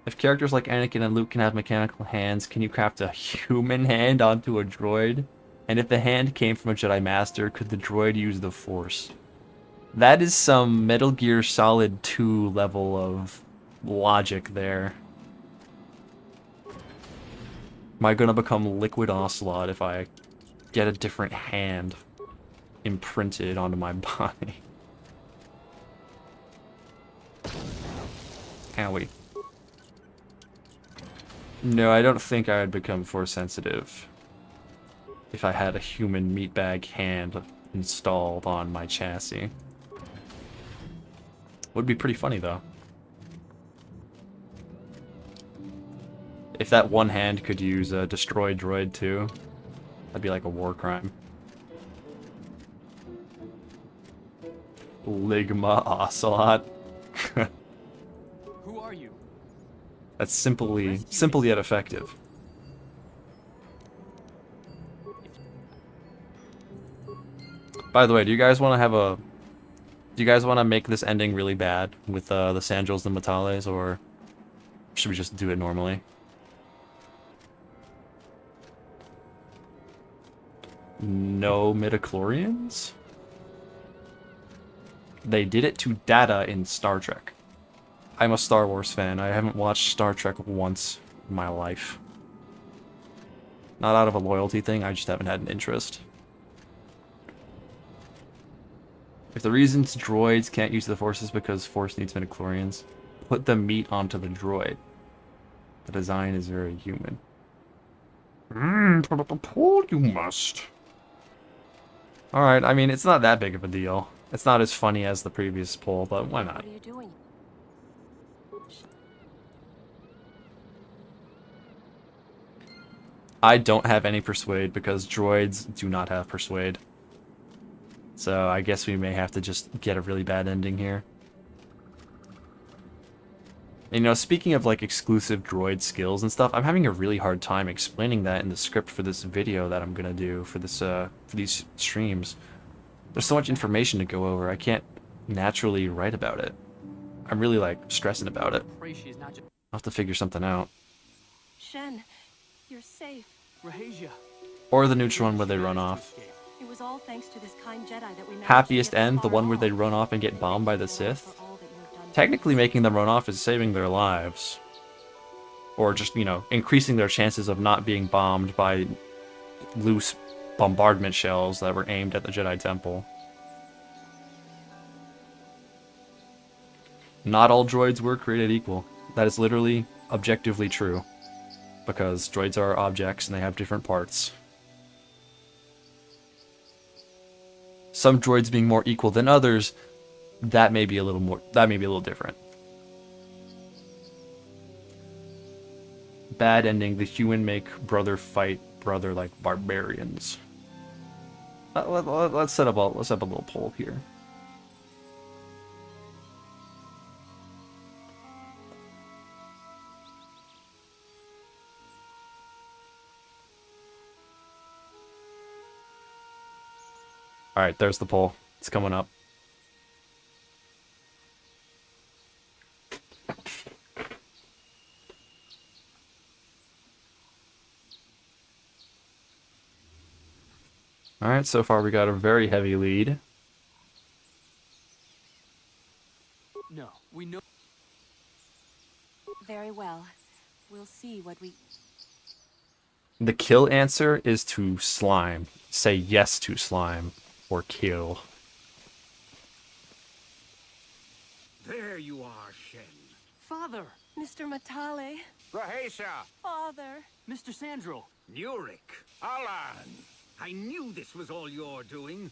If characters like Anakin and Luke can have mechanical hands, can you craft a human hand onto a droid? And if the hand came from a Jedi Master, could the droid use the Force? That is some Metal Gear Solid 2 level of logic there. Am I gonna become Liquid Ocelot if I get a different hand imprinted onto my body? Owie. No, I don't think I would become force sensitive if I had a human meatbag hand installed on my chassis. Would be pretty funny though. If that one hand could use a destroy droid too, that'd be like a war crime. Ligma Ocelot. Who are you? That's simple yet effective. By the way, do you guys want to make this ending really bad with the Sandrils and Matales, or should we just do it normally? No midichlorians? They did it to Data in Star Trek. I'm a Star Wars fan. I haven't watched Star Trek once in my life. Not out of a loyalty thing, I just haven't had an interest. If the reasons droids can't use the Force is because Force needs midichlorians, put the meat onto the droid. The design is very human. Put up a poll, you must. Alright, I mean, it's not that big of a deal. It's not as funny as the previous poll, but why not? What are you doing? I don't have any persuade because droids do not have persuade. So I guess we may have to just get a really bad ending here. And, you know, speaking of like exclusive droid skills and stuff, I'm having a really hard time explaining that in the script for this video that I'm gonna do for this for these streams. There's so much information to go over. I can't naturally write about it. I'm really like stressing about it. Pray she is not just I'll have to figure something out. Shen, you're safe. Rahasia. Or the neutral one where they run off. It was all thanks to this kind Jedi that we managed Happiest to get end, this the far one where they along. run off and get bombed by the Sith. For all that you have done. Technically making them run off is saving their lives. Or just, you know, increasing their chances of not being bombed by loose bombardment shells that were aimed at the Jedi Temple. Not all droids were created equal. That is literally, objectively true. Because droids are objects and they have different parts. Some droids being more equal than others, that may be a little different. Bad ending, the human make brother fight brother like barbarians. Let's set up a little poll here. Alright, there's the poll. It's coming up. Alright, so far we got a very heavy lead. No, we know. Very well. We'll see what we... The kill answer is to slime. Say yes to slime. Or kill. There you are, Shen. Father! Mr. Matale. Rahasia! Father. Mr. Sandril! Nurik! Alan! I knew this was all your doing.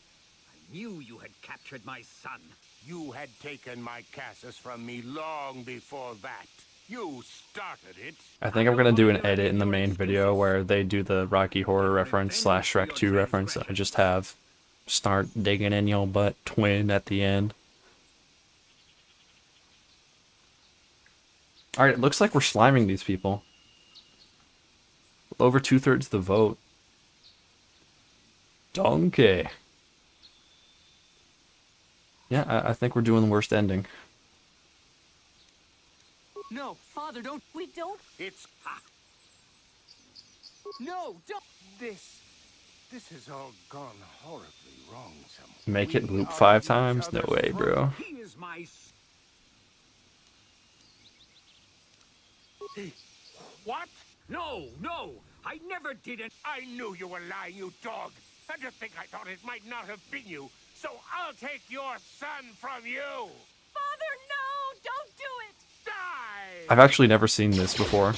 I knew you had captured my son. You had taken my Cassus from me long before that. You started it. I think I'm gonna do an edit in the main video where they do the Rocky Horror reference / Shrek 2 reference. I just have start digging in your butt twin at the end. Alright, it looks like we're sliming these people. Over 2/3 of the vote. Donkey. Yeah, I think we're doing the worst ending. No, Father, don't. We don't... It's... No, don't. This has all gone horribly wrong somewhere. Make it loop 5 times? No way, bro. He is my... What? No, no! I never did it! I knew you were lying, you dog! And to think I thought it might not have been you, so I'll take your son from you! Father, no! Don't do it! Die! I've actually never seen this before.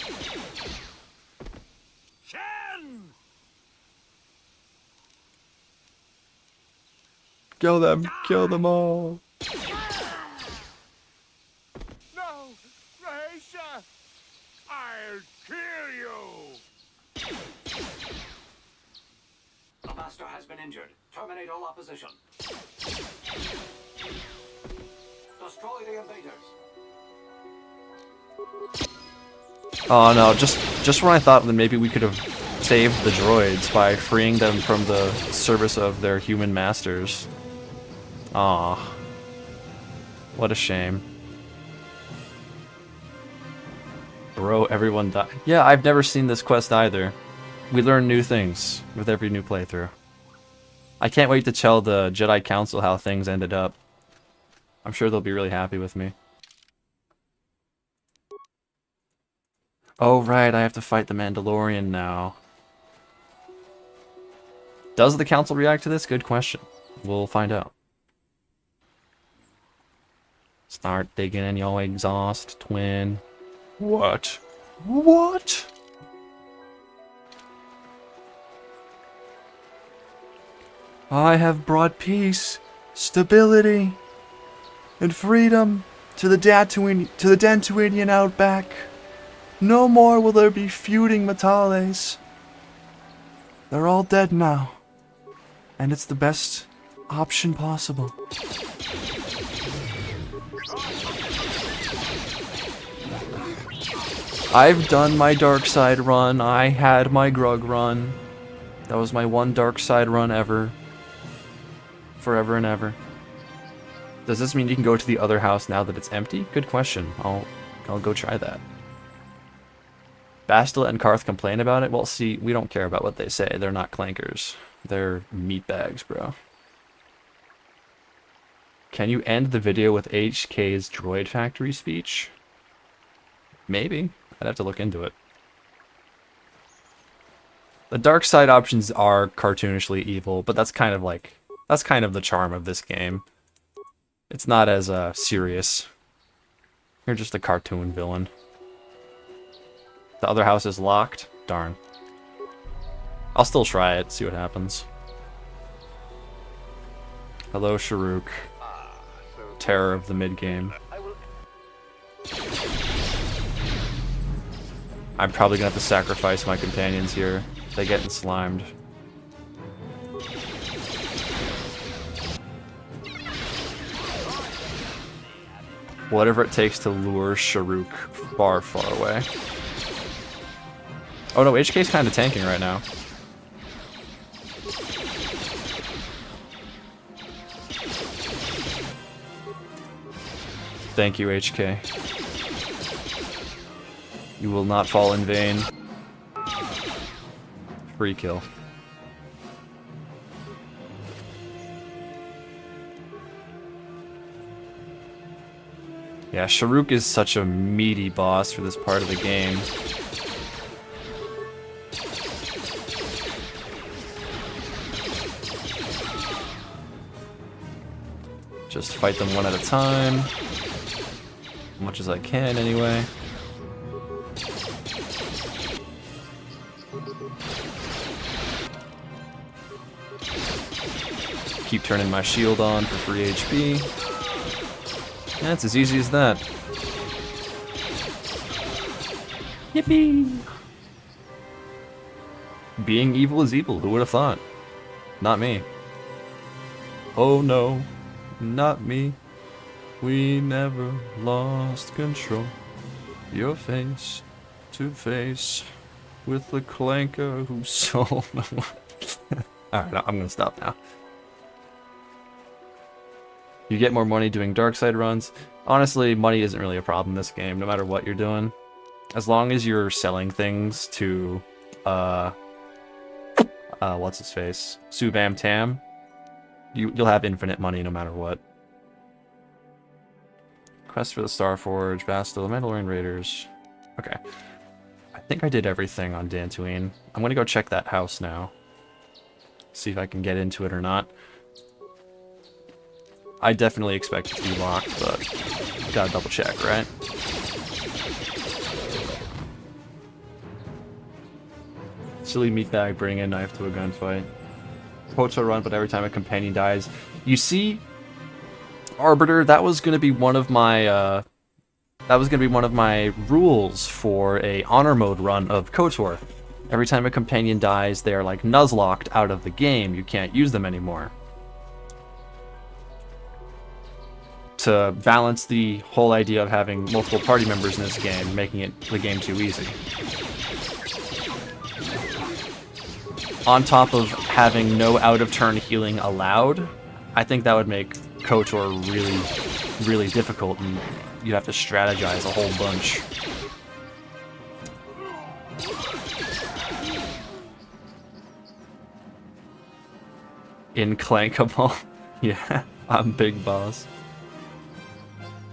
Kill them! Kill them all! No! Raisha! I'll kill you! The Master has been injured. Terminate all opposition. Destroy the invaders. Oh no, just when I thought that maybe we could have saved the droids by freeing them from the service of their human masters. Aw. What a shame. Bro, everyone died. Yeah, I've never seen this quest either. We learn new things with every new playthrough. I can't wait to tell the Jedi Council how things ended up. I'm sure they'll be really happy with me. Oh right, I have to fight the Mandalorian now. Does the council react to this? Good question. We'll find out. Start digging in your exhaust, twin. What? What? I have brought peace, stability, and freedom to the Dantooinian outback. No more will there be feuding Matales. They're all dead now. And it's the best option possible. I've done my dark side run. I had my Grug run. That was my one dark side run ever. Forever and ever. Does this mean you can go to the other house now that it's empty? Good question. I'll go try that. Bastila and Karth complain about it? Well, see, we don't care about what they say. They're not clankers. They're meatbags, bro. Can you end the video with HK's Droid Factory speech? Maybe. I'd have to look into it. The dark side options are cartoonishly evil, but that's kind of the charm of this game. It's not as serious. You're just a cartoon villain. The other house is locked? Darn. I'll still try it, see what happens. Hello, Sharuk. Terror of the mid-game. I'm probably gonna have to sacrifice my companions here. They get slimed. Whatever it takes to lure Sharuk far, far away. Oh no, HK's kind of tanking right now. Thank you, HK. You will not fall in vain. Free kill. Yeah, Sharuk is such a meaty boss for this part of the game. Just fight them one at a time. As much as I can, anyway. Keep turning my shield on for free HP. Yeah, it's as easy as that. Yippee! Being evil is evil, who would have thought? Not me. Oh no, not me. We never lost control. You're face to face with the clanker who sold. Alright, I'm gonna stop now. You get more money doing dark side runs. Honestly, money isn't really a problem in this game, no matter what you're doing. As long as you're selling things to, what's his face? Subam Tam. You'll have infinite money no matter what. Quest for the Starforge, Bastila, Mandalorian Raiders. Okay. I think I did everything on Dantooine. I'm gonna go check that house now. See if I can get into it or not. I definitely expect it to be locked, but gotta double check, right? Silly meatbag bring a knife to a gunfight. KOTOR run, but every time a companion dies, You see, Arbiter, that was going to be one of my rules for a honor mode run of KOTOR. Every time a companion dies, they're like nuzlocked out of the game. You can't use them anymore. To balance the whole idea of having multiple party members in this game, making the game too easy. On top of having no out-of-turn healing allowed, I think that would make KOTOR really, really difficult, and you'd have to strategize a whole bunch. Inclankable. Yeah, I'm Big Boss.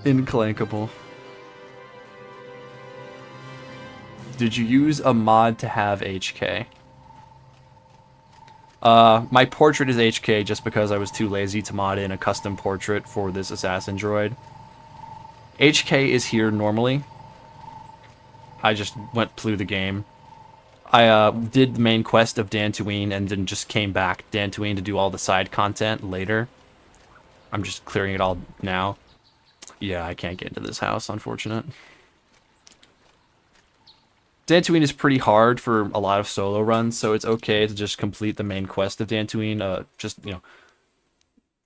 Inclankable. Did you use a mod to have HK? My portrait is HK just because I was too lazy to mod in a custom portrait for this assassin droid. HK is here normally. I just went through the game. I did the main quest of Dantooine and then just came back Dantooine to do all the side content later. I'm just clearing it all now. Yeah, I can't get into this house, unfortunate. Dantooine is pretty hard for a lot of solo runs, so it's okay to just complete the main quest of Dantooine. Just, you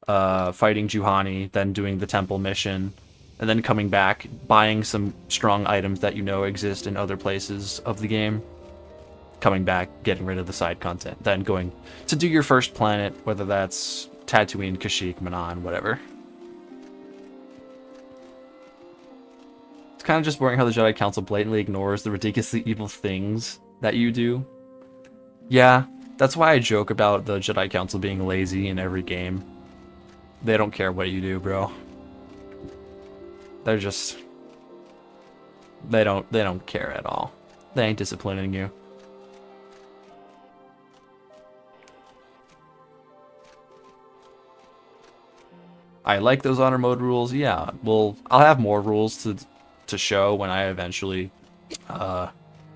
know, fighting Juhani, then doing the temple mission, and then coming back, buying some strong items that you know exist in other places of the game. Coming back, getting rid of the side content, then going to do your first planet, whether that's Tatooine, Kashyyyk, Manan, whatever. It's kind of just boring how the Jedi Council blatantly ignores the ridiculously evil things that you do. Yeah, that's why I joke about the Jedi Council being lazy in every game. They don't care what you do, bro. They're just... They don't care at all. They ain't disciplining you. I like those honor mode rules, yeah. Well, I'll have more rules to show when I eventually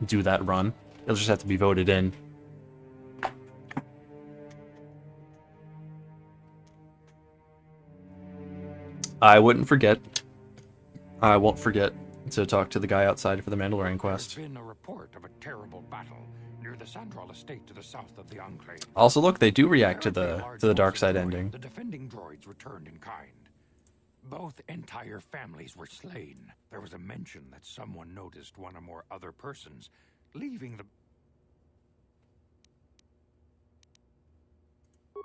do that run. It'll just have to be voted in. I wouldn't forget. I won't forget to talk to the guy outside for the Mandalorian quest. There's been a report of a terrible battle near the Sandral estate to the south of the Enclave. Also, look, they do react to the dark side ending. The defending droids returned in kind. Both entire families were slain. There was a mention that someone noticed one or more other persons leaving the...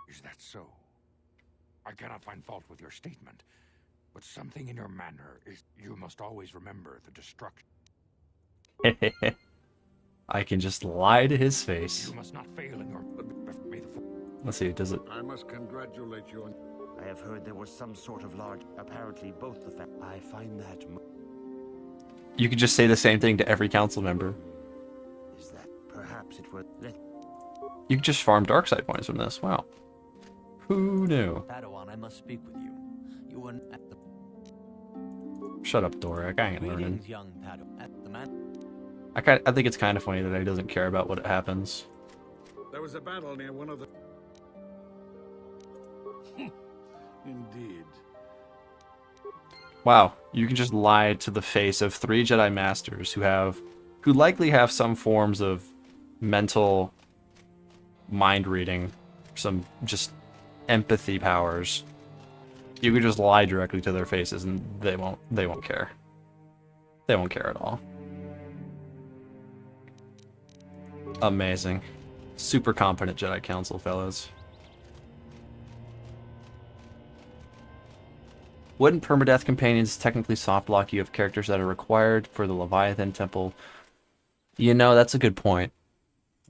Is that so? I cannot find fault with your statement, but something in your manner is... You must always remember the destruction. I can just lie to his face. You must not fail in your... Let's see, does it... I must congratulate you on... I have heard there was some sort of large... Apparently both the I find that... You could just say the same thing to every council member. Is that perhaps it was... You could just farm dark side points from this. Wow. Who knew? Padawan, I must speak with you. You were at the... Shut up, Dorak. I ain't learning. Greetings, young Padawan. At the man... I think it's kind of funny that he doesn't care about what happens. There was a battle near one of the... Indeed. Wow, you can just lie to the face of 3 Jedi Masters who likely have some forms of mental mind reading, some just empathy powers. You could just lie directly to their faces and they won't care. They won't care at all. Amazing. Super competent Jedi Council, fellas. Wouldn't permadeath companions technically softlock you of characters that are required for the Leviathan Temple? You know, that's a good point.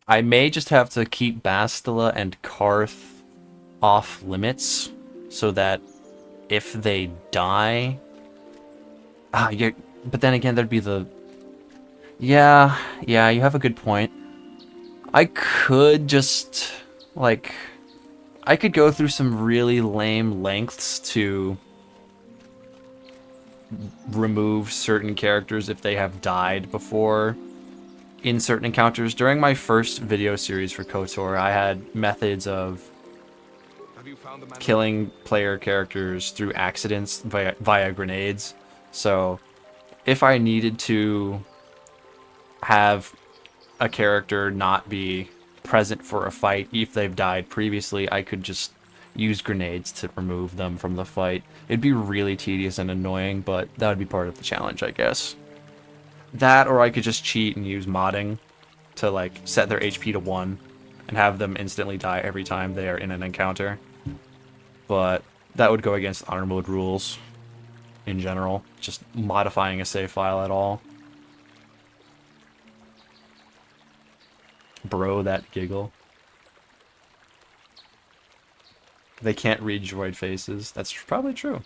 I may just have to keep Bastila and Karth off limits so that if they die... but then again, there'd be the... Yeah, you have a good point. I could just, like... I could go through some really lame lengths to... remove certain characters if they have died before in certain encounters. During my first video series for KOTOR, I had methods of killing player characters through accidents via grenades. So if I needed to have a character not be present for a fight if they've died previously, I could just use grenades to remove them from the fight. It'd be really tedious and annoying, but that would be part of the challenge, I guess. That, or I could just cheat and use modding to like set their HP to 1 and have them instantly die every time they are in an encounter. But that would go against honor mode rules in general, just modifying a save file at all. Bro, that giggle. They can't read droid faces. That's probably true.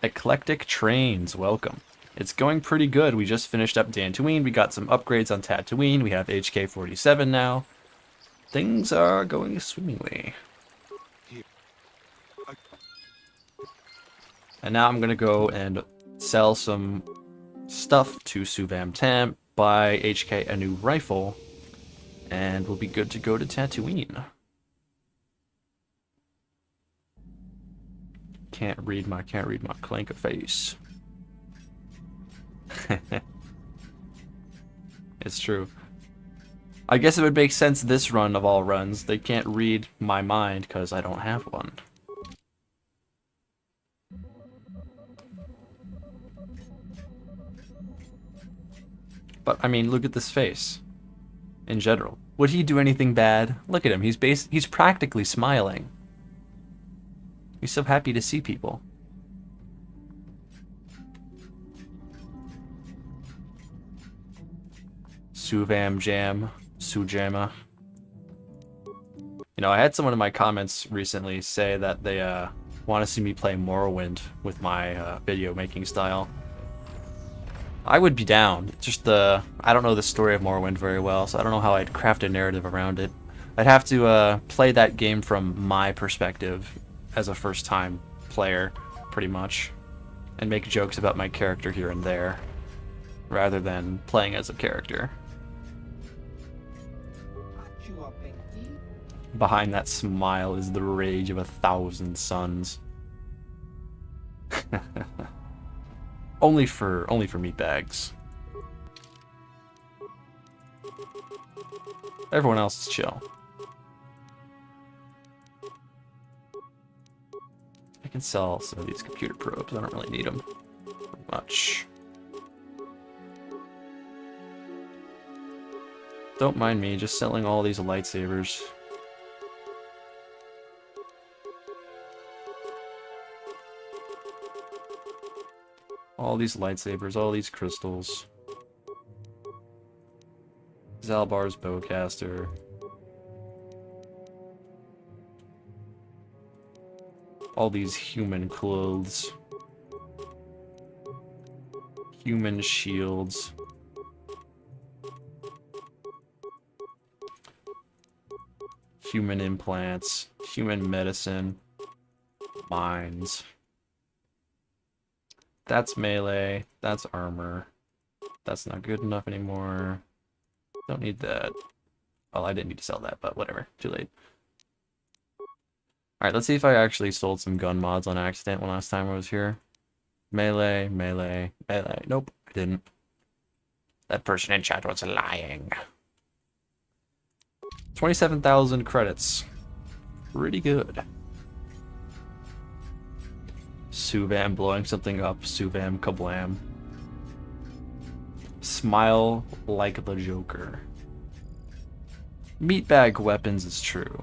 Eclectic Trains, welcome. It's going pretty good. We just finished up Dantooine. We got some upgrades on Tatooine. We have HK-47 now. Things are going swimmingly. And now I'm going to go and sell some stuff to Suvam Tam, buy HK a new rifle, and we'll be good to go to Tatooine. Can't read my clanker face. It's true. I guess it would make sense this run of all runs. They can't read my mind because I don't have one. But I mean, look at this face. In general, would he do anything bad? Look at him. He's practically smiling. He's so happy to see people. Suvam Jam, Sujama. You know, I had someone in my comments recently say that they want to see me play Morrowind with my video making style. I would be down. Just I don't know the story of Morrowind very well, so I don't know how I'd craft a narrative around it. I'd have to play that game from my perspective as a first-time player, pretty much, and make jokes about my character here and there, rather than playing as a character. Behind that smile is the rage of 1,000 suns. Only for meatbags. Everyone else is chill. I can sell some of these computer probes. I don't really need them much. Don't mind me just selling all these lightsabers. All these lightsabers, all these crystals. Zalbar's bowcaster. All these human clothes. Human shields. Human implants. Human medicine. Mines. That's melee. That's armor. That's not good enough anymore. Don't need that. Well, I didn't need to sell that, but whatever. Too late. Alright, let's see if I actually sold some gun mods on accident when last time I was here. Melee, melee, melee. Nope, I didn't. That person in chat was lying. 27,000 credits. Pretty good. Suvam blowing something up. Suvam kablam. Smile like the Joker. Meatbag weapons is true.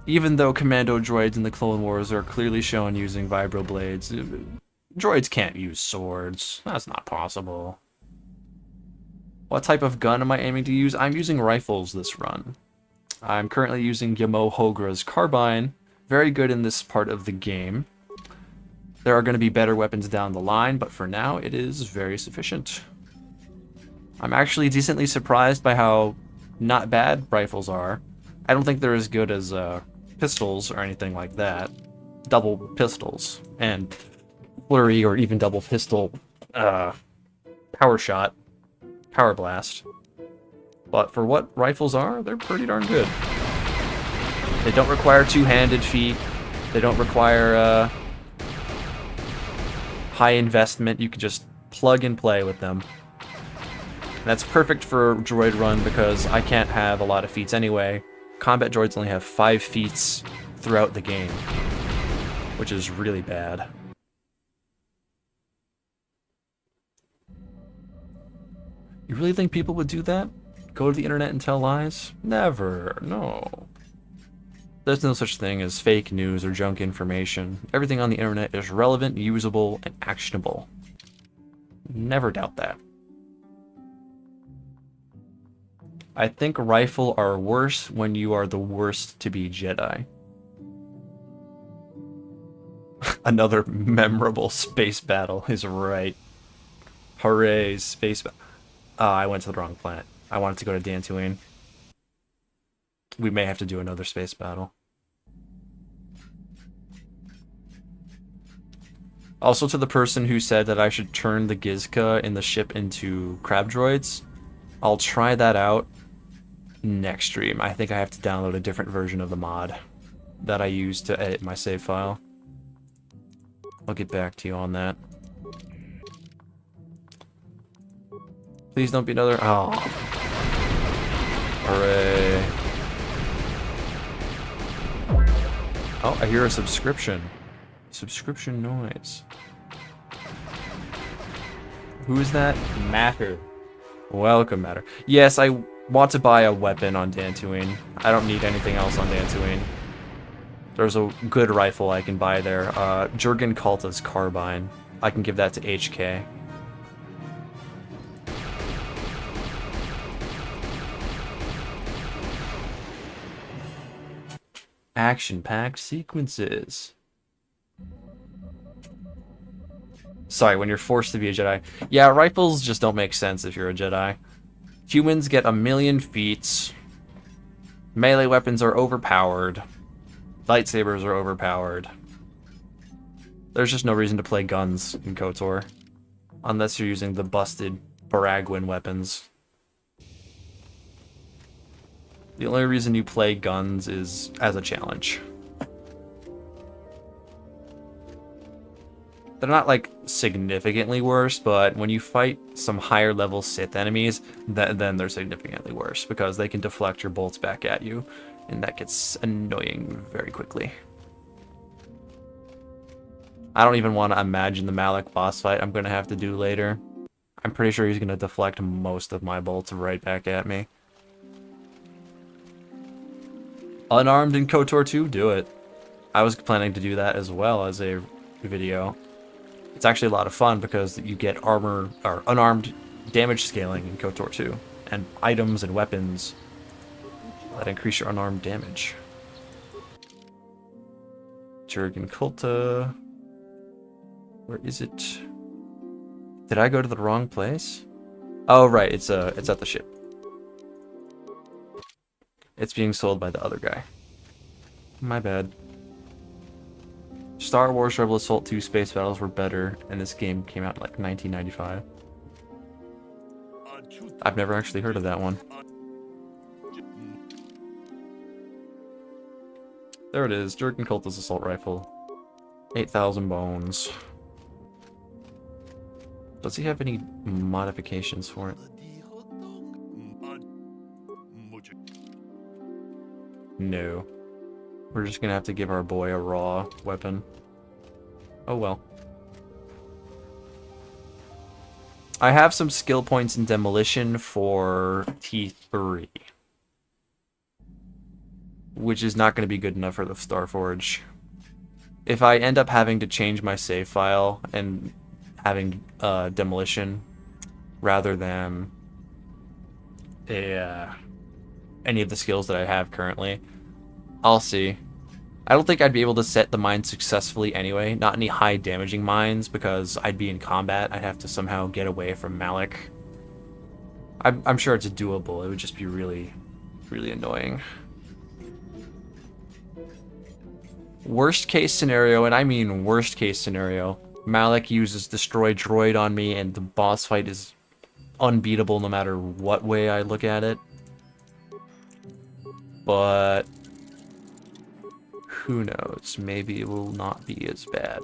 Even though commando droids in the Clone Wars are clearly shown using vibroblades, droids can't use swords. That's not possible. What type of gun am I aiming to use? I'm using rifles this run. I'm currently using Yamo Hogra's carbine. Very good in this part of the game. There are going to be better weapons down the line, but for now it is very sufficient. I'm actually decently surprised by how not bad rifles are. I don't think they're as good as pistols or anything like that. Double pistols and flurry or even double pistol power shot, power blast. But for what rifles are, they're pretty darn good. They don't require two-handed feet. They don't require high investment. You can just plug and play with them. And that's perfect for droid run because I can't have a lot of feats anyway. Combat droids only have 5 feats throughout the game, which is really bad. You really think people would do that? Go to the internet and tell lies? Never. No. There's no such thing as fake news or junk information. Everything on the internet is relevant, usable, and actionable. Never doubt that. I think rifle are worse when you are the worst to be Jedi. Another memorable space battle is right. Hooray, space battle. I went to the wrong planet. I wanted to go to Dantooine. We may have to do another space battle. Also, to the person who said that I should turn the Gizka in the ship into crab droids, I'll try that out next stream. I think I have to download a different version of the mod that I use to edit my save file. I'll get back to you on that. Please don't be another... Oh. Hooray. Oh, I hear a subscription. Subscription noise. Who is that? Matter. Welcome, Matter. Yes, I want to buy a weapon on Dantooine. I don't need anything else on Dantooine. There's a good rifle I can buy there. Jurgen Kalta's carbine. I can give that to HK. Action-packed sequences. Sorry, when you're forced to be a Jedi. Yeah, rifles just don't make sense if you're a Jedi. Humans get 1,000,000 feats. Melee weapons are overpowered. Lightsabers are overpowered. There's just no reason to play guns in KOTOR. Unless you're using the busted Baragwin weapons. The only reason you play guns is as a challenge. They're not, like, significantly worse, but when you fight some higher level Sith enemies, then they're significantly worse, because they can deflect your bolts back at you, and that gets annoying very quickly. I don't even want to imagine the Malak boss fight I'm going to have to do later. I'm pretty sure he's going to deflect most of my bolts right back at me. Unarmed in KOTOR 2? Do it. I was planning to do that as well as a video. It's actually a lot of fun because you get armor or unarmed damage scaling in KOTOR 2, and items and weapons that increase your unarmed damage. Jurgen Kulta. Where is it? Did I go to the wrong place? Oh right, it's at the ship. It's being sold by the other guy. My bad. Star Wars Rebel Assault 2 space battles were better, and this game came out in like 1995. I've never actually heard of that one. There it is, Jurgen Kulta's assault rifle. 8,000 bones. Does he have any modifications for it? No. We're just gonna have to give our boy a raw weapon. Oh well. I have some skill points in demolition for T3. Which is not going to be good enough for the Starforge. If I end up having to change my save file and having demolition rather than any of the skills that I have currently, I'll see. I don't think I'd be able to set the mines successfully anyway. Not any high damaging mines because I'd be in combat. I'd have to somehow get away from Malak. I'm sure it's doable. It would just be really, really annoying. Worst case scenario, and I mean worst case scenario, Malak uses Destroy Droid on me and the boss fight is unbeatable no matter what way I look at it. But who knows? Maybe it will not be as bad.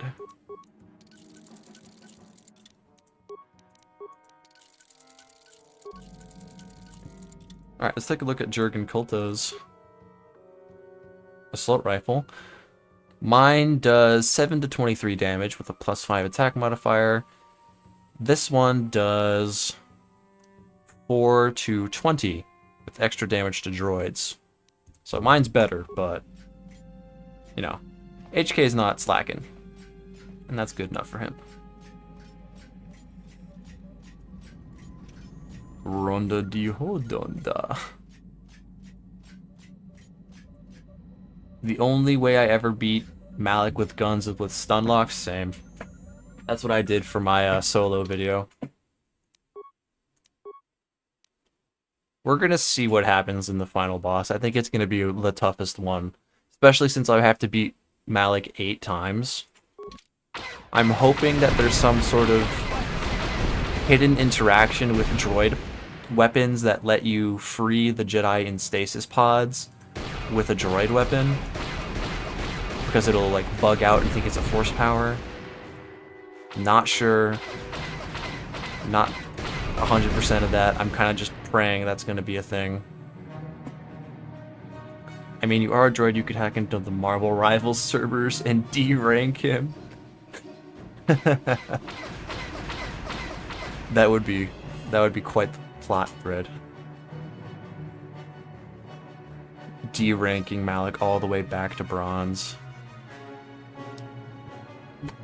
Alright, let's take a look at Jurgen Kulto's assault rifle. Mine does 7 to 23 damage with a +5 attack modifier. This one does 4 to 20 with extra damage to droids. So mine's better, but, you know, HK is not slacking. And that's good enough for him. Ronda di Hodonda. The only way I ever beat Malik with guns is with stun locks. Same. That's what I did for my solo video. We're gonna see what happens in the final boss. I think it's gonna be the toughest one, especially since I have to beat Malik 8 times. I'm hoping that there's some sort of hidden interaction with droid weapons that let you free the Jedi in stasis pods with a droid weapon, because it'll like bug out and think it's a force power. Not sure. Not 100% of that. I'm kind of just praying that's going to be a thing. I mean, you are a droid, you could hack into the Marvel Rivals servers and D-rank him. That would be quite the plot thread. D-ranking Malik all the way back to bronze.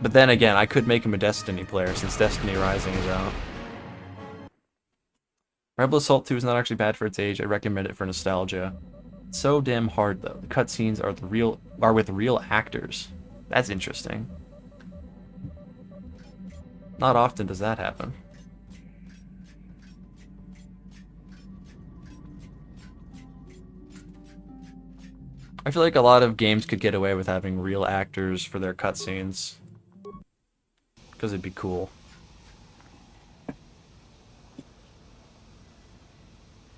But then again, I could make him a Destiny player since Destiny Rising is out. Rebel Assault 2 is not actually bad for its age. I recommend it for nostalgia. It's so damn hard though. The cutscenes are with real actors. That's interesting. Not often does that happen. I feel like a lot of games could get away with having real actors for their cutscenes, because it'd be cool.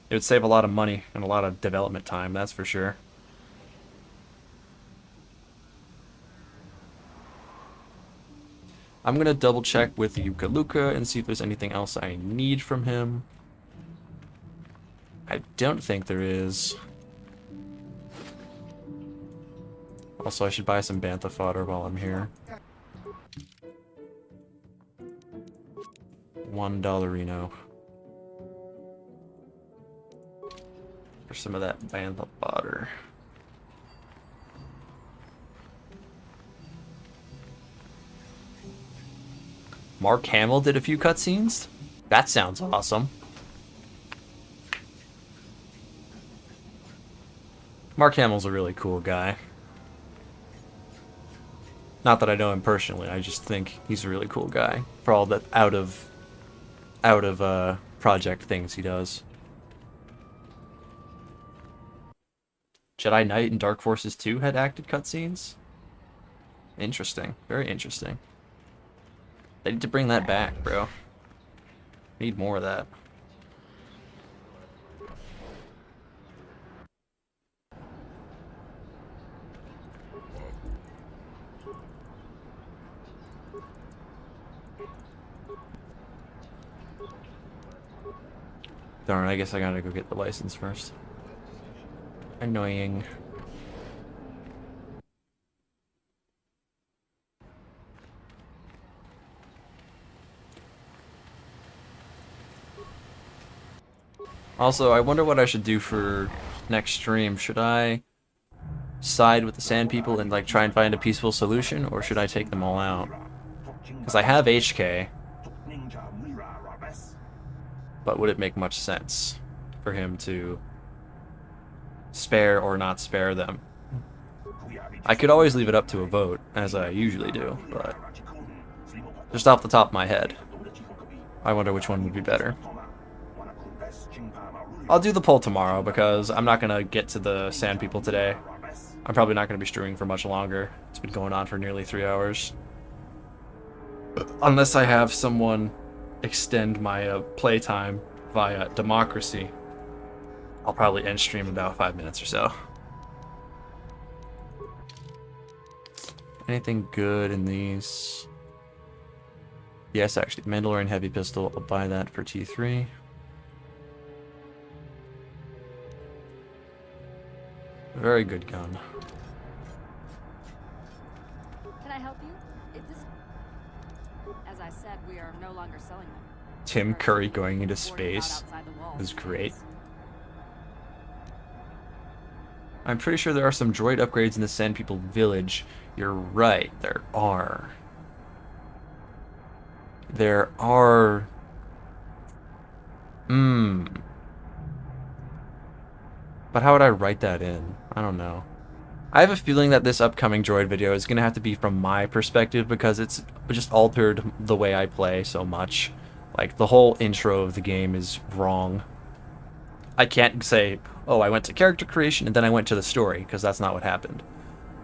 It would save a lot of money and a lot of development time, that's for sure. I'm gonna double check with Yuka Luka and see if there's anything else I need from him. I don't think there is. Also, I should buy some bantha fodder while I'm here. $1 for some of that bantha fodder. Mark Hamill did a few cutscenes? That sounds awesome. Mark Hamill's a really cool guy. Not that I know him personally, I just think he's a really cool guy for all the out of project things he does. Jedi Knight and Dark Forces 2 had acted cutscenes? Interesting. Very interesting. They need to bring that back, bro. Need more of that. Darn, I guess I gotta go get the license first. Annoying. Also, I wonder what I should do for next stream. Should I side with the Sand People and like try and find a peaceful solution, or should I take them all out? Because I have HK. But would it make much sense for him to spare or not spare them? I could always leave it up to a vote, as I usually do, but just off the top of my head, I wonder which one would be better. I'll do the poll tomorrow because I'm not going to get to the Sand People today. I'm probably not going to be streaming for much longer. It's been going on for nearly 3 hours. Unless I have someone extend my playtime via democracy, I'll probably end stream about 5 minutes or so. Anything good in these? Yes, actually. Mandalorian Heavy Pistol. I'll buy that for T3. Very good gun. Can I help you? If this... As I said, we are no longer selling them. Tim Curry going into space is great. I'm pretty sure there are some droid upgrades in the Sand People village. You're right, there are. There are... But how would I write that in? I don't know. I have a feeling that this upcoming droid video is going to have to be from my perspective because it's just altered the way I play so much. Like, the whole intro of the game is wrong. I can't say, oh, I went to character creation and then I went to the story, because that's not what happened.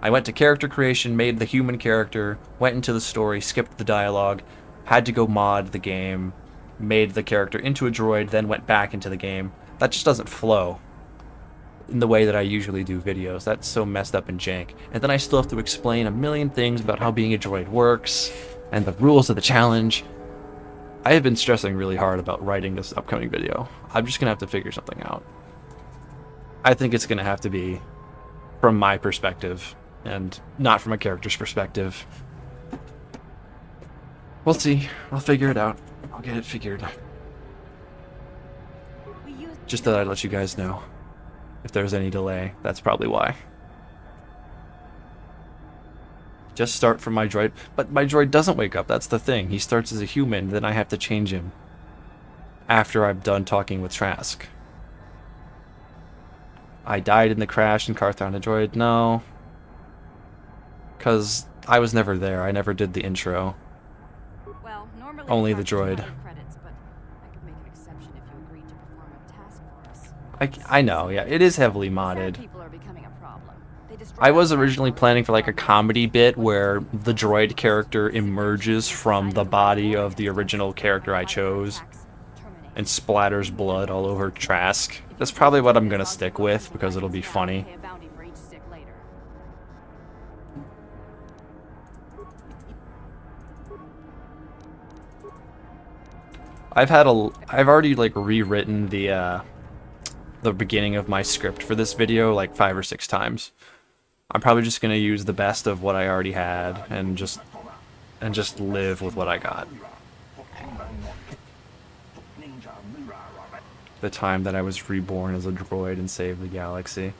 I went to character creation, made the human character, went into the story, skipped the dialogue, had to go mod the game, made the character into a droid, then went back into the game. That just doesn't flow in the way that I usually do videos. That's so messed up and jank. And then I still have to explain a million things about how being a droid works, and the rules of the challenge. I have been stressing really hard about writing this upcoming video. I'm just gonna have to figure something out. I think it's gonna have to be from my perspective, and not from a character's perspective. We'll see. I'll figure it out. I'll get it figured. Just thought I'd let you guys know. If there's any delay, that's probably why. Just start from my droid. But my droid doesn't wake up, that's the thing. He starts as a human, then I have to change him after I'm done talking with Trask. I died in the crash and Carth found a droid? No. Because I was never there. I never did the intro. Well, normally only the droid. Credits, but I could make an exception if you agreed to perform a task for us. I know, yeah. It is heavily modded. People are becoming a problem. I was originally planning for like a comedy bit where the droid character emerges from the body of the original character I chose and splatters blood all over Trask. That's probably what I'm gonna stick with because it'll be funny. I've already like rewritten the beginning of my script for this video like 5 or 6 times. I'm probably just gonna use the best of what I already had and just live with what I got. The time that I was reborn as a droid and saved the galaxy.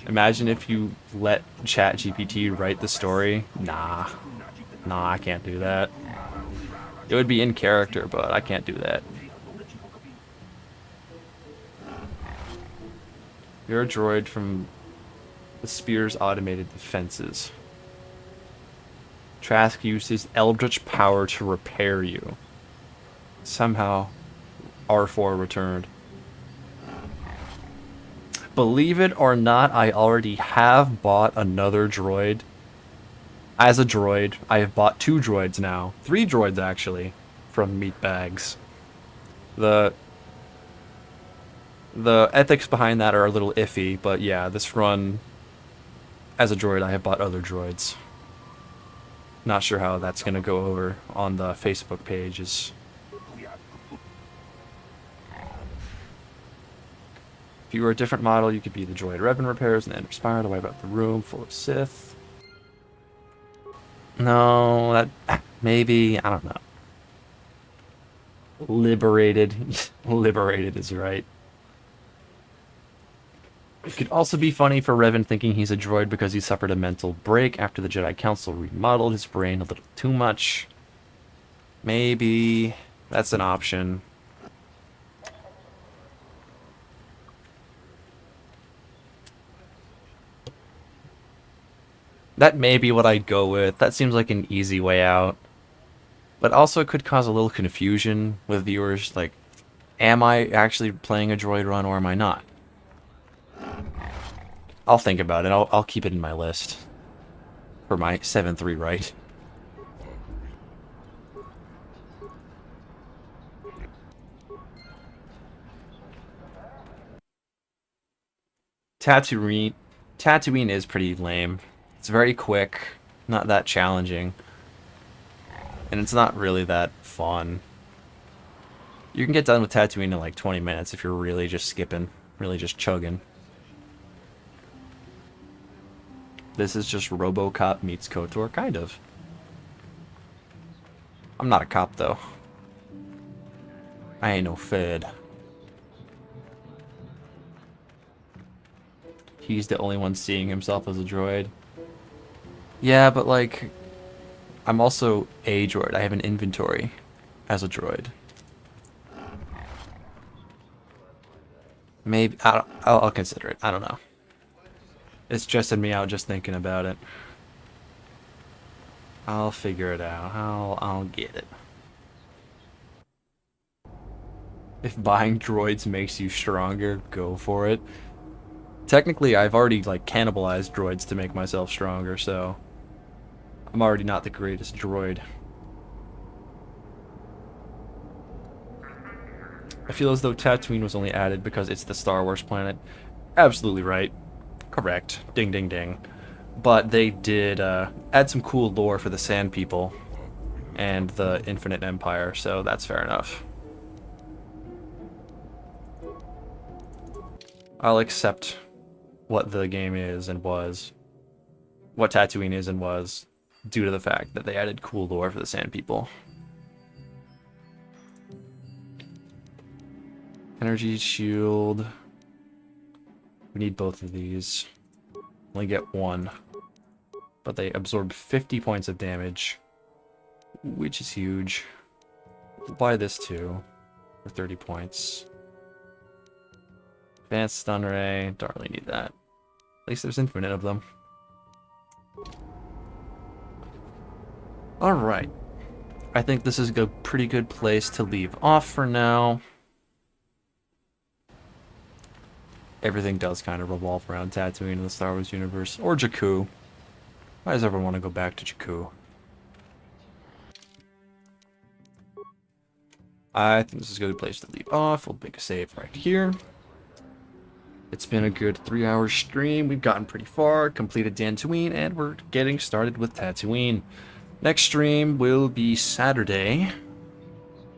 Imagine if you let ChatGPT write the story. Nah, I can't do that. It would be in character, but I can't do that. You're a droid from the Spear's automated defenses. Trask used his eldritch power to repair you. Somehow, R4 returned. Believe it or not, I already have bought another droid. As a droid, I have bought 2 droids now. 3 droids, actually, from Meatbags. The ethics behind that are a little iffy, but yeah, this run, as a droid, I have bought other droids. Not sure how that's going to go over on the Facebook pages. If you were a different model, you could be the droid Revan repairs and then Spire to wipe out the room full of Sith. No, that maybe, I don't know. Liberated. Liberated is right. It could also be funny for Revan thinking he's a droid because he suffered a mental break after the Jedi Council remodeled his brain a little too much. Maybe that's an option. That may be what I'd go with. That seems like an easy way out. But also it could cause a little confusion with viewers, like, am I actually playing a droid run or am I not? I'll think about it. I'll keep it in my list for my 7-3 right. Tatooine is pretty lame. It's very quick, not that challenging, and it's not really that fun. You can get done with Tatooine in like 20 minutes if you're really just skipping, really just chugging. This is just RoboCop meets KOTOR, kind of. I'm not a cop, though. I ain't no Fed. He's the only one seeing himself as a droid. Yeah, but like, I'm also a droid. I have an inventory as a droid. Maybe I'll consider it. I don't know. It's stressing me out just thinking about it. I'll figure it out. I'll get it. If buying droids makes you stronger, go for it. Technically, I've already like cannibalized droids to make myself stronger, so I'm already not the greatest droid. I feel as though Tatooine was only added because it's the Star Wars planet. Absolutely right. Correct. Ding, ding, ding. But they did add some cool lore for the Sand People and the Infinite Empire, so that's fair enough. I'll accept what the game is and was, what Tatooine is and was, due to the fact that they added cool lore for the Sand People. Energy shield. We need both of these. Only get one. But they absorb 50 points of damage, which is huge. We'll buy this too for 30 points. Advanced stun ray. Don't really need that. At least there's infinite of them. Alright. I think this is a pretty good place to leave off for now. Everything does kind of revolve around Tatooine in the Star Wars universe. Or Jakku. Why does everyone want to go back to Jakku? I think this is a good place to leave off. We'll make a save right here. It's been a good 3-hour stream. We've gotten pretty far, completed Dantooine, and we're getting started with Tatooine. Next stream will be Saturday.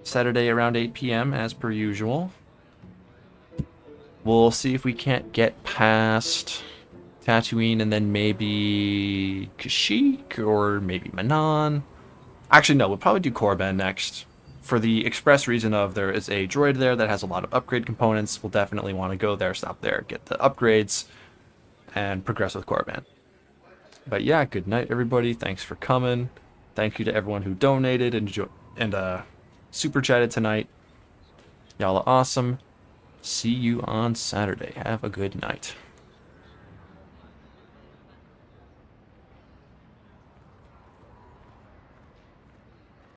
Saturday around 8 p.m. as per usual. We'll see if we can't get past Tatooine and then maybe Kashyyyk or maybe Manan. Actually, no, we'll probably do Korriban next. For the express reason of there is a droid there that has a lot of upgrade components. We'll definitely want to go there, stop there, get the upgrades, and progress with Korriban. But yeah, good night, everybody. Thanks for coming. Thank you to everyone who donated and super chatted tonight. Y'all are awesome. See you on Saturday. Have a good night.